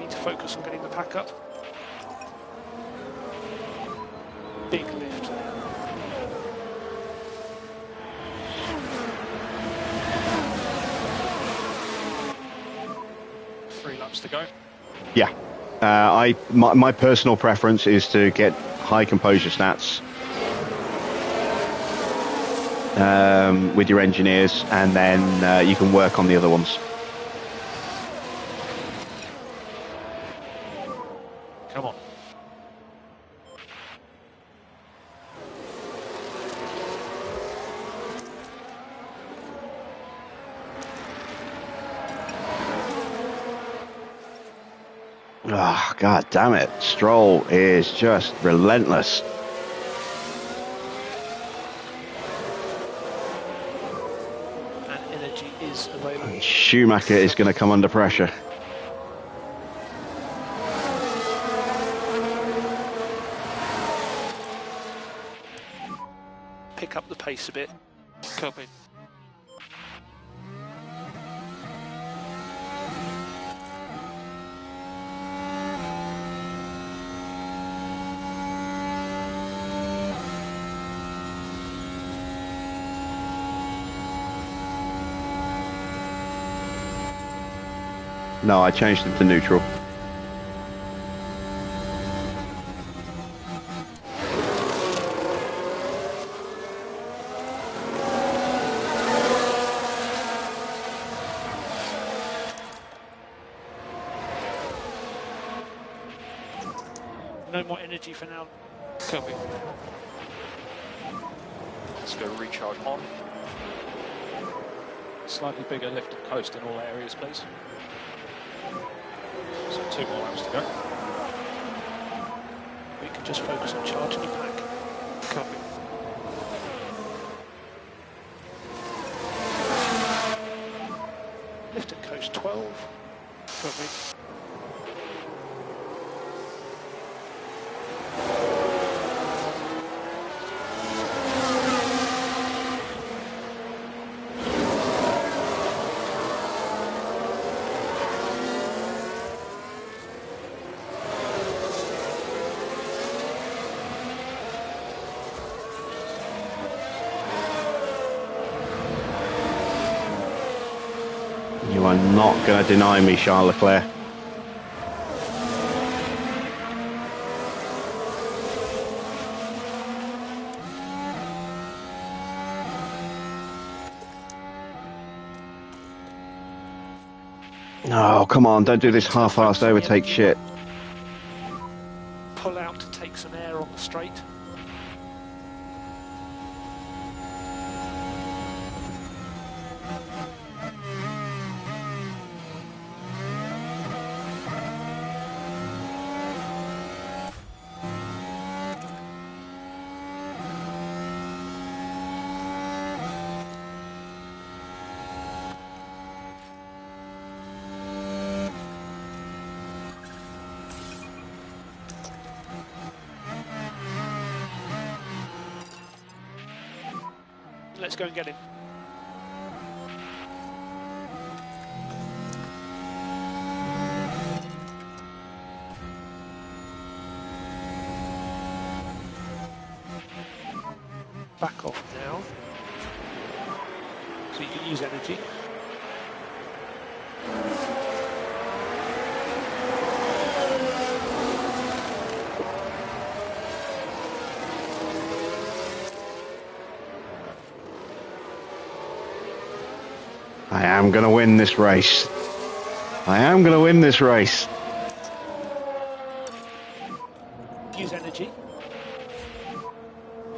[SPEAKER 4] to focus on getting the pack up. Big lift.
[SPEAKER 6] laps to go.
[SPEAKER 1] Yeah. My personal preference is to get high composure stats with your engineers, and then you can work on the other ones.
[SPEAKER 6] Come on.
[SPEAKER 1] Oh, God damn it. Stroll is just relentless.
[SPEAKER 4] And energy is available.
[SPEAKER 1] Schumacher is going to come under pressure.
[SPEAKER 4] Pick up the pace a bit.
[SPEAKER 5] Copy.
[SPEAKER 1] No, I changed it to neutral.
[SPEAKER 4] No more energy for now.
[SPEAKER 5] Copy. Let's go recharge on.
[SPEAKER 6] Slightly bigger lift and coast in all areas, please. So 2 more laps to go.
[SPEAKER 4] We can just focus on charging your pack.
[SPEAKER 5] Copy.
[SPEAKER 4] Lift and coast 12.
[SPEAKER 5] Copy.
[SPEAKER 1] You are not going to deny me, Charles Leclerc. No, come on, don't do this half-assed overtake shit.
[SPEAKER 4] Pull out to take some air on the straight. Let's go and get him. Back off now. So you can use energy.
[SPEAKER 1] I am going to win this race. I am going to win this race.
[SPEAKER 4] Use energy.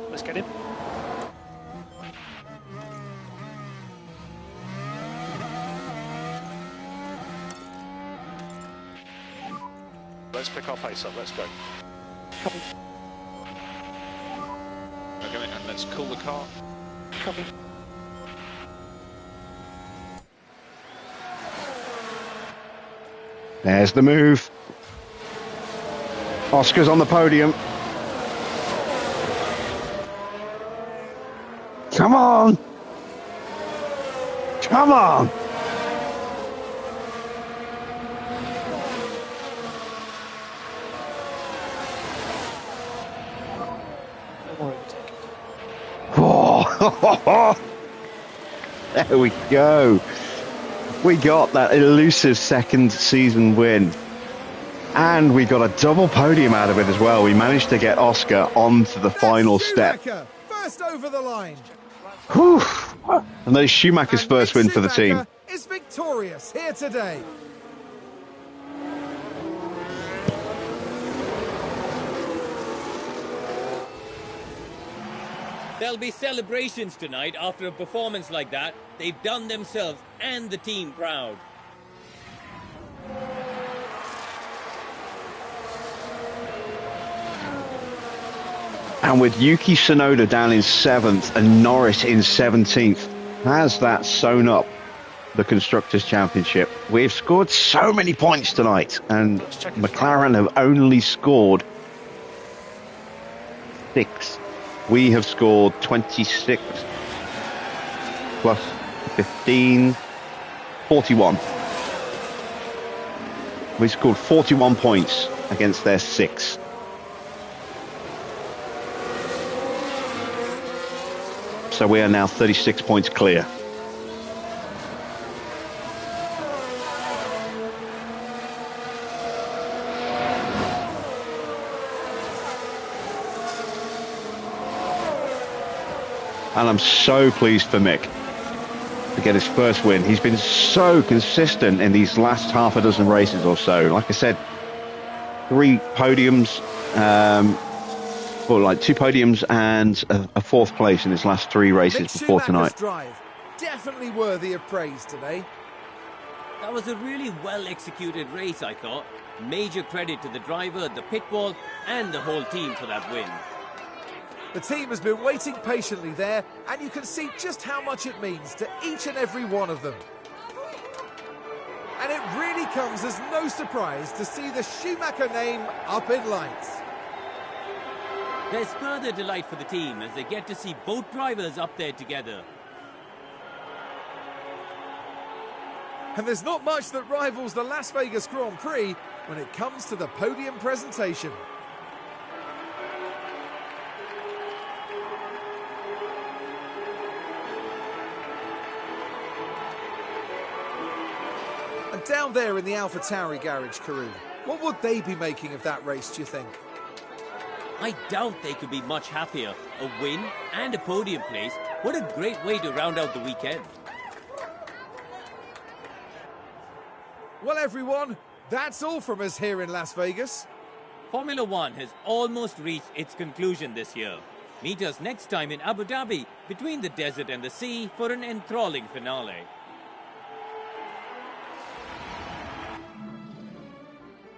[SPEAKER 4] Let's get him.
[SPEAKER 5] Let's pick our pace up, let's go.
[SPEAKER 4] Copy.
[SPEAKER 5] Okay, and let's cool the car.
[SPEAKER 4] Copy.
[SPEAKER 1] There's the move. Oscar's on the podium. Come on. Come on. Oh. There we go. We got that elusive second season win. And we got a double podium out of it as well. We managed to get Oscar onto the final step.
[SPEAKER 2] First over the line.
[SPEAKER 1] Whew. And that is Schumacher's first win for the team.
[SPEAKER 2] Is victorious here today.
[SPEAKER 3] There'll be celebrations tonight after a performance like that. They've done themselves and the team proud.
[SPEAKER 1] And with Yuki Tsunoda down in 7th and Norris in 17th, has that sewn up the Constructors' Championship? We've scored so many points tonight, and McLaren have only scored 6. We have scored 26 plus 15, 41. We scored 41 points against their 6. So we are now 36 points clear. And I'm so pleased for Mick to get his first win. He's been so consistent in these last half a dozen races or so. Like I said, 3 podiums, well, like 2 podiums and a 4th place in his last 3 races
[SPEAKER 2] Mick
[SPEAKER 1] before tonight.
[SPEAKER 2] Drive, definitely worthy of praise today.
[SPEAKER 3] That was a really well-executed race, I thought. Major credit to the driver, the pit wall, and the whole team for that win.
[SPEAKER 2] The team has been waiting patiently there, and you can see just how much it means to each and every one of them. And it really comes as no surprise to see the Schumacher name up in lights.
[SPEAKER 3] There's further delight for the team as they get to see both drivers up there together.
[SPEAKER 2] And there's not much that rivals the Las Vegas Grand Prix when it comes to the podium presentation. And down there in the Alpha Tauri garage, Karun, what would they be making of that race, do you think?
[SPEAKER 3] I doubt they could be much happier. A win and a podium place. What a great way to round out the weekend.
[SPEAKER 2] Well, everyone, that's all from us here in Las Vegas.
[SPEAKER 3] Formula One has almost reached its conclusion this year. Meet us next time in Abu Dhabi, between the desert and the sea, for an enthralling finale.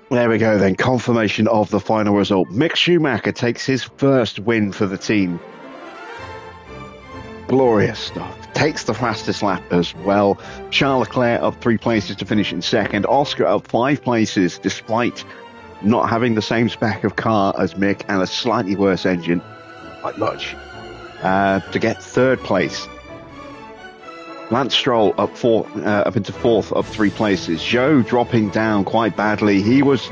[SPEAKER 1] There we go then, confirmation of the final result. Mick Schumacher takes his first win for the team. Glorious stuff. Takes the fastest lap as well. Charles Leclerc up 3 places to finish in 2nd. Oscar up 5 places despite not having the same spec of car as Mick and a slightly worse engine, quite much, to get 3rd place. Lance Stroll up into 4th, up 3 places. Zhou dropping down quite badly. He was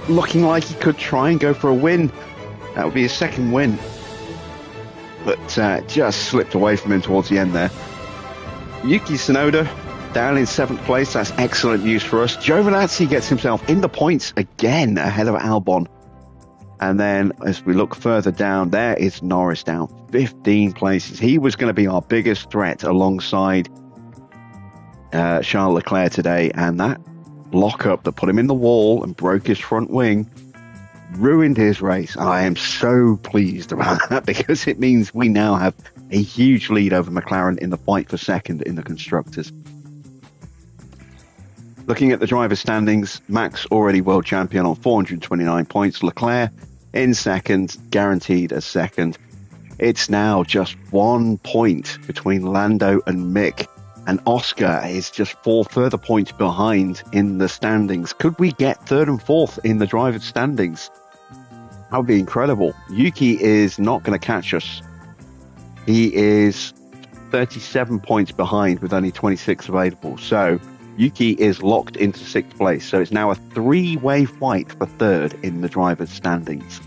[SPEAKER 1] looking like he could try and go for a win. That would be his 2nd win. But just slipped away from him towards the end there. Yuki Tsunoda down in 7th place. That's excellent news for us. Giovinazzi gets himself in the points again ahead of Albon. And then as we look further down, there is Norris down 15 places. He was going to be our biggest threat alongside Charles Leclerc today, and that lockup that put him in the wall and broke his front wing ruined his race. I am so pleased about that because it means we now have a huge lead over McLaren in the fight for 2nd in the Constructors. Looking at the driver standings, Max already world champion on 429 points. Leclerc in 2nd, guaranteed as 2nd. It's now just 1 point between Lando and Mick. And Oscar is just 4 further points behind in the standings. Could we get 3rd and 4th in the driver's standings? That would be incredible. Yuki is not going to catch us. He is 37 points behind with only 26 available. So Yuki is locked into 6th place. So it's now a 3-way fight for 3rd in the driver's standings.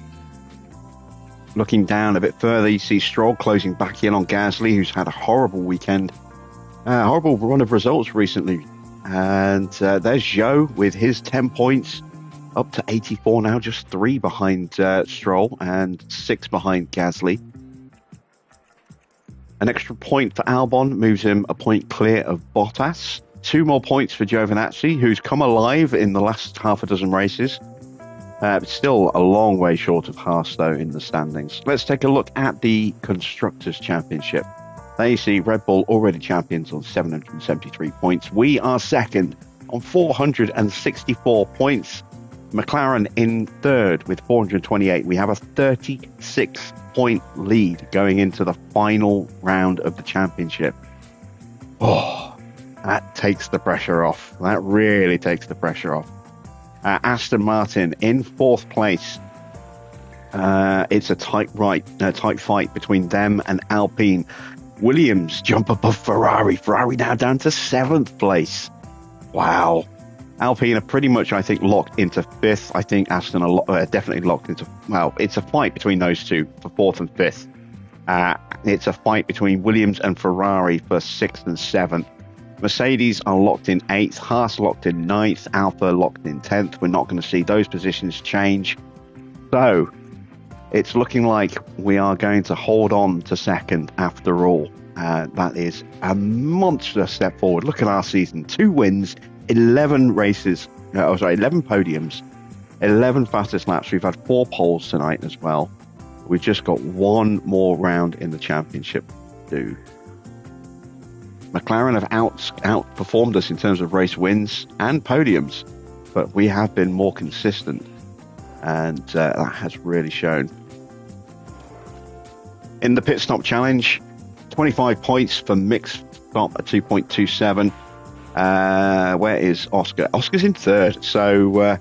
[SPEAKER 1] Looking down a bit further, you see Stroll closing back in on Gasly, who's had a horrible weekend. Horrible run of results recently. And there's Joe with his 10 points, up to 84 now, just 3 behind Stroll and 6 behind Gasly. An extra point for Albon moves him a point clear of Bottas. 2 more points for Giovinazzi, who's come alive in the last half a dozen races. Still a long way short of Haas, though, in the standings. Let's take a look at the Constructors' Championship. There you see Red Bull already champions on 773 points. We are second on 464 points. McLaren in third with 428. We have a 36-point lead going into the final round of the championship. Oh, that takes the pressure off. That really takes the pressure off. Aston Martin in fourth place. It's a tight fight between them and Alpine. Williams jump above Ferrari. Ferrari now down to 7th place. Wow. Alpine are pretty much, I think, locked into 5th. I think Aston are definitely locked into... Well, it's a fight between those two for 4th and 5th. It's a fight between Williams and Ferrari for 6th and 7th. Mercedes are locked in 8th. Haas locked in 9th. Alpha locked in 10th. We're not going to see those positions change. So, it's looking like we are going to hold on to 2nd after all. That is a monster step forward. Look at our season. 2 wins, 11 races, 11 podiums, 11 fastest laps. We've had 4 poles tonight as well. We've just got 1 more round in the championship to do. McLaren have outperformed us in terms of race wins and podiums, but we have been more consistent, and that has really shown. In the pit stop challenge, 25 points for mixed stop at 2.27. Where is Oscar? Oscar's in 3rd, so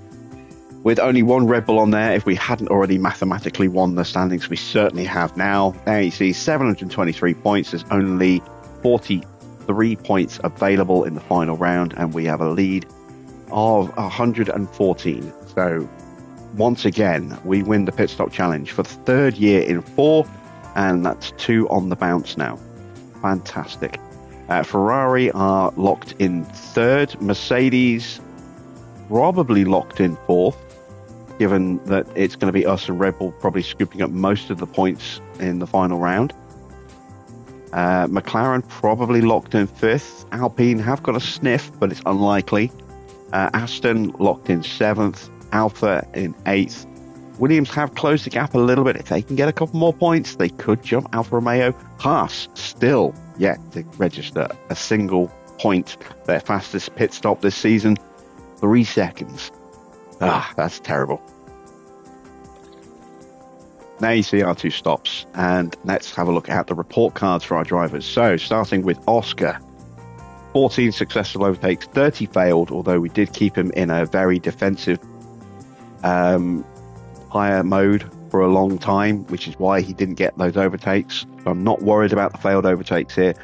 [SPEAKER 1] with only 1 Red Bull on there, if we hadn't already mathematically won the standings, we certainly have now. There you see 723 points. There's only 43 points available in the final round, and we have a lead of 114. So once again, we win the pit stop challenge for the 3rd year in 4, and that's 2 on the bounce now. Fantastic. Ferrari are locked in 3rd. Mercedes probably locked in 4th, given that it's going to be us and Red Bull probably scooping up most of the points in the final round. McLaren probably locked in 5th. Alpine have got a sniff, but it's unlikely. Aston locked in 7th. Alpha in 8th. Williams have closed the gap a little bit. If they can get a couple more points, they could jump Alfa Romeo. Haas still yet to register a single point. Their fastest pit stop this season, 3 seconds. That's terrible. Now you see our 2 stops, and let's have a look at the report cards for our drivers. So, starting with Oscar, 14 successful overtakes, 30 failed, although we did keep him in a very defensive higher mode for a long time, which is why he didn't get those overtakes. So I'm not worried about the failed overtakes here.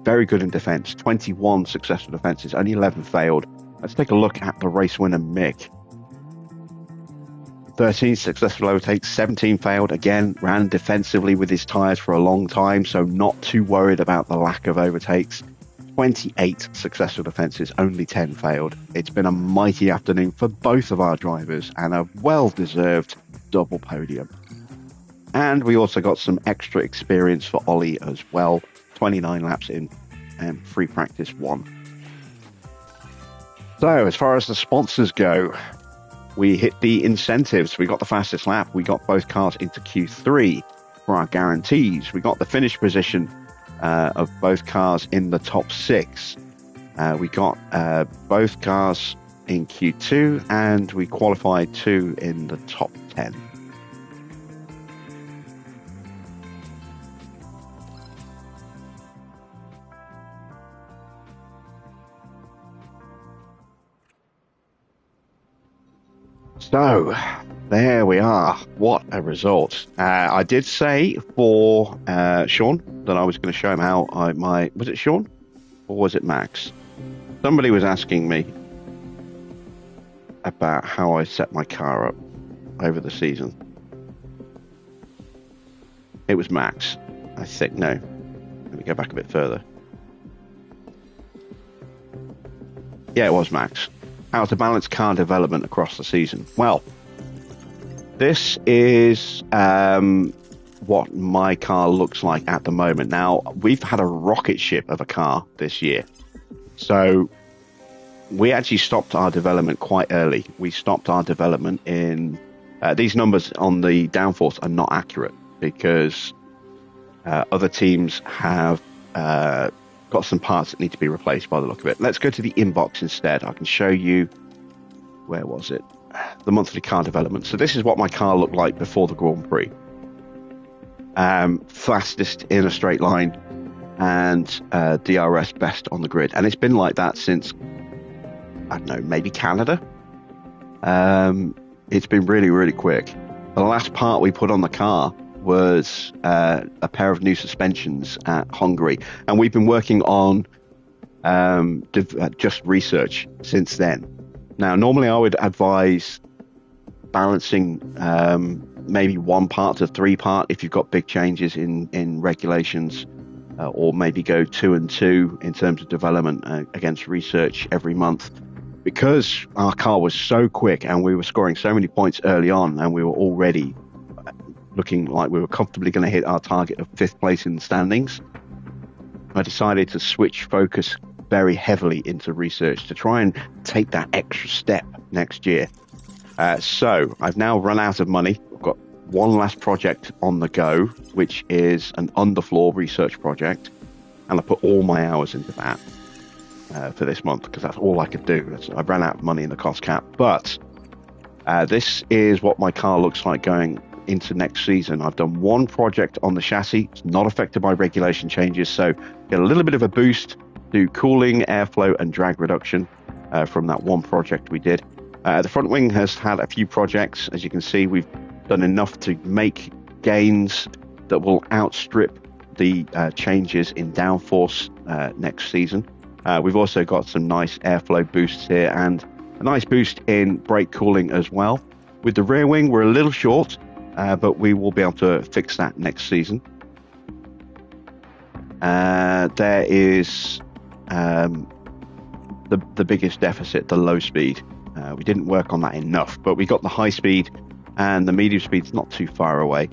[SPEAKER 1] Very good in defense, 21 successful defenses, only 11 failed. Let's take a look at the race winner Mick. 13 successful overtakes, 17 failed. Again, ran defensively with his tyres for a long time, so not too worried about the lack of overtakes. 28 successful defences, only 10 failed. It's been a mighty afternoon for both of our drivers and a well-deserved double podium. And we also got some extra experience for Ollie as well. 29 laps in and free practice 1. So as far as the sponsors go, we hit the incentives. We got the fastest lap. We got both cars into Q3 for our guarantees. We got the finish position of both cars in the top 6. We got both cars in Q2, and we qualified 2 in the top 10. So, there we are. What a result. I did say for Sean that I was going to show him how was it Sean? Or was it Max? Somebody was asking me about how I set my car up over the season. It was Max, I think. No. Let me go back a bit further. Yeah, it was Max. How to balance car development across the season. Well, this is what my car looks like at the moment. Now, we've had a rocket ship of a car this year. So we actually stopped our development quite early. We stopped our development in... these numbers on the downforce are not accurate because other teams have got some parts that need to be replaced by the look of it. Let's go to the inbox instead. I can show you, where was it? The monthly car development. So this is what my car looked like before the Grand Prix. Fastest in a straight line and DRS best on the grid. And it's been like that since, I don't know, maybe Canada. It's been really, really quick. The last part we put on the car was a pair of new suspensions at Hungary, and we've been working on just research since then. Now, normally I would advise balancing maybe 1 part to 3 part if you've got big changes in regulations, or maybe go 2 and 2 in terms of development against research every month. Because our car was so quick and we were scoring so many points early on, and we were already looking like we were comfortably going to hit our target of 5th place in the standings, I decided to switch focus very heavily into research to try and take that extra step next year. So I've now run out of money. I've got one last project on the go, which is an underfloor research project, and I put all my hours into that for this month because that's all I could do. I ran out of money in the cost cap. But this is what my car looks like going into next season. I've done one project on the chassis. It's not affected by regulation changes, so get a little bit of a boost to cooling, airflow and drag reduction from that one project we did. The front wing has had a few projects. As you can see, we've done enough to make gains that will outstrip the changes in downforce next season. We've also got some nice airflow boosts here and a nice boost in brake cooling as well. With the rear wing, we're a little short, but we will be able to fix that next season. There is the biggest deficit, the low speed. We didn't work on that enough, but we got the high speed, and the medium speed's not too far away.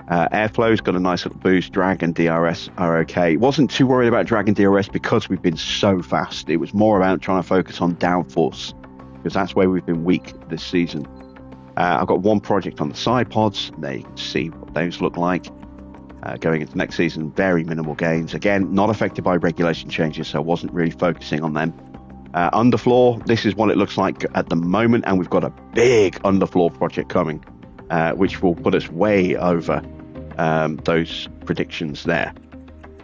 [SPEAKER 1] Airflow's got a nice little boost. Drag and DRS are okay. Wasn't too worried about drag and DRS because we've been so fast. It was more about trying to focus on downforce because that's where we've been weak this season. I've got one project on the side pods. There you can see what those look like. Going into next season, very minimal gains. Again, not affected by regulation changes, so I wasn't really focusing on them. Underfloor, this is what it looks like at the moment, and we've got a big underfloor project coming, which will put us way over those predictions there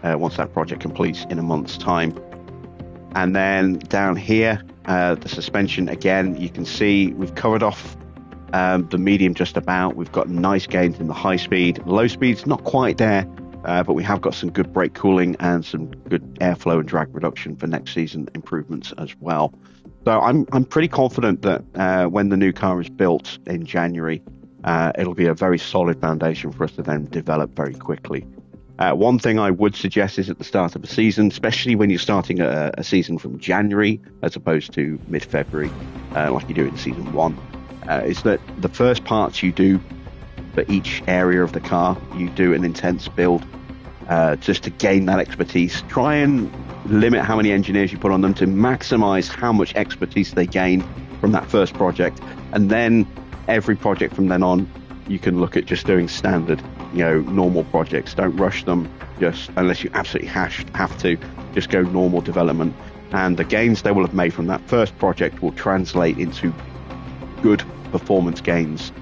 [SPEAKER 1] once that project completes in a month's time. And then down here, the suspension, again, you can see we've covered off the medium just about. We've got nice gains in the high speed. Low speed's not quite there, but we have got some good brake cooling and some good airflow and drag reduction for next season improvements as well. So I'm pretty confident that when the new car is built in January, it'll be a very solid foundation for us to then develop very quickly. One thing I would suggest is at the start of a season, especially when you're starting a season from January as opposed to mid-February, like you do in season 1, is that the first parts you do for each area of the car, you do an intense build just to gain that expertise. Try and limit how many engineers you put on them to maximize how much expertise they gain from that first project. And then every project from then on, you can look at just doing standard, normal projects. Don't rush them, just unless you absolutely have to, just go normal development. And the gains they will have made from that first project will translate into good performance gains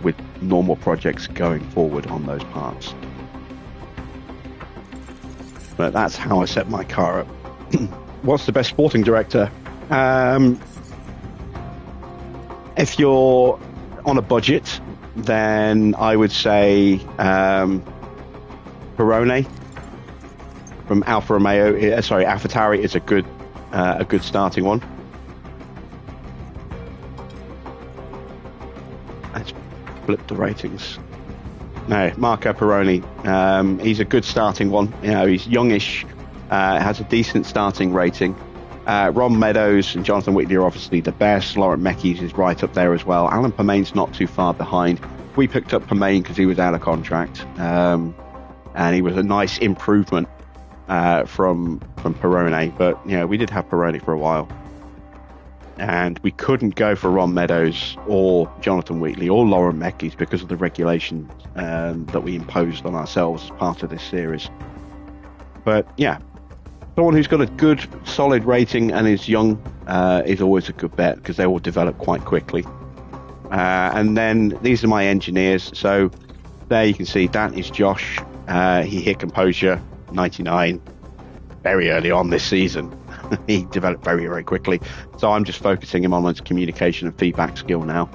[SPEAKER 1] with normal projects going forward on those parts. But that's how I set my car up. What's the best sporting director? If you're on a budget, then I would say Perone from Alpha Tauri is a good starting one. Let's flip the ratings. No, Marco Perone. He's a good starting one. He's youngish, has a decent starting rating. Ron Meadows and Jonathan Whitley are obviously the best. Laurent Mekies is right up there as well. Alan Permain's not too far behind. We picked up Permain because he was out of contract, and he was a nice improvement from Perrone. But we did have Perrone for a while, and we couldn't go for Ron Meadows or Jonathan Wheatley or Laurent Mekies because of the regulations that we imposed on ourselves as part of this series. But yeah, someone who's got a good, solid rating and is young is always a good bet because they will develop quite quickly. And then these are my engineers. So there you can see that is Josh. He hit composure 99 very early on this season. He developed very, very quickly. So I'm just focusing him on his communication and feedback skill now,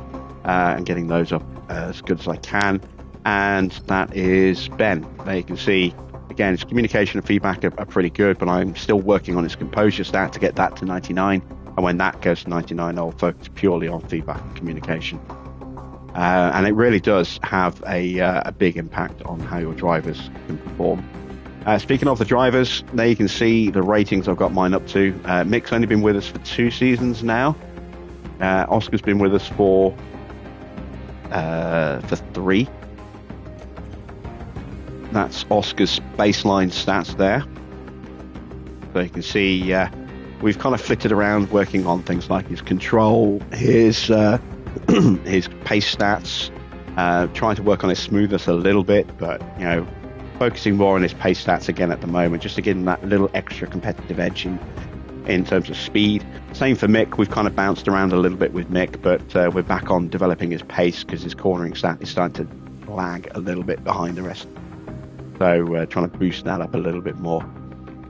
[SPEAKER 1] and getting those up as good as I can. And that is Ben. There you can see, again, his communication and feedback are pretty good, but I'm still working on his composure stat to get that to 99. And when that goes to 99, I'll focus purely on feedback and communication. And it really does have a big impact on how your drivers can perform. Speaking of the drivers, there you can see the ratings I've got mine up to. Mick's only been with us for 2 seasons now. Oscar's been with us for 3. That's Oscar's baseline stats there. So you can see we've kind of flitted around working on things like his control, his his pace stats, trying to work on his smoothness a little bit, but focusing more on his pace stats again at the moment, just to give him that little extra competitive edge in terms of speed. Same for Mick. We've kind of bounced around a little bit with Mick, but we're back on developing his pace because his cornering stat is starting to lag a little bit behind the rest. So trying to boost that up a little bit more.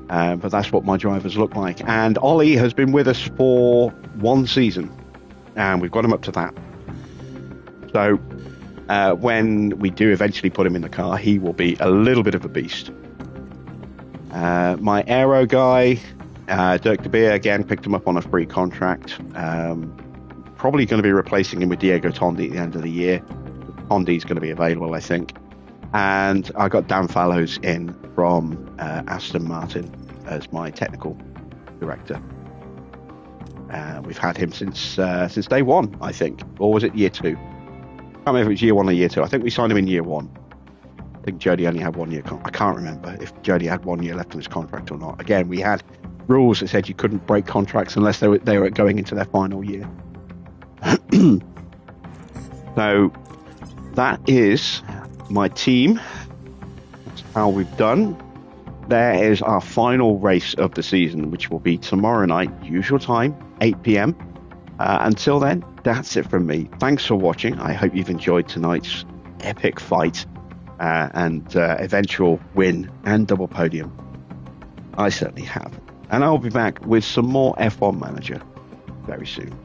[SPEAKER 1] But that's what my drivers look like. And Ollie has been with us for 1 season, and we've got him up to that. So when we do eventually put him in the car, he will be a little bit of a beast. My aero guy, Dirk de Beer, again, picked him up on a free contract. Probably going to be replacing him with Diego Tondi at the end of the year. Tondi's going to be available, I think. And I got Dan Fallows in from Aston Martin as my technical director. We've had him since day 1, I think. Or was it year 2? I can't remember if it was year 1 or year 2. I think we signed him in year 1. I think Jody only had 1 year. I can't remember if Jody had 1 year left on his contract or not. Again, we had rules that said you couldn't break contracts unless they were going into their final year. So that is my team. That's how we've done. There is our final race of the season, which will be tomorrow night, usual time, 8 p.m. Until then, that's it from me. Thanks for watching. I hope you've enjoyed tonight's epic fight and eventual win and double podium. I certainly have. And I'll be back with some more F1 Manager very soon.